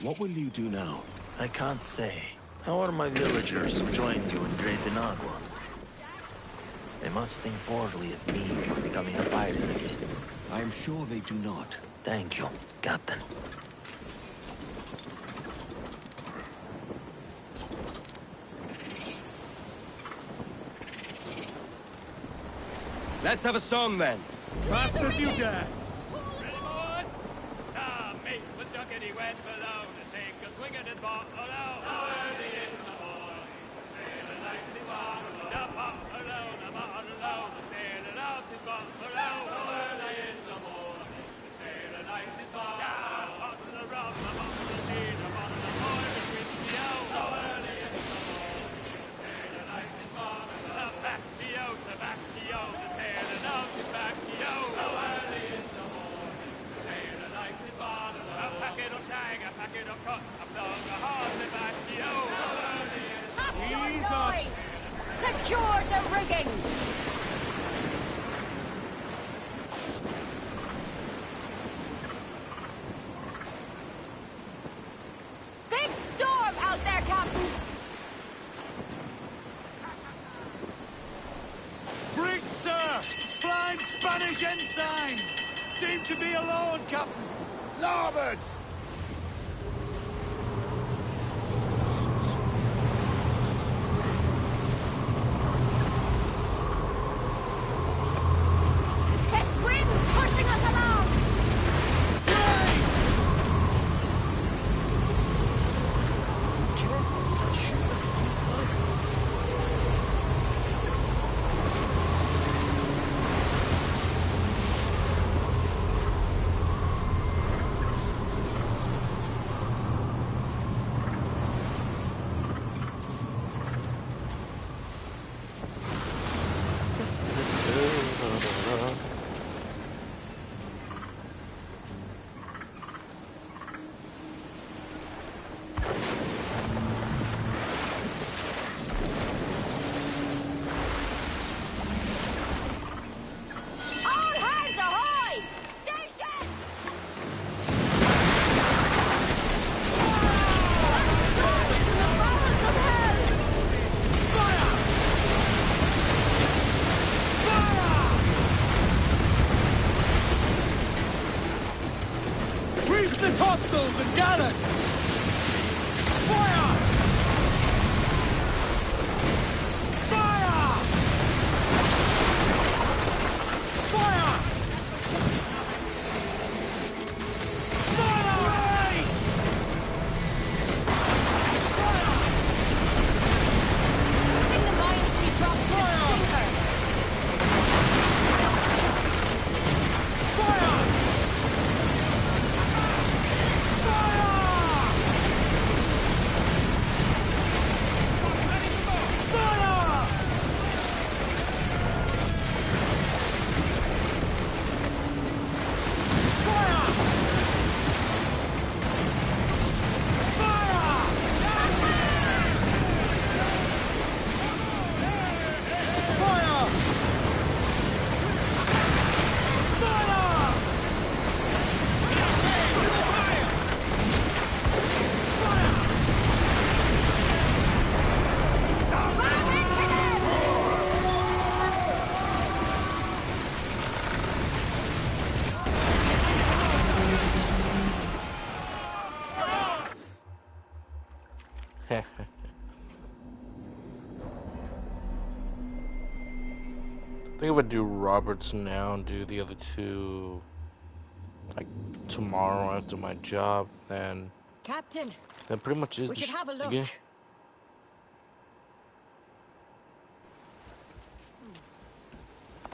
What will you do now? I can't say. How are my villagers who joined you in Great Inagua? They must think poorly of me for becoming a pirate again. I am sure they do not. Thank you, Captain. Let's have a song then. Fast as you dare. Ready, boys? Tommy was junkety went below to take a swing at his ball. Oh no! So early in the morning, sailing like his ball. Jump up alone, I'm on alone, sailing out his ball. Alone. So early in the morning, sailing like his ball. Down on the rum, I'm on the lead, I'm on the boy between the O. So early in the morning, sailing like his ball. Tobacco, tobacco, sailing out his baccio. So early in the morning, sailing like his ball. A packet of shag, a packet of cut, a plug, a horse, a baccio. So early in the Stop your noise! Secure the rigging! Big storm out there, Captain! Brig, sir! Flying Spanish ensigns! Seem to be alone, Captain! Larboard! This wind's pushing us along! All hands ahoy! Station! Reef the topsails and gallants! Fire! Fire! Fire! Fire! Think the mines she dropped to sinker! I think I would do Roberts now and do the other two like tomorrow after my job, and Captain, that pretty much is we should have a look. yeah.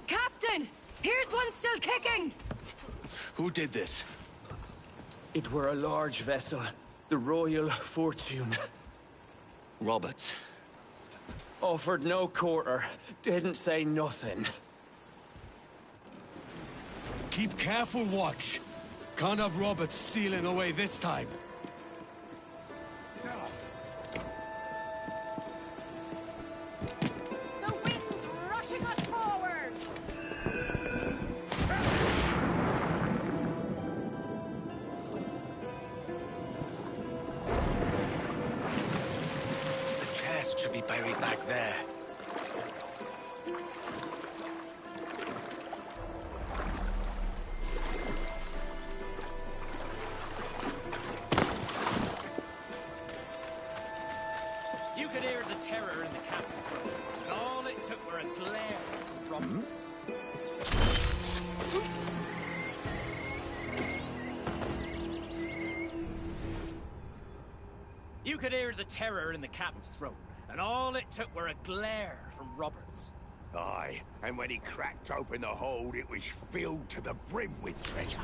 Captain! Here's one still kicking! Who did this? It were a large vessel, the Royal Fortune. Roberts. Offered no quarter, didn't say nothing. Keep careful watch. Can't have Roberts stealing away this time. The wind's rushing us forward! The chest should be buried back there. You could hear the terror in the captain's throat, and all it took were a glare from Roberts. Aye, and when he cracked open the hold, it was filled to the brim with treasure.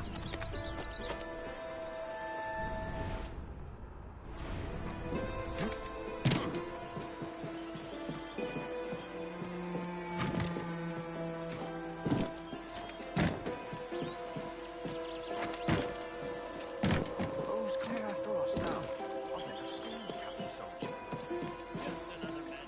Who's coming after us now? I've never seen the captain so cheap. Just another man.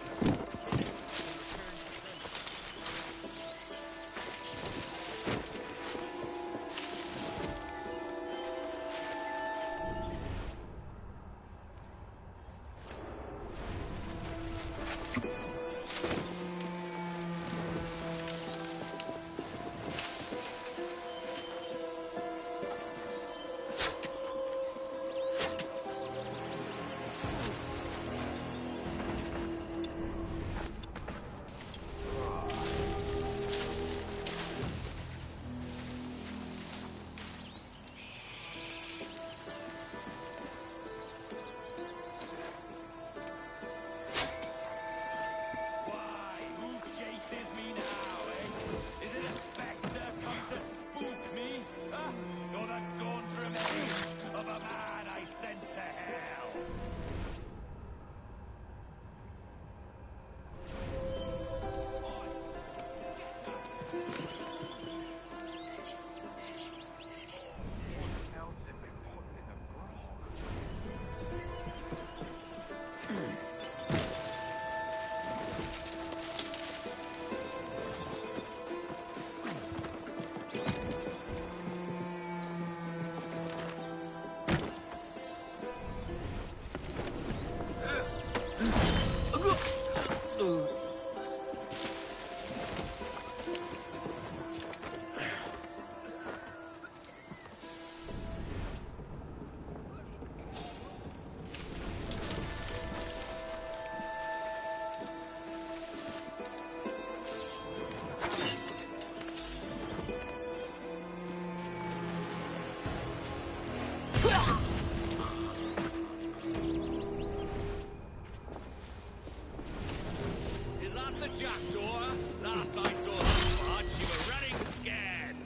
Last I saw her barge, she was running scared.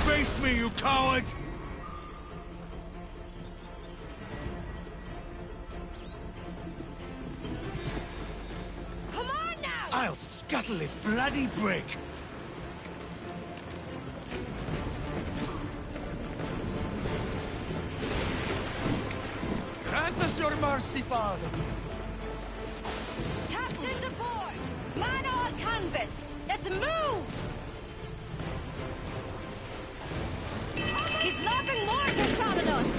Face me, you coward! Come on now! I'll scuttle his bloody brick! Grant us your mercy, Father! Captain's aboard! Man all canvas! Let's move! He's lobbing mortar shot at us!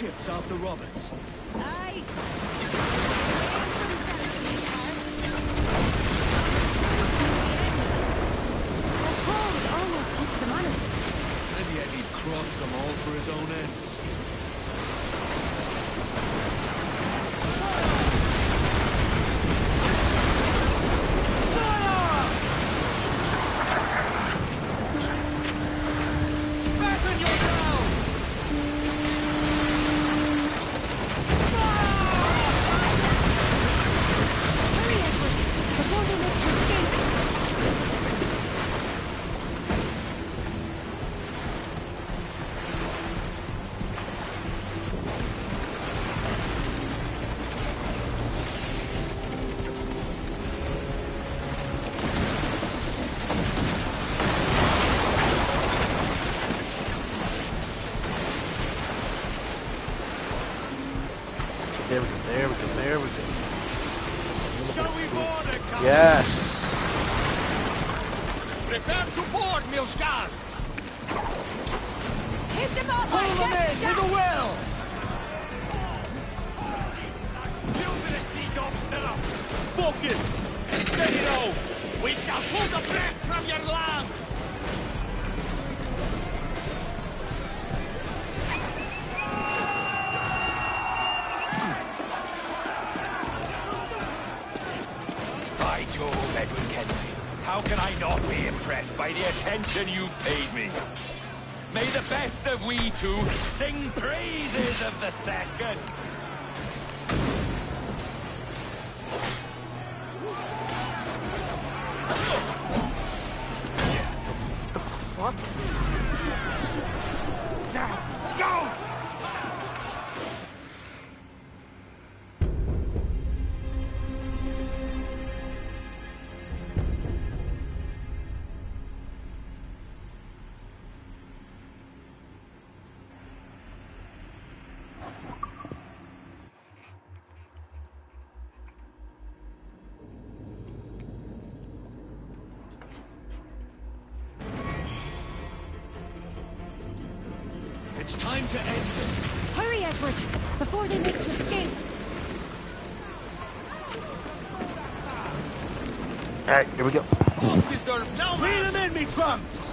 Ships after Roberts. Aye. We're almost. There we go. There we go. Shall we board it, Captain? Yes. Prepare to board, Milskars! Hit them up! Pull them in with a will! Focus! Steady now! We shall pull the breath from your lungs! By Jove, Edward Kenway, how can I not be impressed by the attention you've paid me? May the best of we two sing praises of the second. What? Now, go! It's time to end this. Hurry, Edward, before they make to escape. Alright, here we go. Officer, now reel him in, me trumps!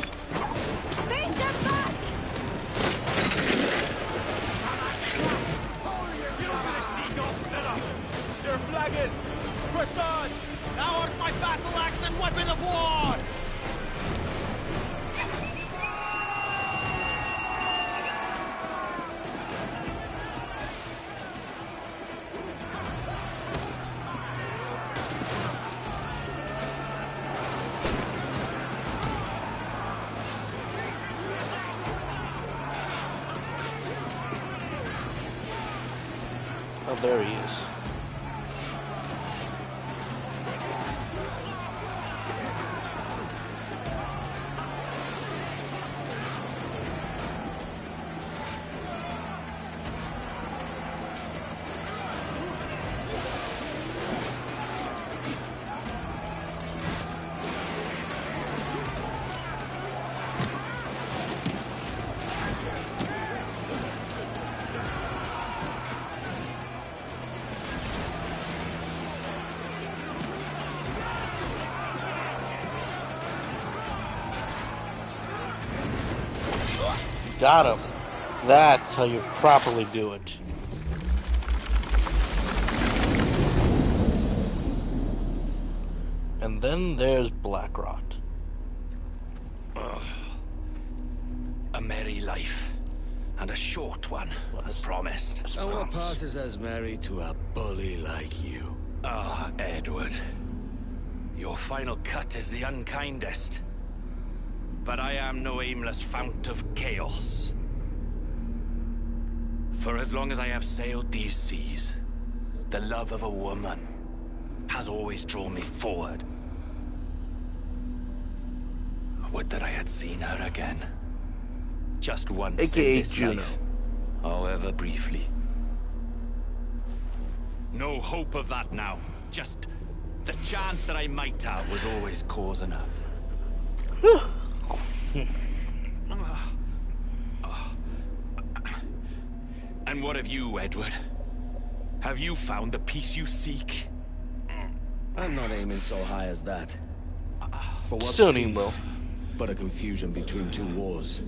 Beat them back! They're flagging! Prasad! Thou art my battle axe and weapon of war! Oh, there he is. Got him. That's how you properly do it. And then there's Blackrot. A merry life. And a short one, as promised. And what passes as merry to a bully like you? Ah, Edward. Your final cut is the unkindest. But I am no aimless fount of chaos. For as long as I have sailed these seas, the love of a woman has always drawn me forward. Would that I had seen her again. Just once AKA in this Juno. life, however briefly. No hope of that now. Just the chance that I might have was always cause enough. And what of you, Edward? Have you found the peace you seek? I'm not aiming so high as that. For what's Still peace, Nemo. but a confusion between two wars.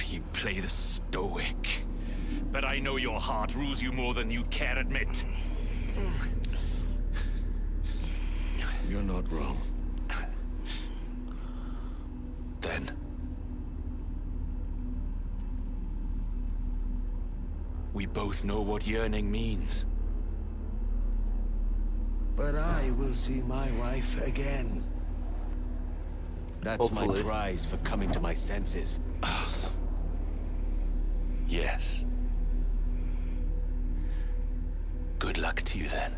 You play the stoic. But I know your heart rules you more than you care admit. You're not wrong. Then we both know what yearning means. But I will see my wife again. That's Hopefully. my prize for coming to my senses. Yes. Good luck to you then.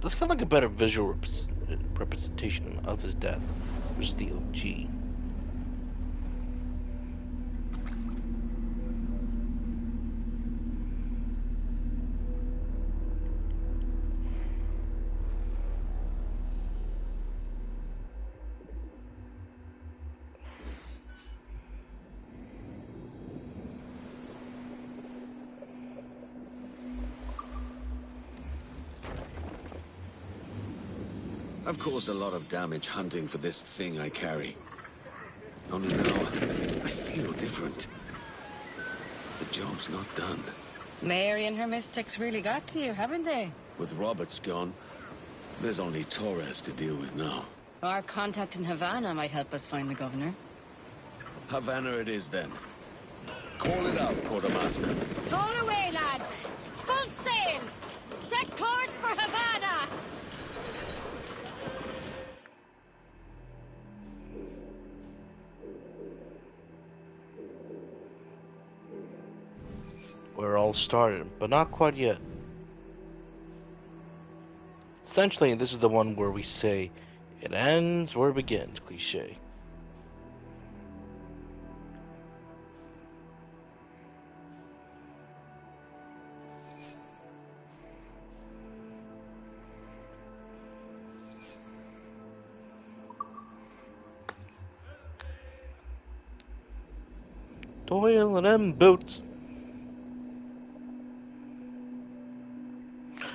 That's kind of like a better visual representation of his death versus the OG. I've caused a lot of damage hunting for this thing I carry. Only now, I feel different. The job's not done. Mary and her mystics really got to you, haven't they? With Roberts gone, there's only Torres to deal with now. Our contact in Havana might help us find the governor. Havana it is then. Call it out, quartermaster. All away, lads! Full sail! Set course for Havana! We're all started, but not quite yet. Essentially, this is the one where we say, it ends where it begins, cliche. Toil and them boots.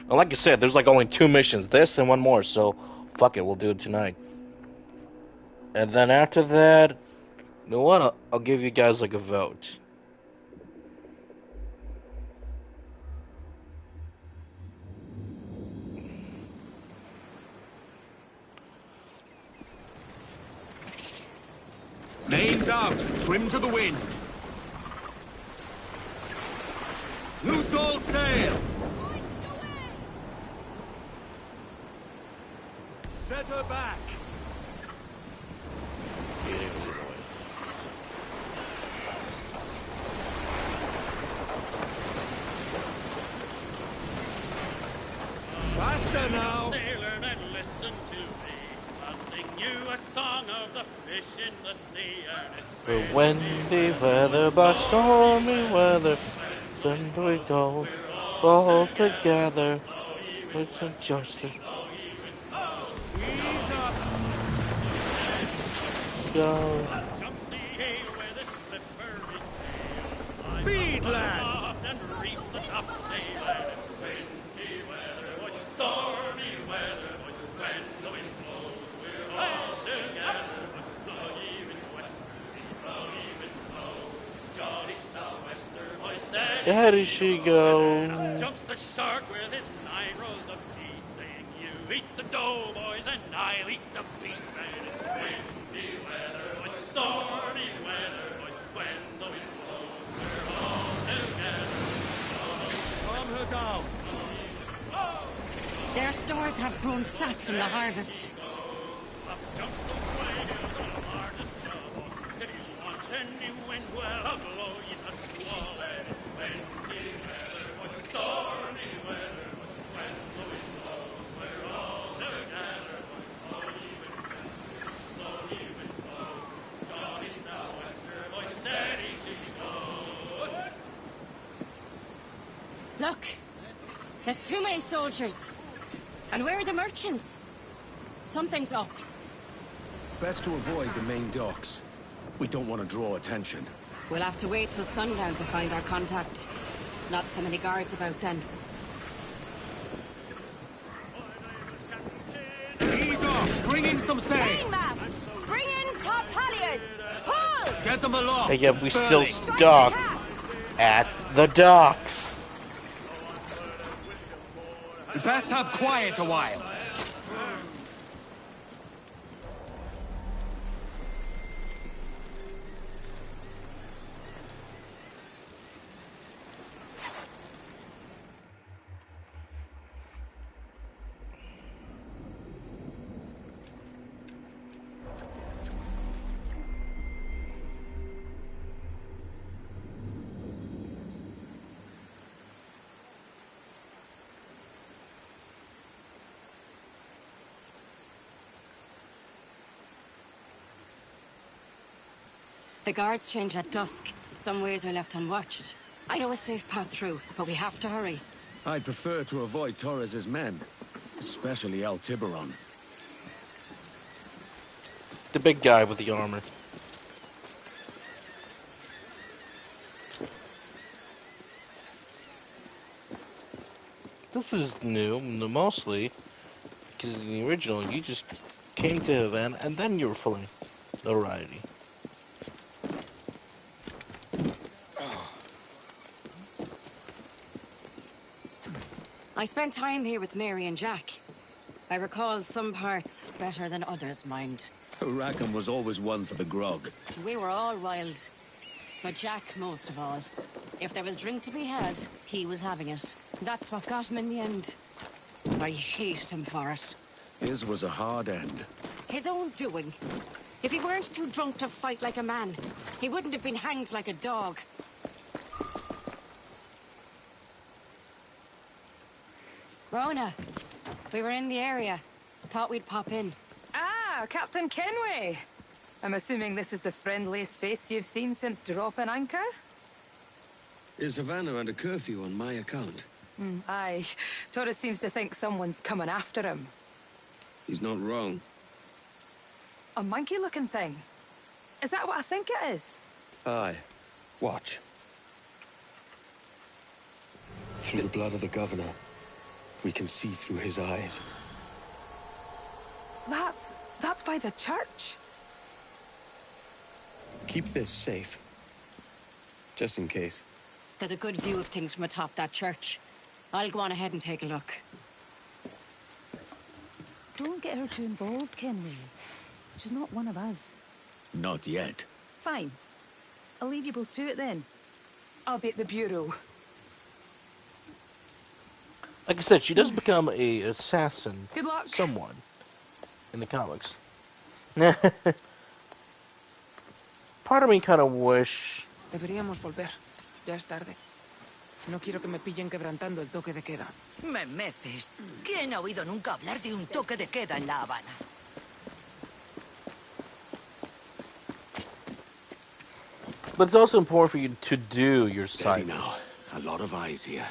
And like I said, there's like only 2 missions, this and one more, so fuck it, we'll do it tonight. And then after that, you know what, I'll give you guys like a vote. Mains out, trim to the wind. Loose all sail! Set her back! Faster now! Sailor, and listen to me. I'll sing you a song of the fish in the sea, and it's For windy weather, by stormy weather, then we go all together with some justice. Go. Speed, lads! And reef the topsail, and it's windy weather, boys, stormy weather, boys, when the wind blows, we're all together, boys, blow even westerly, blow even blow, jolly sou'wester, boys, Steady she goes. jumps the shark with his 9 rows of teeth, saying, you eat the dough, boys, and I'll eat the beef, and it's windy weather, boys, stormy weather, boys, when the wind blows, we're all together. Calm her down. Their stores have grown fat from the harvest. Up jumps the whale, the largest of all. If you want any wind, well, I'll blow you a squall, and it's windy weather, boys, stormy weather, boys, when the wind blows, we're all together, boys, blow even blow, jolly sou'wester, boys, steady she goes. Look! There's too many soldiers. And where are the merchants? Something's up. Best to avoid the main docks. We don't want to draw attention. We'll have to wait till sundown to find our contact. Not so many guards about then. Ease off! Bring in some sail! Mainmast! Bring in top halyards! Pull! Get them aloft! And yet we still stuck at the docks. We best have quiet a while. The guards change at dusk. Some ways are left unwatched. I know a safe path through, but we have to hurry. I'd prefer to avoid Torres's men, especially El Tiburon. The big guy with the armor. This is new, mostly. Because in the original, you just came to Havana and then you were full of notoriety. I spent time here with Mary and Jack. I recall some parts better than others, mind. Rackham was always one for the grog. We were all wild. But Jack most of all. If there was drink to be had, he was having it. That's what got him in the end. I hated him for it. His was a hard end. His own doing. If he weren't too drunk to fight like a man, he wouldn't have been hanged like a dog. Rona, we were in the area. Thought we'd pop in. Ah, Captain Kenway. I'm assuming this is the friendliest face you've seen since dropping anchor? Is Havana under curfew on my account? Aye. Torres seems to think someone's coming after him. He's not wrong. A monkey-looking thing? Is that what I think it is? Aye. Watch. Through the blood of the governor, we can see through his eyes. That's by the church. Keep this safe. Just in case. There's a good view of things from atop that church. I'll go on ahead and take a look. Don't get her too involved, Kenway. She's not one of us. Not yet. Fine. I'll leave you both to it then. I'll be at the bureau. Like I said, she does become a assassin. Good luck. Someone in the comics. Part of me kind of wish. Deberíamos volver. Ya es tarde. No quiero que me pillen quebrantando el toque de queda. Memeces. ¿Quién ha oído nunca hablar de un toque de queda en La Habana? But it's also important for you to do your Steady side. now. A lot of eyes here.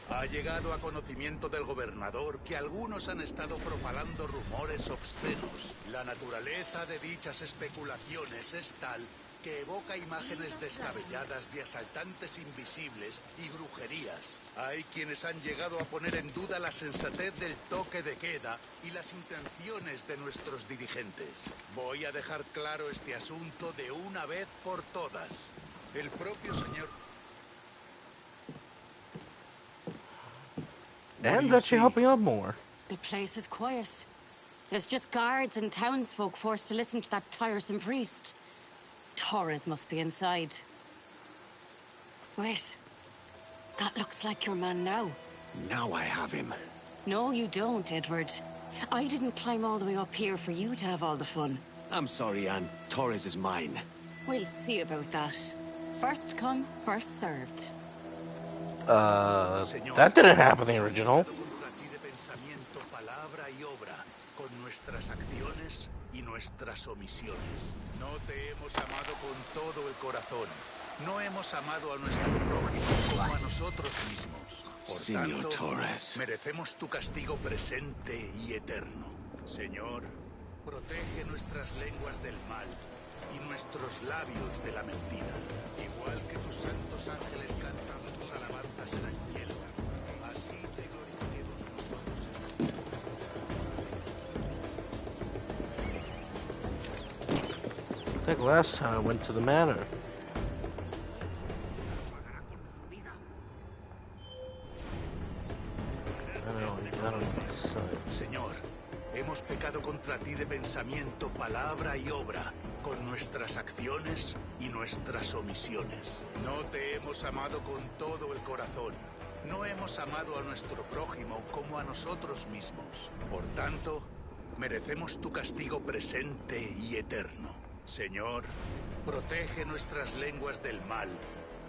Ha llegado a conocimiento del gobernador que algunos han estado propalando rumores obscenos. La naturaleza de dichas especulaciones es tal que evoca imágenes descabelladas de asaltantes invisibles y brujerías. Hay quienes han llegado a poner en duda la sensatez del toque de queda y las intenciones de nuestros dirigentes. Voy a dejar claro este asunto de una vez por todas. El propio señor... And actually helping out more. The place is quiet. There's just guards and townsfolk forced to listen to that tiresome priest. Torres must be inside. Wait. That looks like your man now. Now I have him. No, you don't, Edward. I didn't climb all the way up here for you to have all the fun. I'm sorry, Anne. Torres is mine. We'll see about that. First come, first served. That didn't happen in the original. Palabra y obra, con nuestras acciones y nuestras omisiones. No te hemos amado con todo el corazón. No hemos amado a nuestro prójimo como a nosotros mismos. Por Señor tanto, Torres. merecemos tu castigo presente y eterno. Señor, protege nuestras lenguas del mal y nuestros labios de la mentira. Igual que tus santos ángeles cantan tus alabanzas en el cielo. Así te glorifiquemos nosotros. I think last time I went to the manor. Señor, hemos pecado contra ti de pensamiento, palabra y obra, con nuestras acciones y nuestras omisiones. No te hemos amado con todo el corazón. No hemos amado a nuestro prójimo como a nosotros mismos. Por tanto, merecemos tu castigo presente y eterno. Señor, protege nuestras lenguas del mal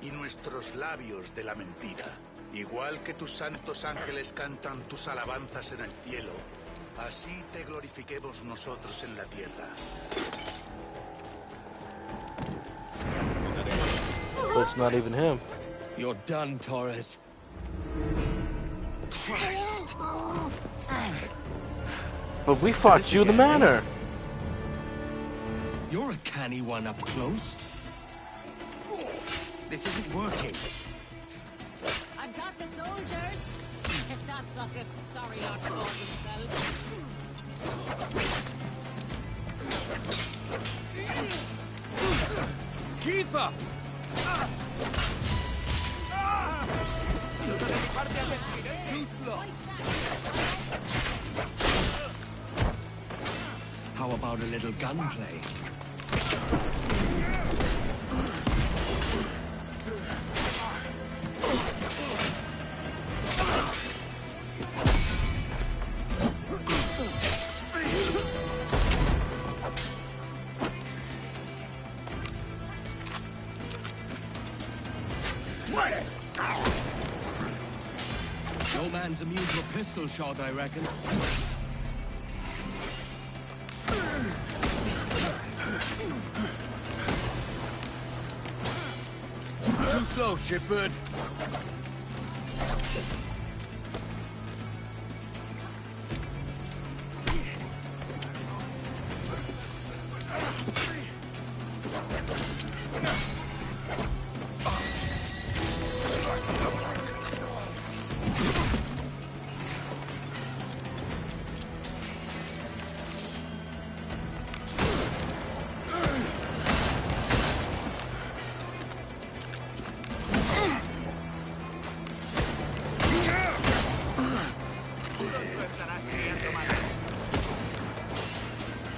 y nuestros labios de la mentira. Igual que tus santos ángeles cantan tus alabanzas en el cielo, así te glorifiquemos nosotros en la tierra. So it's not even him. You're done, Torres. Christ. But we fought you in the manor. You're a canny one up close. This isn't working. I've got the soldiers. If that sucker's sorry not for himself. Keep up! Too slow. How about a little gunplay? No man's immune to a pistol shot, I reckon. Too slow, shipbird.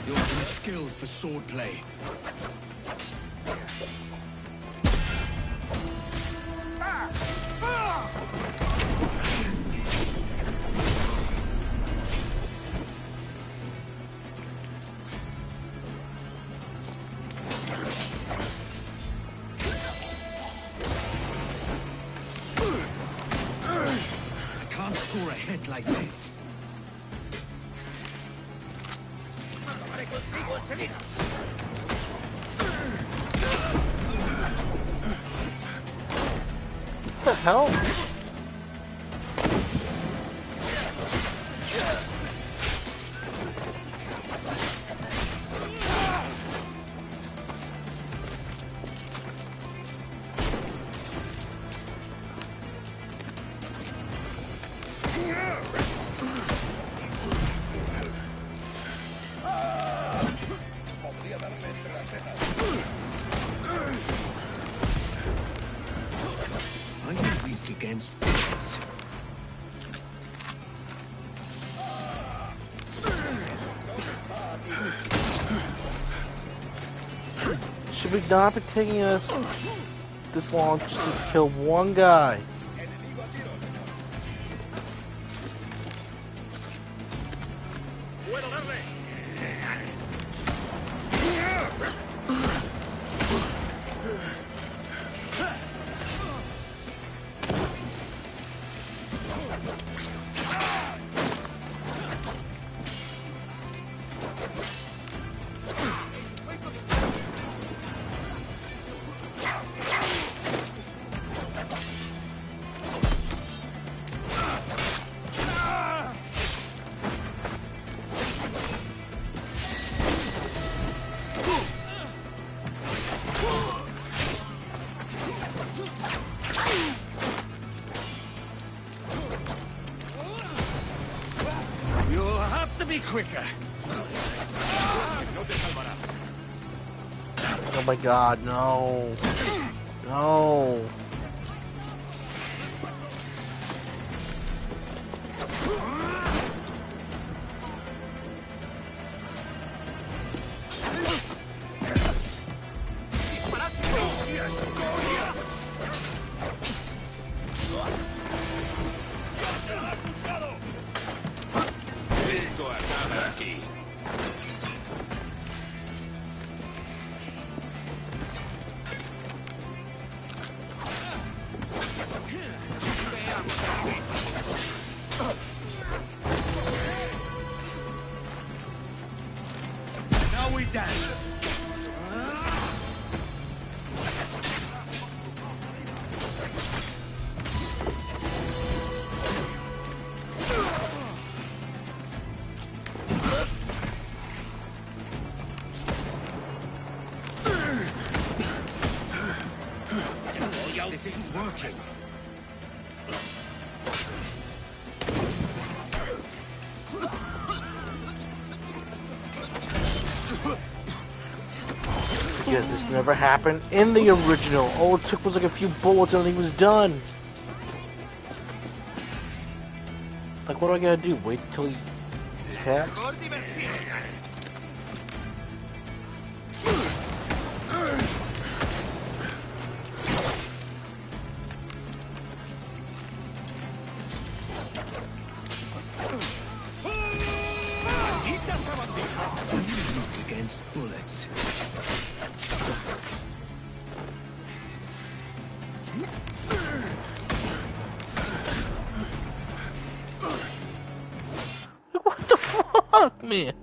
You're too skilled for swordplay. I can't score a hit like this. What the hell? I'm weak against this. Should we not be taking us this long just to kill one guy? You'll have to be quicker. Oh my god, no. No. Now we dance. This isn't working. Because this never happened in the original. All it took was like a few bullets and he was done. Like, what do I gotta do? Wait till he attacks? Weak against bullets. What the fuck, man?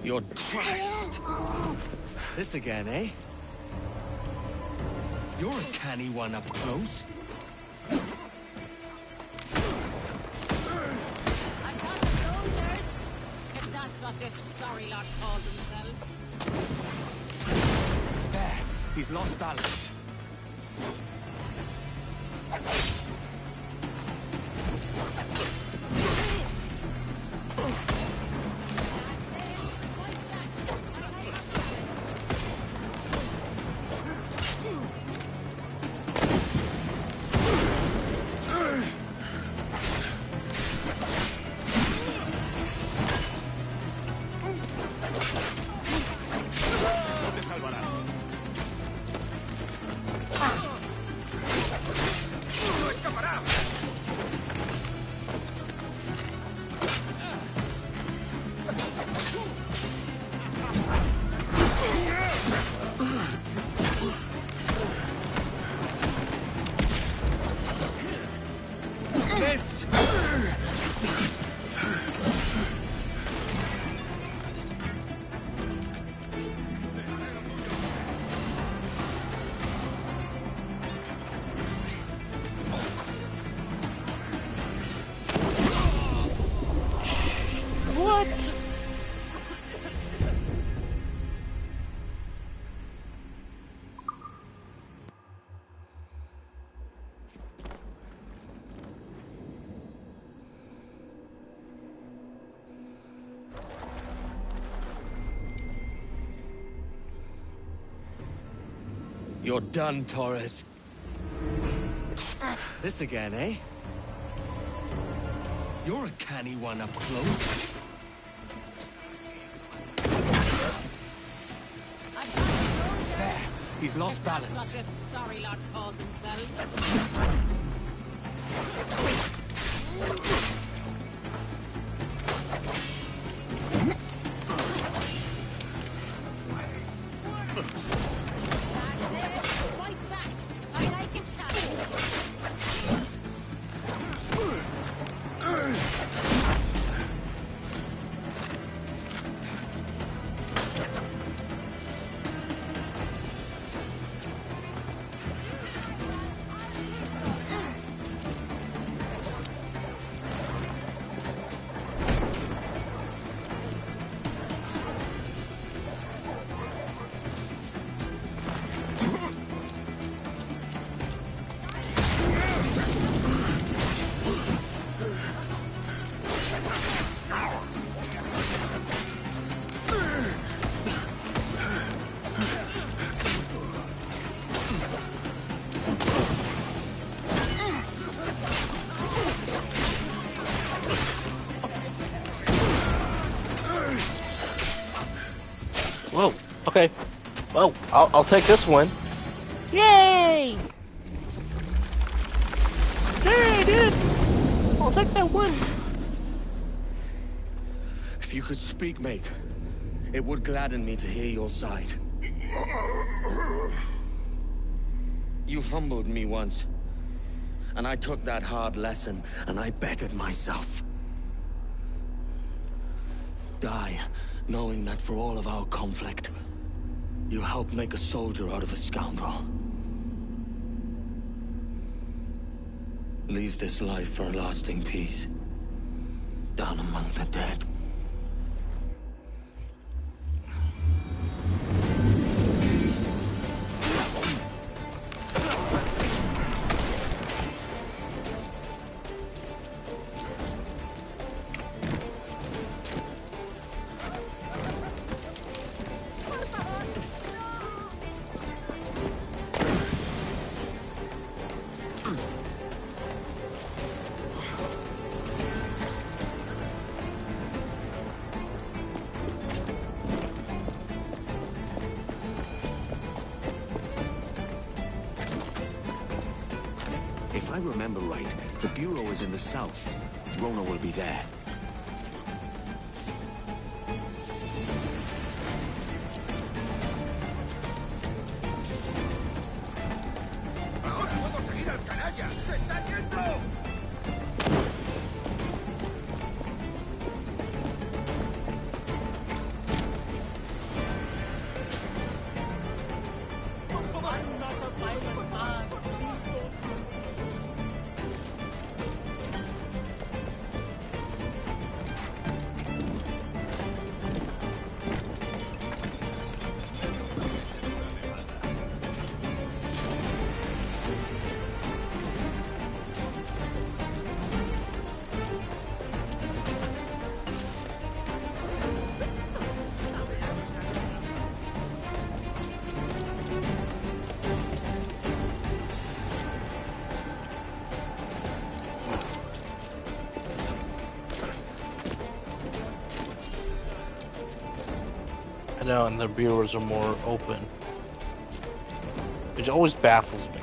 You're Christ. This again, eh? You're a canny one up close. I got the soldiers. If that's what this sorry lot call themselves. There. He's lost balance. You're done, Torres. This again, eh? You're a canny one up close. There. He's lost balance. That's what this sorry lot call themselves. Whoa. Okay. Well, I'll take this one. Yay! Yay, dude! I'll take that one. If you could speak, mate, it would gladden me to hear your side. You humbled me once, and I took that hard lesson, and I bettered myself. Die, knowing that for all of our conflict, you helped make a soldier out of a scoundrel. Leave this life for a lasting peace, down among the dead. If I remember right, the Bureau is in the south. Rona will be there. ¡Ahora puedo seguir al canalla! ¡Se está yendo! No, and the bureaus are more open. Which always baffles me.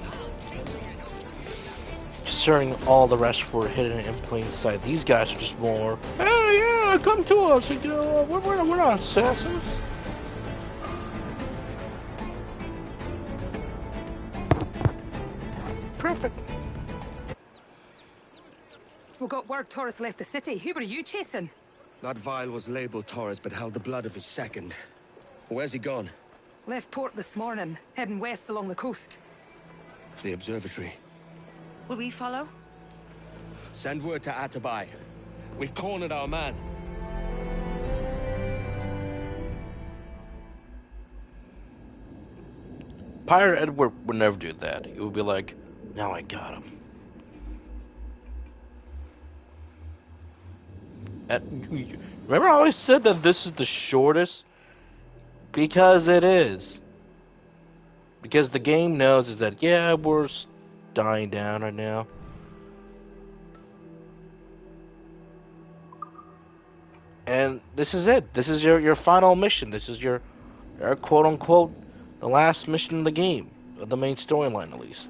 Considering all the rest were hidden in plain sight, these guys are just more, hey, yeah, come to us, you know, we're not assassins. Perfect. We got word Torres left the city. Who were you chasing? That vial was labeled Torres, but held the blood of his second. Where's he gone? Left port this morning, heading west along the coast. The observatory. Will we follow? Send word to Atabai. We've cornered our man. Pirate Edward would never do that. He would be like, now I got him. Remember I always said that this is the shortest? Because it is. Because the game knows is that, yeah, we're dying down right now. And this is it. This is your final mission. This is your quote-unquote, the last mission of the game. Of the main storyline, at least.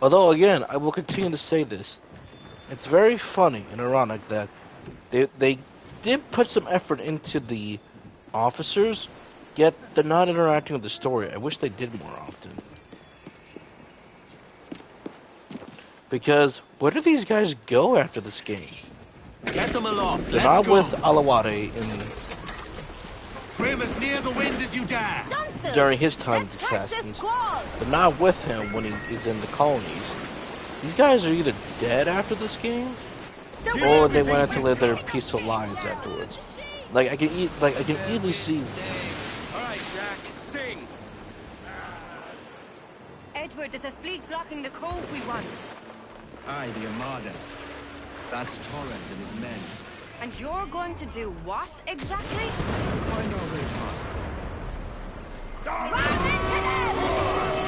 Although, again, I will continue to say this. It's very funny and ironic that they did put some effort into the officers, yet they're not interacting with the story. I wish they did more often. Because, where do these guys go after this game? Get them aloft, they're not with Alawade in... Trim as near the wind as you dare! During his time with the assassins. They're not with him when he is in the colonies. These guys are either dead after this game, or they went out to live their peaceful lives afterwards. Like I can easily see. All right, Jack, sing. Edward, there's a fleet blocking the cove we want. Aye, the Armada. That's Torres and his men. And you're going to do what exactly? Find our way past them. Run into them!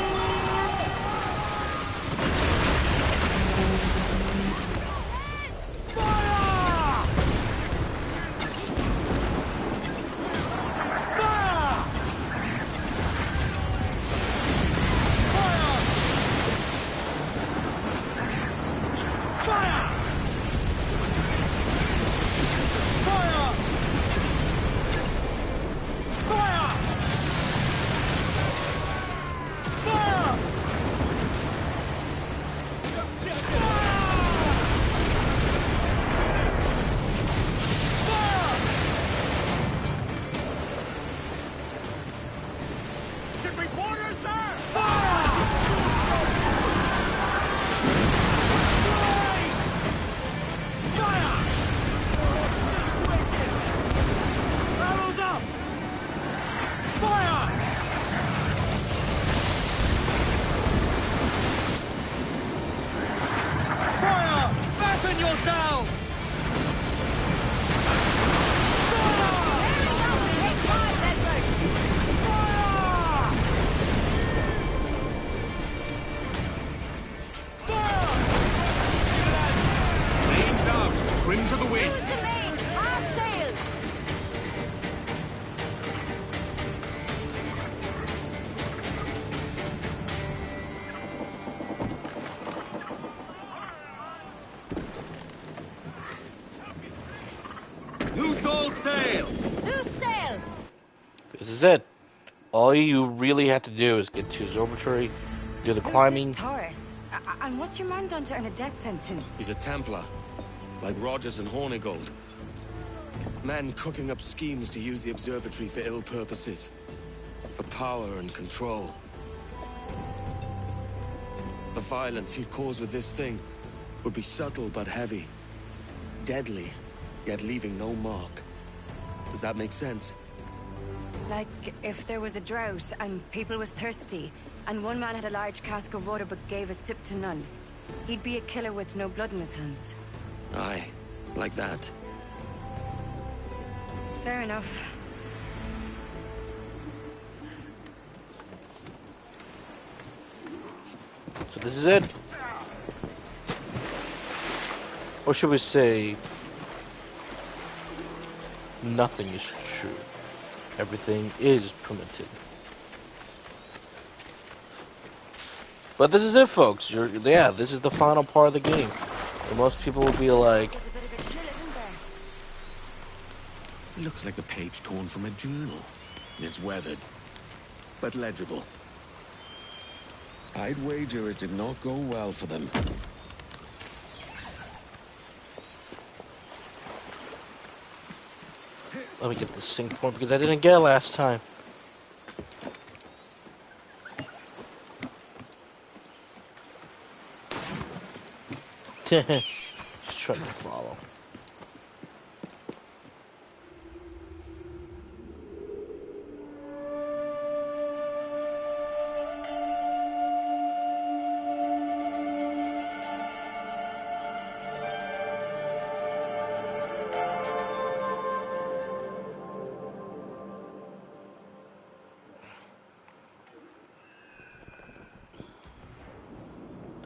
This is it. All you really have to do is get to his observatory, do the climbing. Who's this Taurus? And what's your man done to earn a death sentence? He's a Templar, like Rogers and Hornigold. Men cooking up schemes to use the observatory for ill purposes. For power and control. The violence he'd cause with this thing would be subtle but heavy. Deadly, yet leaving no mark. Does that make sense? Like, if there was a drought, and people was thirsty, and one man had a large cask of water but gave a sip to none, he'd be a killer with no blood in his hands. Aye, like that. Fair enough. So this is it. Or should we say, nothing is true. Everything is permitted. But this is it, folks. Yeah, this is the final part of the game. And most people will be like, It looks like the page torn from a journal. It's weathered, but legible. I'd wager it did not go well for them. let me get this sync point because I didn't get it last time. Just trying to follow.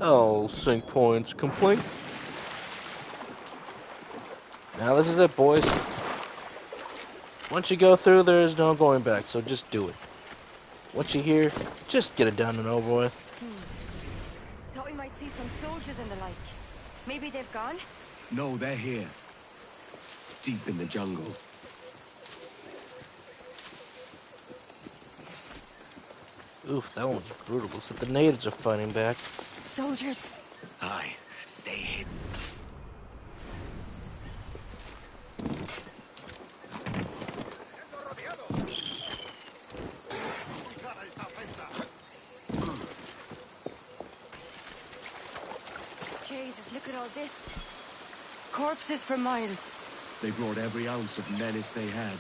Oh, sync points complete. Now this is it, boys. Once you go through, there is no going back, so just do it. Once you're here, just get it done and over with. Thought we might see some soldiers and the like. Maybe they've gone? No, they're here. Deep in the jungle. Oof, that one was brutal. Looks like the natives are fighting back. Soldiers. Aye, stay hidden. Jesus, look at all this. corpses for miles. They brought every ounce of menace they had.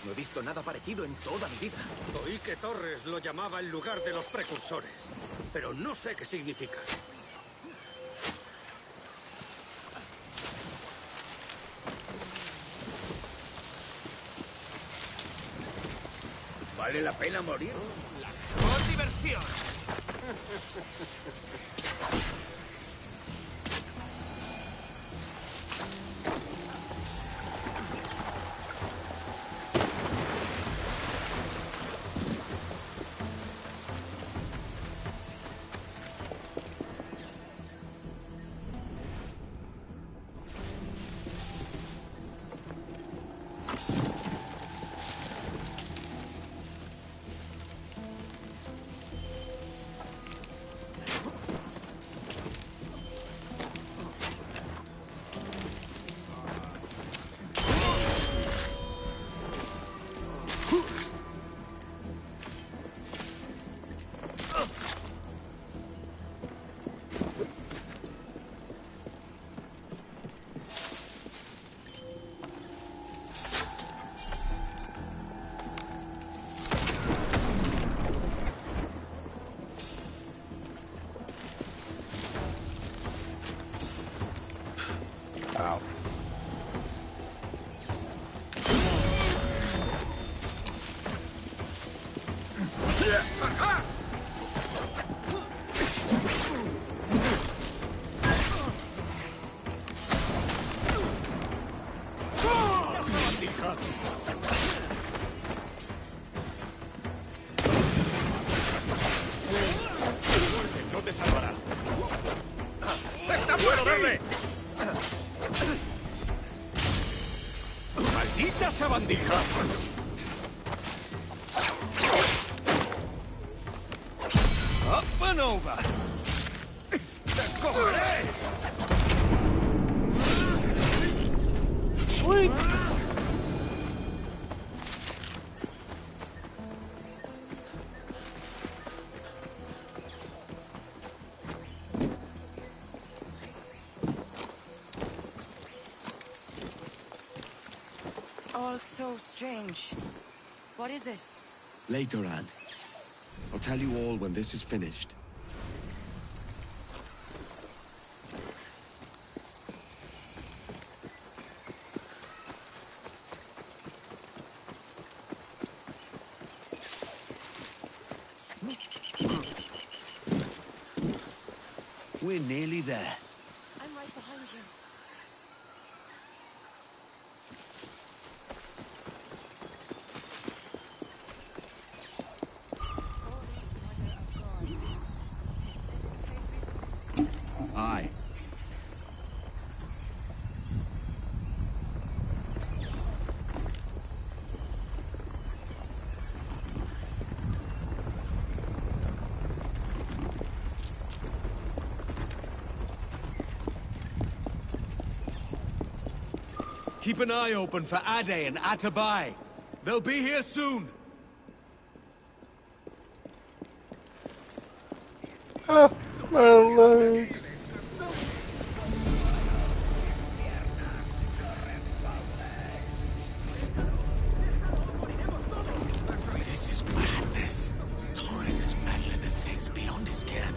No he visto nada parecido en toda mi vida. Oí que Torres lo llamaba el lugar de los precursores, pero no sé qué significa. ¿Vale la pena morir? ¡Por diversión! ¡No te salvará! ¡Está bueno verle! ¡Maldita sabandija! ¡Up and over! ¡Te cogeré! Sweet! All so strange. What is it? Later, Anne. I'll tell you all when this is finished. We're nearly there. I'm right behind you. Aye. Keep an eye open for Ade and Atabai. They'll be here soon. Oh, my legs. This is madness. Torres is meddling in things beyond his ken.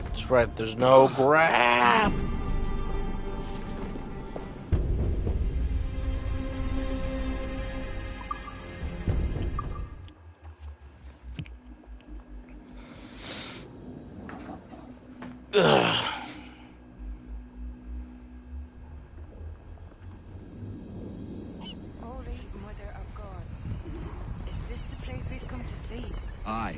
That's right, there's no grab. Ugh. Holy Mother of Gods. Is this the place we've come to see? Aye.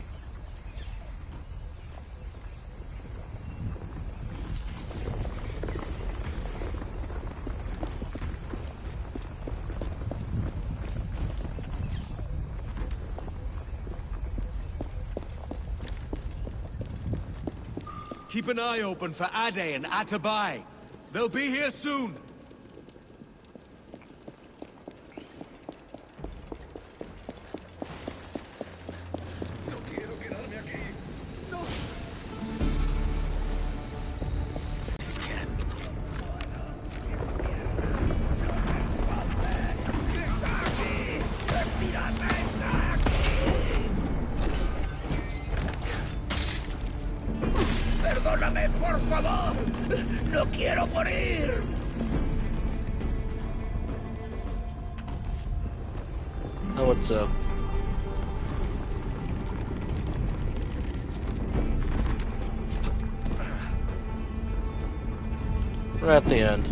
Keep an eye open for Ade and Atabai. They'll be here soon. Perdóname, por favor. No quiero morir. Oh, what's up? We're at the end.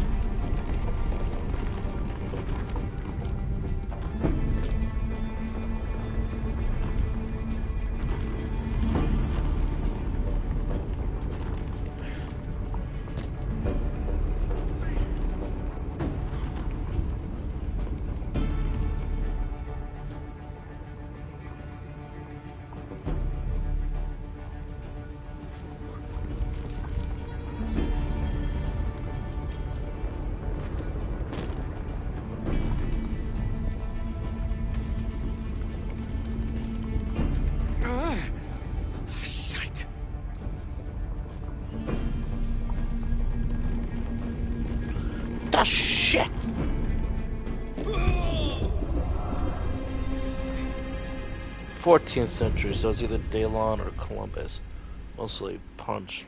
Shite. The shit! 14th century, so it's either Daylon or Columbus. Mostly Punch.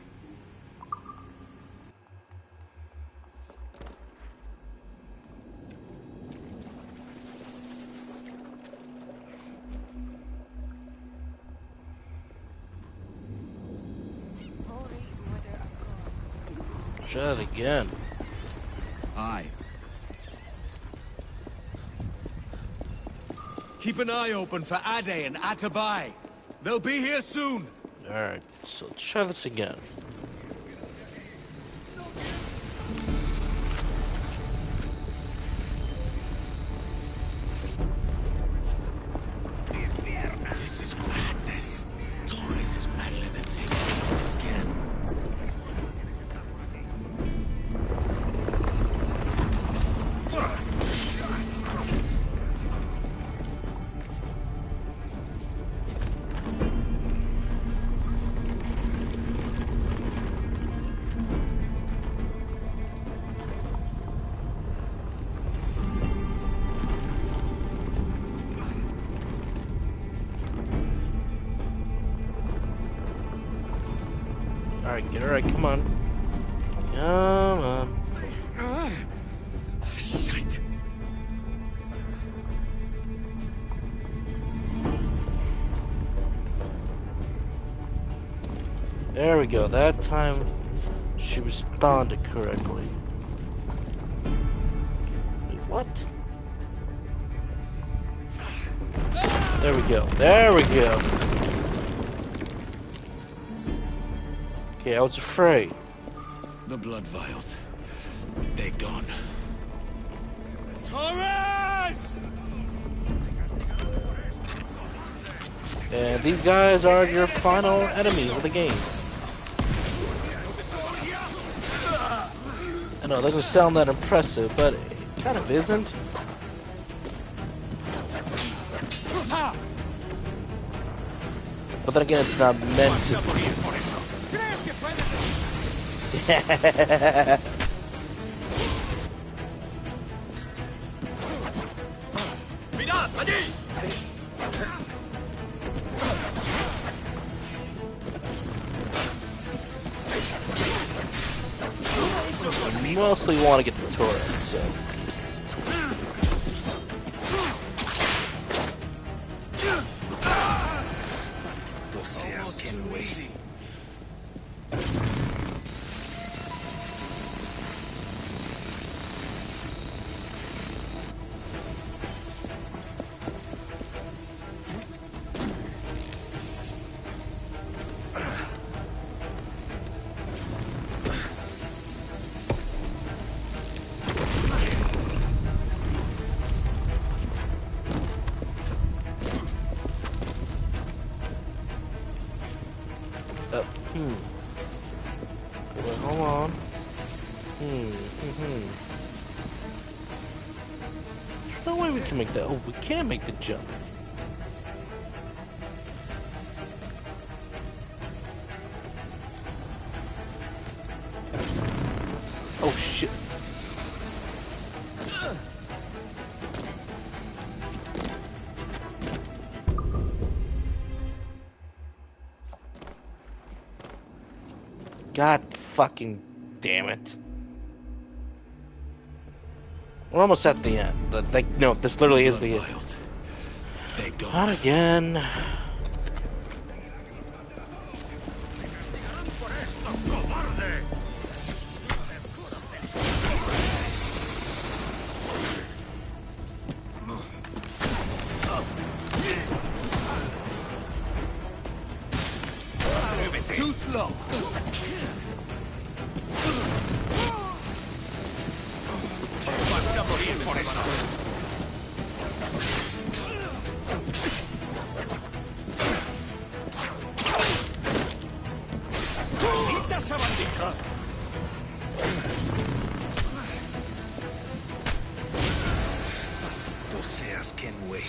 Try it again. Aye. Keep an eye open for Ade and Atabai. They'll be here soon. Alright, so let's try this again. This is madness. Torres is meddling in things beyond his ken. Alright, come on. Come on. Shite. There we go. That time she responded correctly. Wait, what? There we go. There we go. Okay, I was afraid. The blood vials. They're gone. Torres! And these guys are your final enemies of the game. I know, it doesn't sound that impressive, but it kind of isn't. But then again, it's not meant to be. ¡Mirad, allí! I mostly want to get the turret, so. Wait, hold on. There's no way we can make that. Oh, we can make the jump. Oh shit. God fucking damn it. We're almost at the end. Like, no, this literally is the end. Not again. Too slow. Vas a morir por eso. ¡Quita esa bandija! Tú seas Kenway.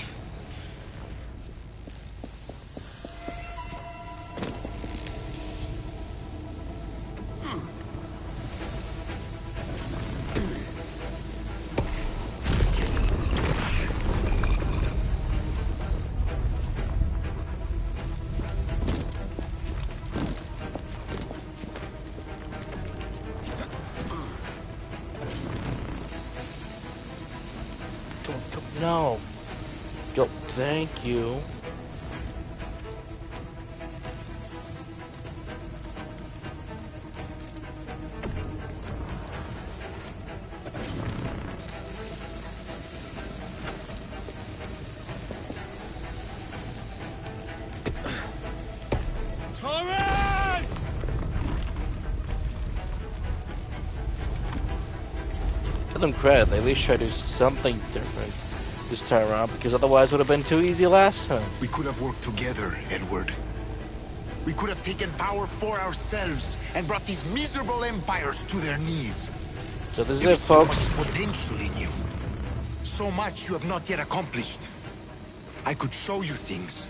No. Yo, thank you. Torres! Give them credit, they at least try to do something different this time around, because otherwise it would have been too easy last time. We could have worked together, Edward. We could have taken power for ourselves and brought these miserable empires to their knees. So this is it, folks. So much potential in you. So much you have not yet accomplished. I could show you things.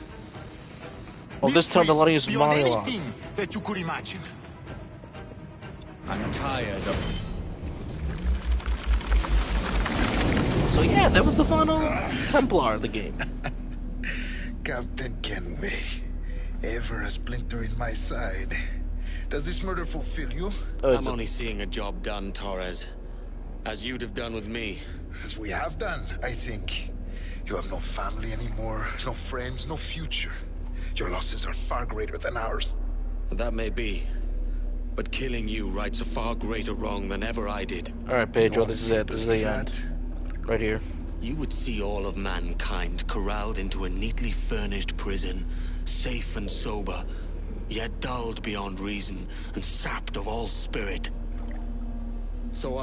Well, this time the lot is beyond monologue. anything that you could imagine. I'm tired of... So yeah, that was the final Templar of the game. Captain Kenway, ever a splinter in my side. Does this murder fulfill you? I'm only seeing a job done, Torres. As you'd have done with me. As we have done, I think. You have no family anymore, no friends, no future. Your losses are far greater than ours. That may be. But killing you rights a far greater wrong than ever I did. Alright, Pedro, this is it. This is the end. Right here. You would see all of mankind corralled into a neatly furnished prison, safe and sober, yet dulled beyond reason and sapped of all spirit. So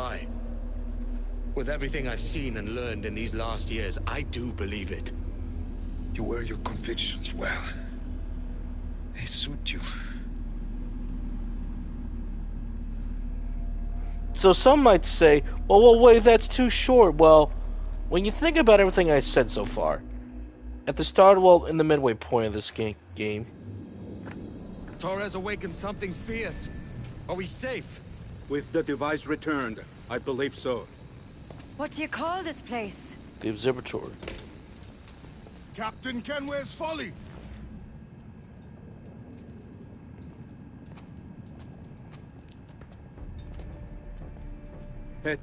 with everything I've seen and learned in these last years, I do believe it. You wear your convictions well. They suit you. So some might say, well, wait, that's too short. Well, when you think about everything I said so far, at the start, well, in the midway point of this game. Torres awakened something fierce. Are we safe? With the device returned, I believe so. What do you call this place? The observatory. Captain Kenway's folly. I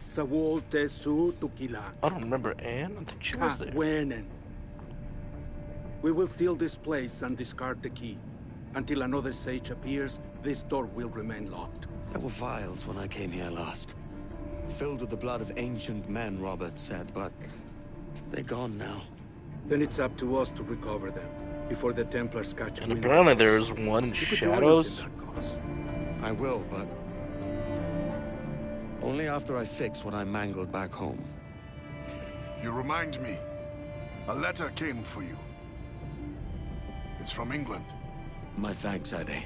don't remember Anne. I think she was there. We will seal this place and discard the key. Until another sage appears, this door will remain locked. There were vials when I came here last. Filled with the blood of ancient men, Robert said, but they're gone now. Then it's up to us to recover them, before the Templars catch And wind. apparently there's one in shadows. I will, but only after I fix what I mangled back home. You remind me. A letter came for you. It's from England. My thanks, Ade.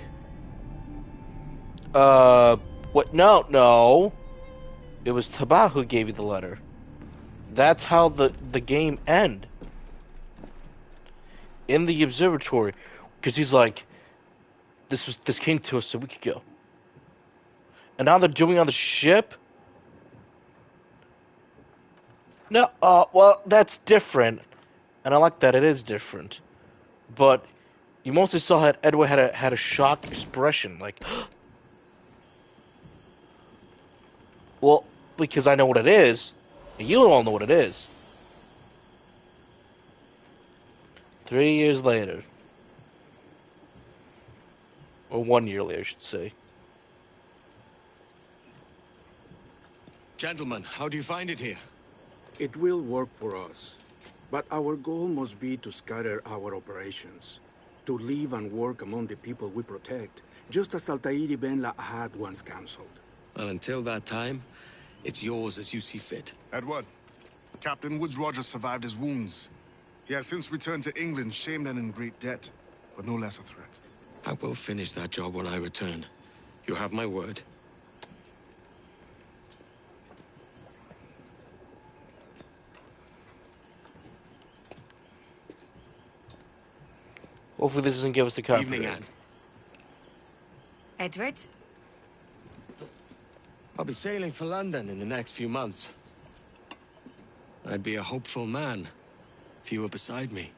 What? No. It was Taba who gave you the letter. That's how the game end. In the observatory, because he's like, this came to us a week ago, and now they're doing it on the ship. No, well, that's different, and I like that it is different, but you mostly saw that Edward had a shocked expression, like, well, because I know what it is, and you all know what it is. 3 years later. Or 1 year later, I should say. Gentlemen, how do you find it here? It will work for us. But our goal must be to scatter our operations. To live and work among the people we protect, just as Altair ibn La'ad once counseled. Well, until that time, it's yours as you see fit. Edward, Captain Woods Rogers survived his wounds. He has since returned to England, shamed and in great debt, but no less a threat. I will finish that job when I return. You have my word. Hopefully this doesn't give us the confidence. Evening, Anne. Edward? I'll be sailing for London in the next few months. I'd be a hopeful man if you were beside me.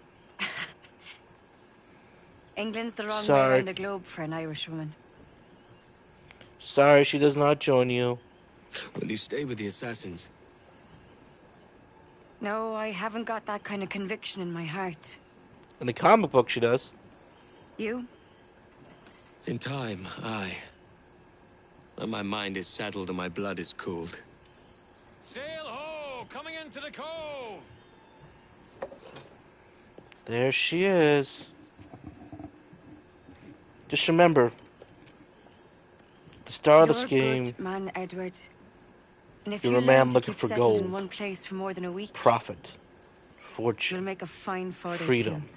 England's the wrong way Sorry. around the globe for an Irish woman. Sorry, she does not join you. Will you stay with the assassins? No, I haven't got that kind of conviction in my heart. In the comic book, she does. You? In time, aye. When my mind is settled and my blood is cooled. Sail ho! Coming into the cove! There she is. Just remember, the star of this You're game, a good man, Edward. And if you're you a man learn to looking keep for settled in gold. one place for more than a week, Profit, fortune, you'll make a fine father freedom. too.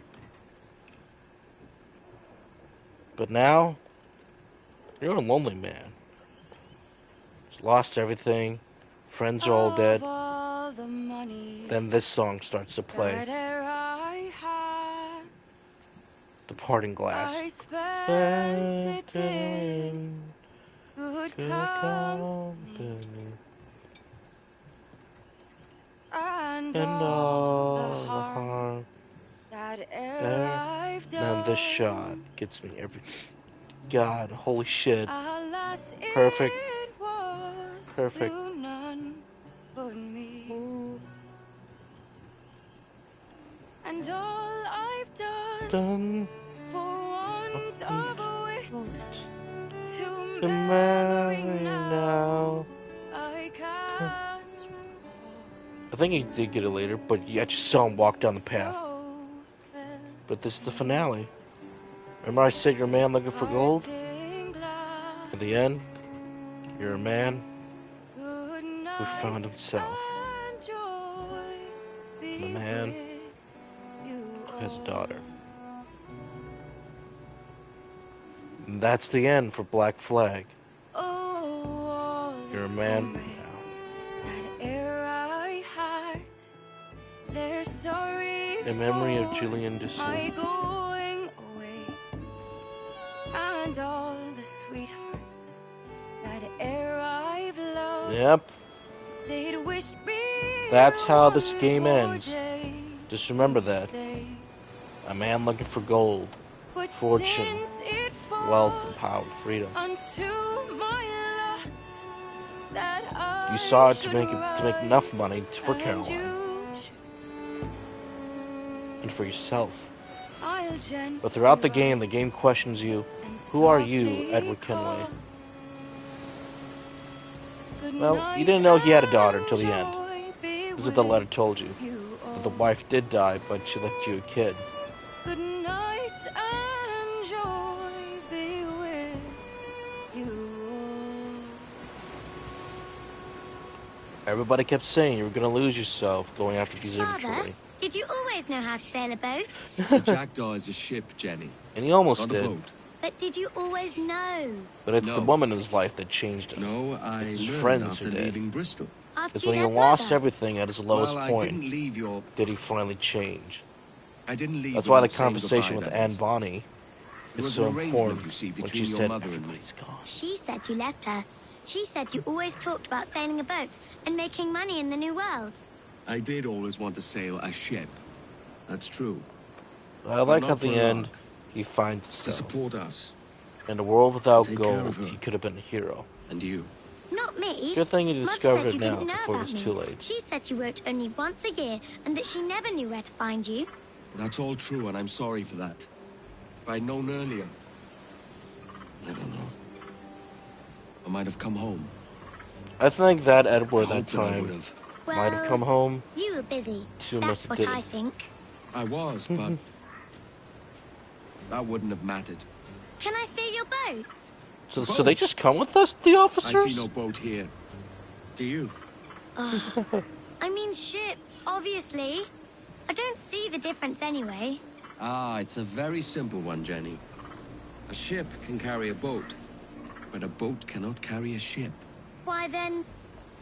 But now, you're a lonely man. He's lost everything. Friends are all dead. All the money Then this song starts to play. that e'er I had, The Parting Glass. I spent it in good company. And all the harm that e'er I've done. Man, this shot gets me every... God, holy shit. Alas, Perfect. it was Perfect. to none but me. And all I've done for want of a wit to marry now, I can't. I think he did get it later, but I just saw him walk down the path. But this is the finale. Remember I said you're a man looking for gold? At the end, you're a man who found himself. The man who has a daughter. And that's the end for Black Flag. You're a man now. In memory of Julian Dussault. Going away, and all the sweethearts that e'er I've loved. Yep. They'd wished me That's how this game ends. day Just remember to that. stay. A man looking for gold, But fortune, since it wealth, falls and power, freedom. unto my lot that You saw it should to make enough money for and Caroline you and for yourself. I'll gently But throughout the game questions you, who are you, softly Edward Kenway? good Well, you night didn't know he had a daughter until the and end. joy be This is what the with letter told you. you That the wife did die, but she left you a kid. Good night and joy be with you. Everybody kept saying you were going to lose yourself going after the Father, observatory. did you always know how to sail a boat? The Jackdaw is a ship, Jenny. And he almost Not did. a boat. But did you always know? But it's the woman in his life that changed him. No, I It's his learned friends after who did. leaving Bristol. It's when he lost everything at his lowest Well, I point didn't leave your... did he finally change. I didn't leave That's why the without saying conversation goodbye, with that Anne is. Bonny There is was so an arrangement, important you see, when between she your said mother and me. everybody's gone. She said you left her. She said you always talked about sailing a boat and making money in the New World. I did always want to sail a ship. That's true. I like not at the for a end, lark. he finds To himself. support us. In a world without Take care gold, of her. he could have been a hero. And you. Not me. Good thing you Mother discovered said it you now didn't know before it about was me. too late. She said you wrote only once a year and that she never knew where to find you. That's all true, and I'm sorry for that. If I'd known earlier... I don't know. I might have come home. I think that Edward I at that hope that I time would've. might have come home. You were busy. Too much That's what didn't. I think. I was, but... that wouldn't have mattered. Can I steal your boat? So they just come with us, the officers? I see no boat here. Do you? I mean ship, obviously. I don't see the difference anyway. Ah, it's a very simple one, Jenny. A ship can carry a boat, but a boat cannot carry a ship. Why then,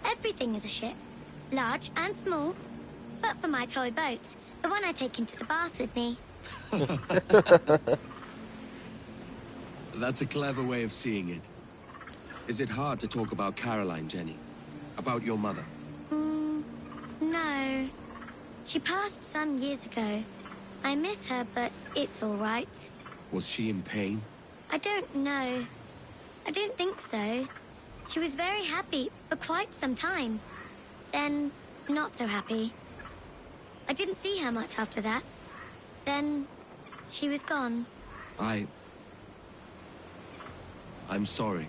everything is a ship. Large and small. But for my toy boat, the one I take into the bath with me. That's a clever way of seeing it. Is it hard to talk about Caroline, Jenny? About your mother? No. She passed some years ago. I miss her, but it's all right. Was she in pain? I don't know. I don't think so. She was very happy for quite some time. Then, not so happy. I didn't see her much after that. Then, she was gone. I'm sorry.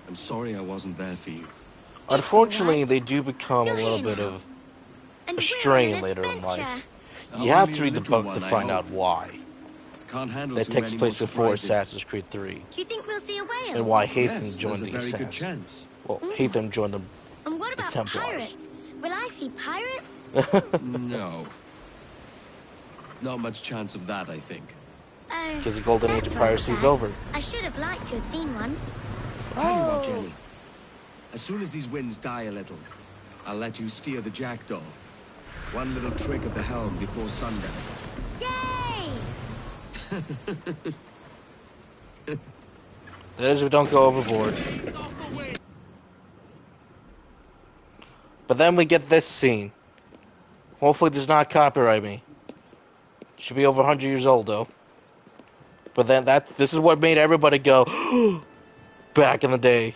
I'm sorry I wasn't there for you. Unfortunately, they do become a little bit of a strain later in life. You have to read the book to find out why. Can't handle That too takes many place more before surprises. Assassin's Creed 3. Do you think we'll see a whale? And why Hatham Yes, joined there's a the very good Assassins. chance. Well, Hatham joined the And what about Templars. pirates? Will I see pirates? No. Not much chance of that, I think. Oh, Because the golden age that's of rather piracy is sad. over. I should have liked to have seen one. Tell you what, Jenny. As soon as these winds die a little, I'll let you steer the jackdaw. One little trick at the helm before sundown. Yay! That is, we don't go overboard. But then we get this scene. Hopefully it does not copyright me. Should be over 100 years old, though. But then this is what made everybody go back in the day.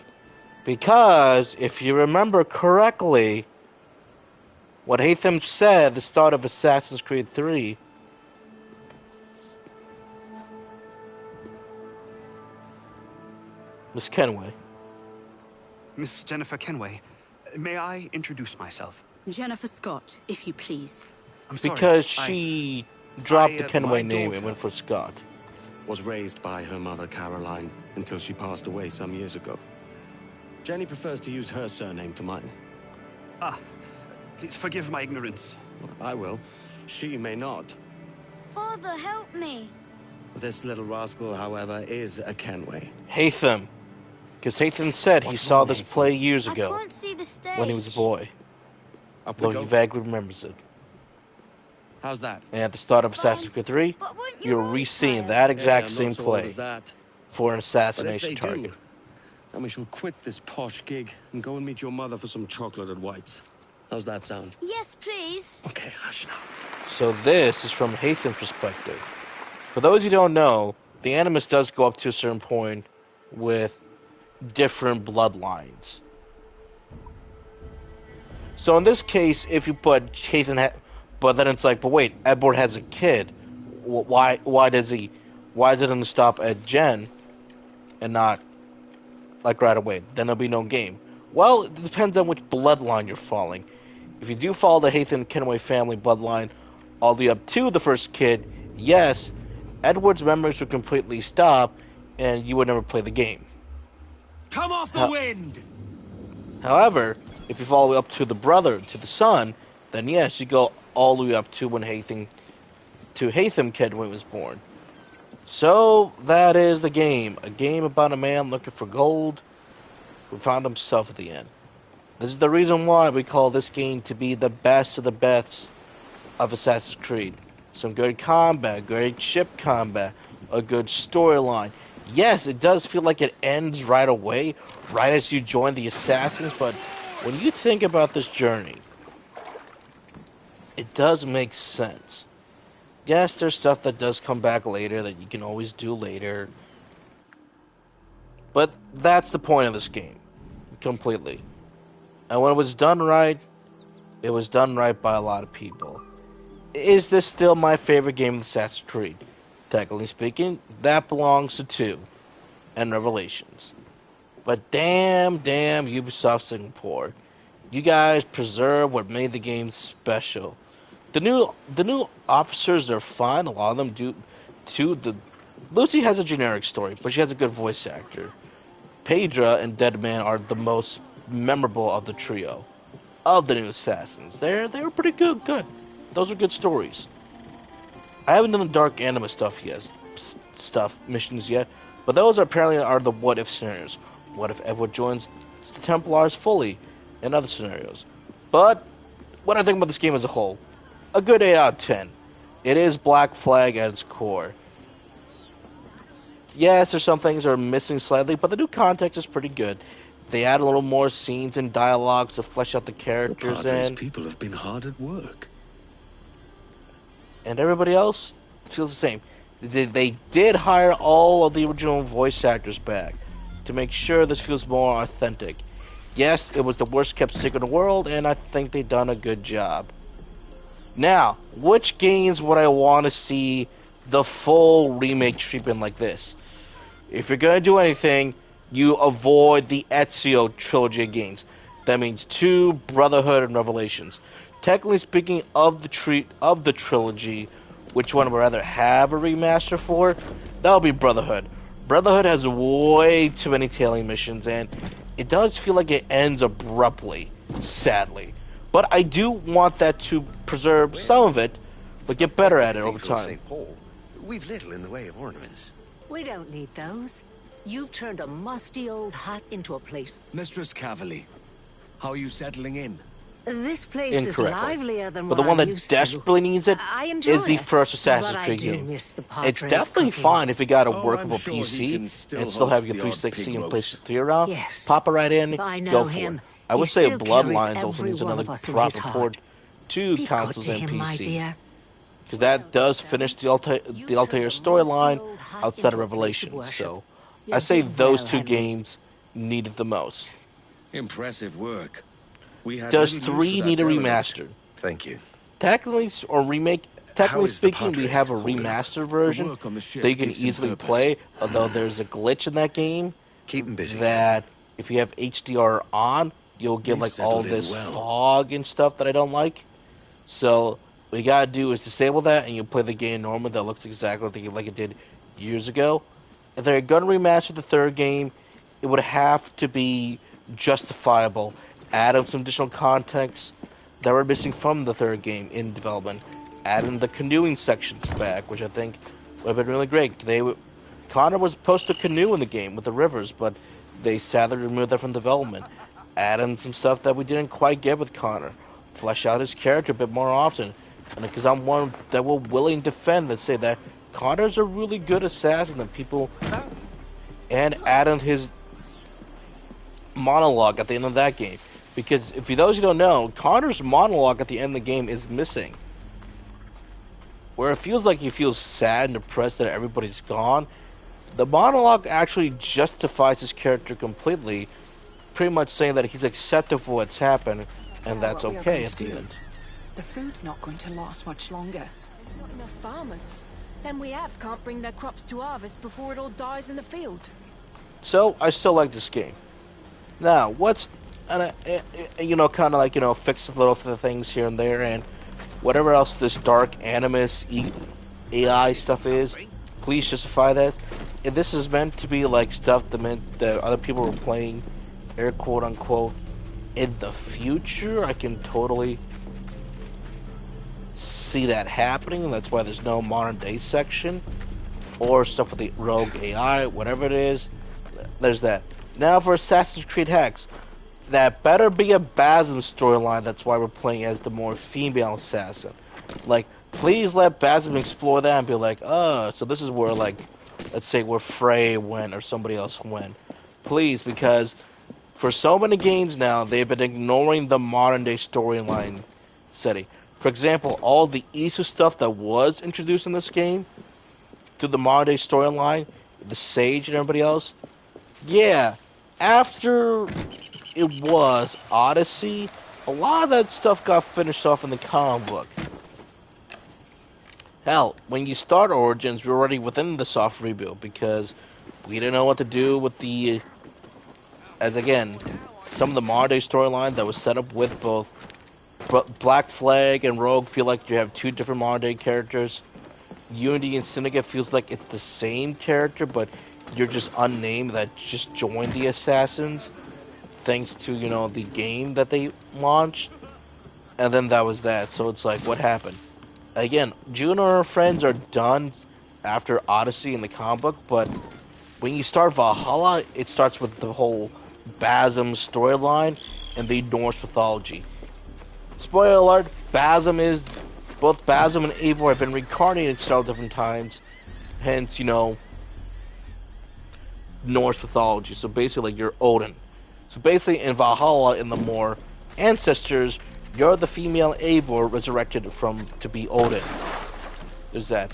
Because, if you remember correctly, what Hatham said at the start of Assassin's Creed 3... Miss Kenway. Miss Jennifer Kenway, may I introduce myself? Jennifer Scott, if you please. I'm sorry. Because she dropped the Kenway my name daughter and went for Scott. Was raised by her mother, Caroline, until she passed away some years ago. Jenny prefers to use her surname to mine. Ah, please forgive my ignorance. I will. She may not. Father, help me. This little rascal, however, is a Kenway. Hatham. Because Hatham said he saw this play years I ago can't see the stage. when he was a boy. Up we Though go. he vaguely remembers it. How's that? And at the start of Assassin's Creed 3, you're re-seeing that exact Yeah, I'm same not so old play as that. for an But if assassination they target. do, then we shall quit this posh gig and go and meet your mother for some chocolate at White's. How's that sound? Yes, please. Okay, hush now. So this is from Hatham's perspective. For those who don't know, the Animus does go up to a certain point with different bloodlines. So in this case, if you put Hatham, but then it's like, but wait, Edward has a kid. Why didn't it stop at Jen and not like right away? Then there'll be no game. Well, it depends on which bloodline you're following. If you do follow the Hatham Kenway family bloodline all the way up to the first kid, yes, Edward's memories would completely stop, and you would never play the game. Come off the wind! However, if you follow up to the brother, to the son, then yes, you go all the way up to when Hatham Kenway was born. So that is the game. A game about a man looking for gold who found himself at the end. This is the reason why we call this game to be the best of the best of Assassin's Creed. Some good combat, great ship combat, a good storyline. Yes, it does feel like it ends right away, right as you join the Assassins, but when you think about this journey, it does make sense. Yes, there's stuff that does come back later that you can always do later, but that's the point of this game, completely. And when it was done right, it was done right by a lot of people. Is this still my favorite game of Assassin's Creed? Technically speaking, that belongs to 2 and Revelations. But damn Ubisoft Singapore. You guys preserve what made the game special. The new officers are fine, a lot of them do too. Lucy has a generic story, but she has a good voice actor. Pedra and Deadman are the most memorable of the trio of the new assassins. They were pretty good. Those are good stories. I haven't done the dark anima missions yet, but those apparently are the what if scenarios. What if Edward joins the Templars fully, and other scenarios. But what I think about this game as a whole, a good 8 out of 10. It is Black Flag at its core. Yes, there's some things that are missing slightly, but the new context is pretty good. They add a little more scenes and dialogues to flesh out the characters. The Padres people have been hard at work. And everybody else feels the same. They did hire all of the original voice actors back to make sure this feels more authentic. Yes, it was the worst kept secret in the world, and I think they've done a good job. Now, which games would I want to see the full remake treatment like this? If you're going to do anything, you avoid the Ezio trilogy of games. That means 2, Brotherhood, and Revelations. Technically speaking, of the trilogy, which one would I rather have a remaster for? That would be Brotherhood. Brotherhood has way too many tailing missions, and it does feel like it ends abruptly, sadly. But I do want that to preserve some of it, but get better at it over time. St. Paul. We've little in the way of ornaments. We don't need those. You've turned a musty old hut into a place. Mistress Cavalli, how are you settling in? This place is livelier than but what the one I'm that used desperately needs it I enjoy is the first Assassin's Creed game. It's definitely fine if you got a workable PC and still have your 360 and PlayStation 3 around. Yes. Pop it right in, I know go for him, it. I would he say still Bloodlines carries also needs every one another of us in proper his heart. port to Be consoles good to and him, my PC. dear. Because that does finish the Altair storyline outside of Revelations. So I say those 2 games needed the most. Impressive work. Does 3 need a remaster? Thank you. Technically, or remake. Technically speaking, we have a remastered version that you can easily play. Although there's a glitch in that game. Keep him busy. That if you have HDR on, you'll get like all this fog and stuff that I don't like. So what you gotta do is disable that, and you play the game normal. That looks exactly like it did years ago. If they're gonna remaster the 3rd game, it would have to be justifiable. Add some additional context that were missing from the 3rd game in development. Add in the canoeing sections back, which I think would have been really great. Connor was supposed to canoe in the game with the rivers, but they sadly removed that from development. Add in some stuff that we didn't quite get with Connor. Flesh out his character a bit more often. And because I'm one that will willing defend and say that Connor's a really good assassin and people... And add in his monologue at the end of that game. Because if those who don't know, Connor's monologue at the end of the game is missing. Where it feels like he feels sad and depressed that everybody's gone, the monologue actually justifies his character completely, pretty much saying that he's accepted for what's happened, and that's okay at the end. The food's not going to last much longer. Not enough farmers. Them we have can't bring their crops to harvest before it all dies in the field. So, I still like this game. Now, kind of like, fix a little of the things here and there, and whatever else this dark animus AI stuff is, please justify that. If this is meant to be like stuff that other people were playing, air quote unquote, in the future, I can totally see that happening. That's why there's no modern day section. or stuff with the rogue AI, whatever it is. There's that. Now for Assassin's Creed Hex. That better be a Basim storyline. That's why we're playing as the more female assassin. Like, please let Basim explore that and be like, oh, so this is where, like, let's say where Frey went or somebody else went. Please, because for so many games now, they've been ignoring the modern day storyline setting. For example, all the Isu stuff that was introduced in this game to the modern day storyline, the Sage and everybody else, yeah, after it was Odyssey, a lot of that stuff got finished off in the comic book. Hell, when you start Origins, we're already within the soft rebuild because we didn't know what to do with the, as again, some of the modern day storyline that was set up with both Black Flag and Rogue feel like you have two different modern day characters. Unity and Syndicate feels like it's the same character, but you're just unnamed that just joined the Assassins, thanks to, you know, the game that they launched. And then that was that. So it's like, what happened? Again, Juno and her friends are done after Odyssey in the comic book, but when you start Valhalla, it starts with the whole Basim storyline and the Norse mythology. Spoiler alert, both Basim and Eivor have been reincarnated several different times, hence, you know, Norse mythology. So basically, like, you're Odin. So basically, in Valhalla, in the more ancestors, you're the female Eivor resurrected to be Odin. There's that.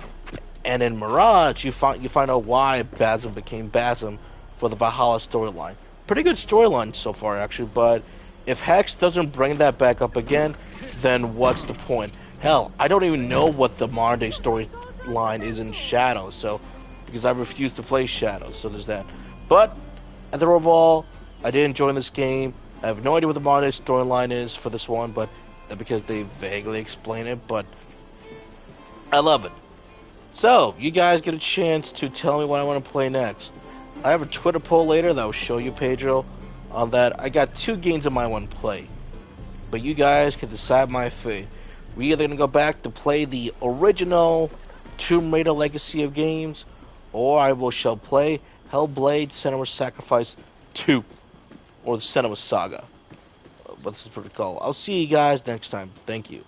And in Mirage, you find out why Basim became Basim for the Valhalla storyline. Pretty good storyline so far, actually, but if Hex doesn't bring that back up again, then what's the point? Hell, I don't even know what the modern day storyline is in Shadows, so because I refuse to play Shadows, so there's that. But at the overall, I did enjoy this game. I have no idea what the modern day storyline is for this one, but because they vaguely explain it, but I love it. So, you guys get a chance to tell me what I want to play next. I have a Twitter poll later that will show you, Pedro, on that. I got 2 games in my one play, but you guys can decide my fate. We're either going to go back to play the original Tomb Raider Legacy of games, or shall play Hellblade Senua's Sacrifice 2, or the Senua Saga. What this is pretty cool. I'll see you guys next time. Thank you.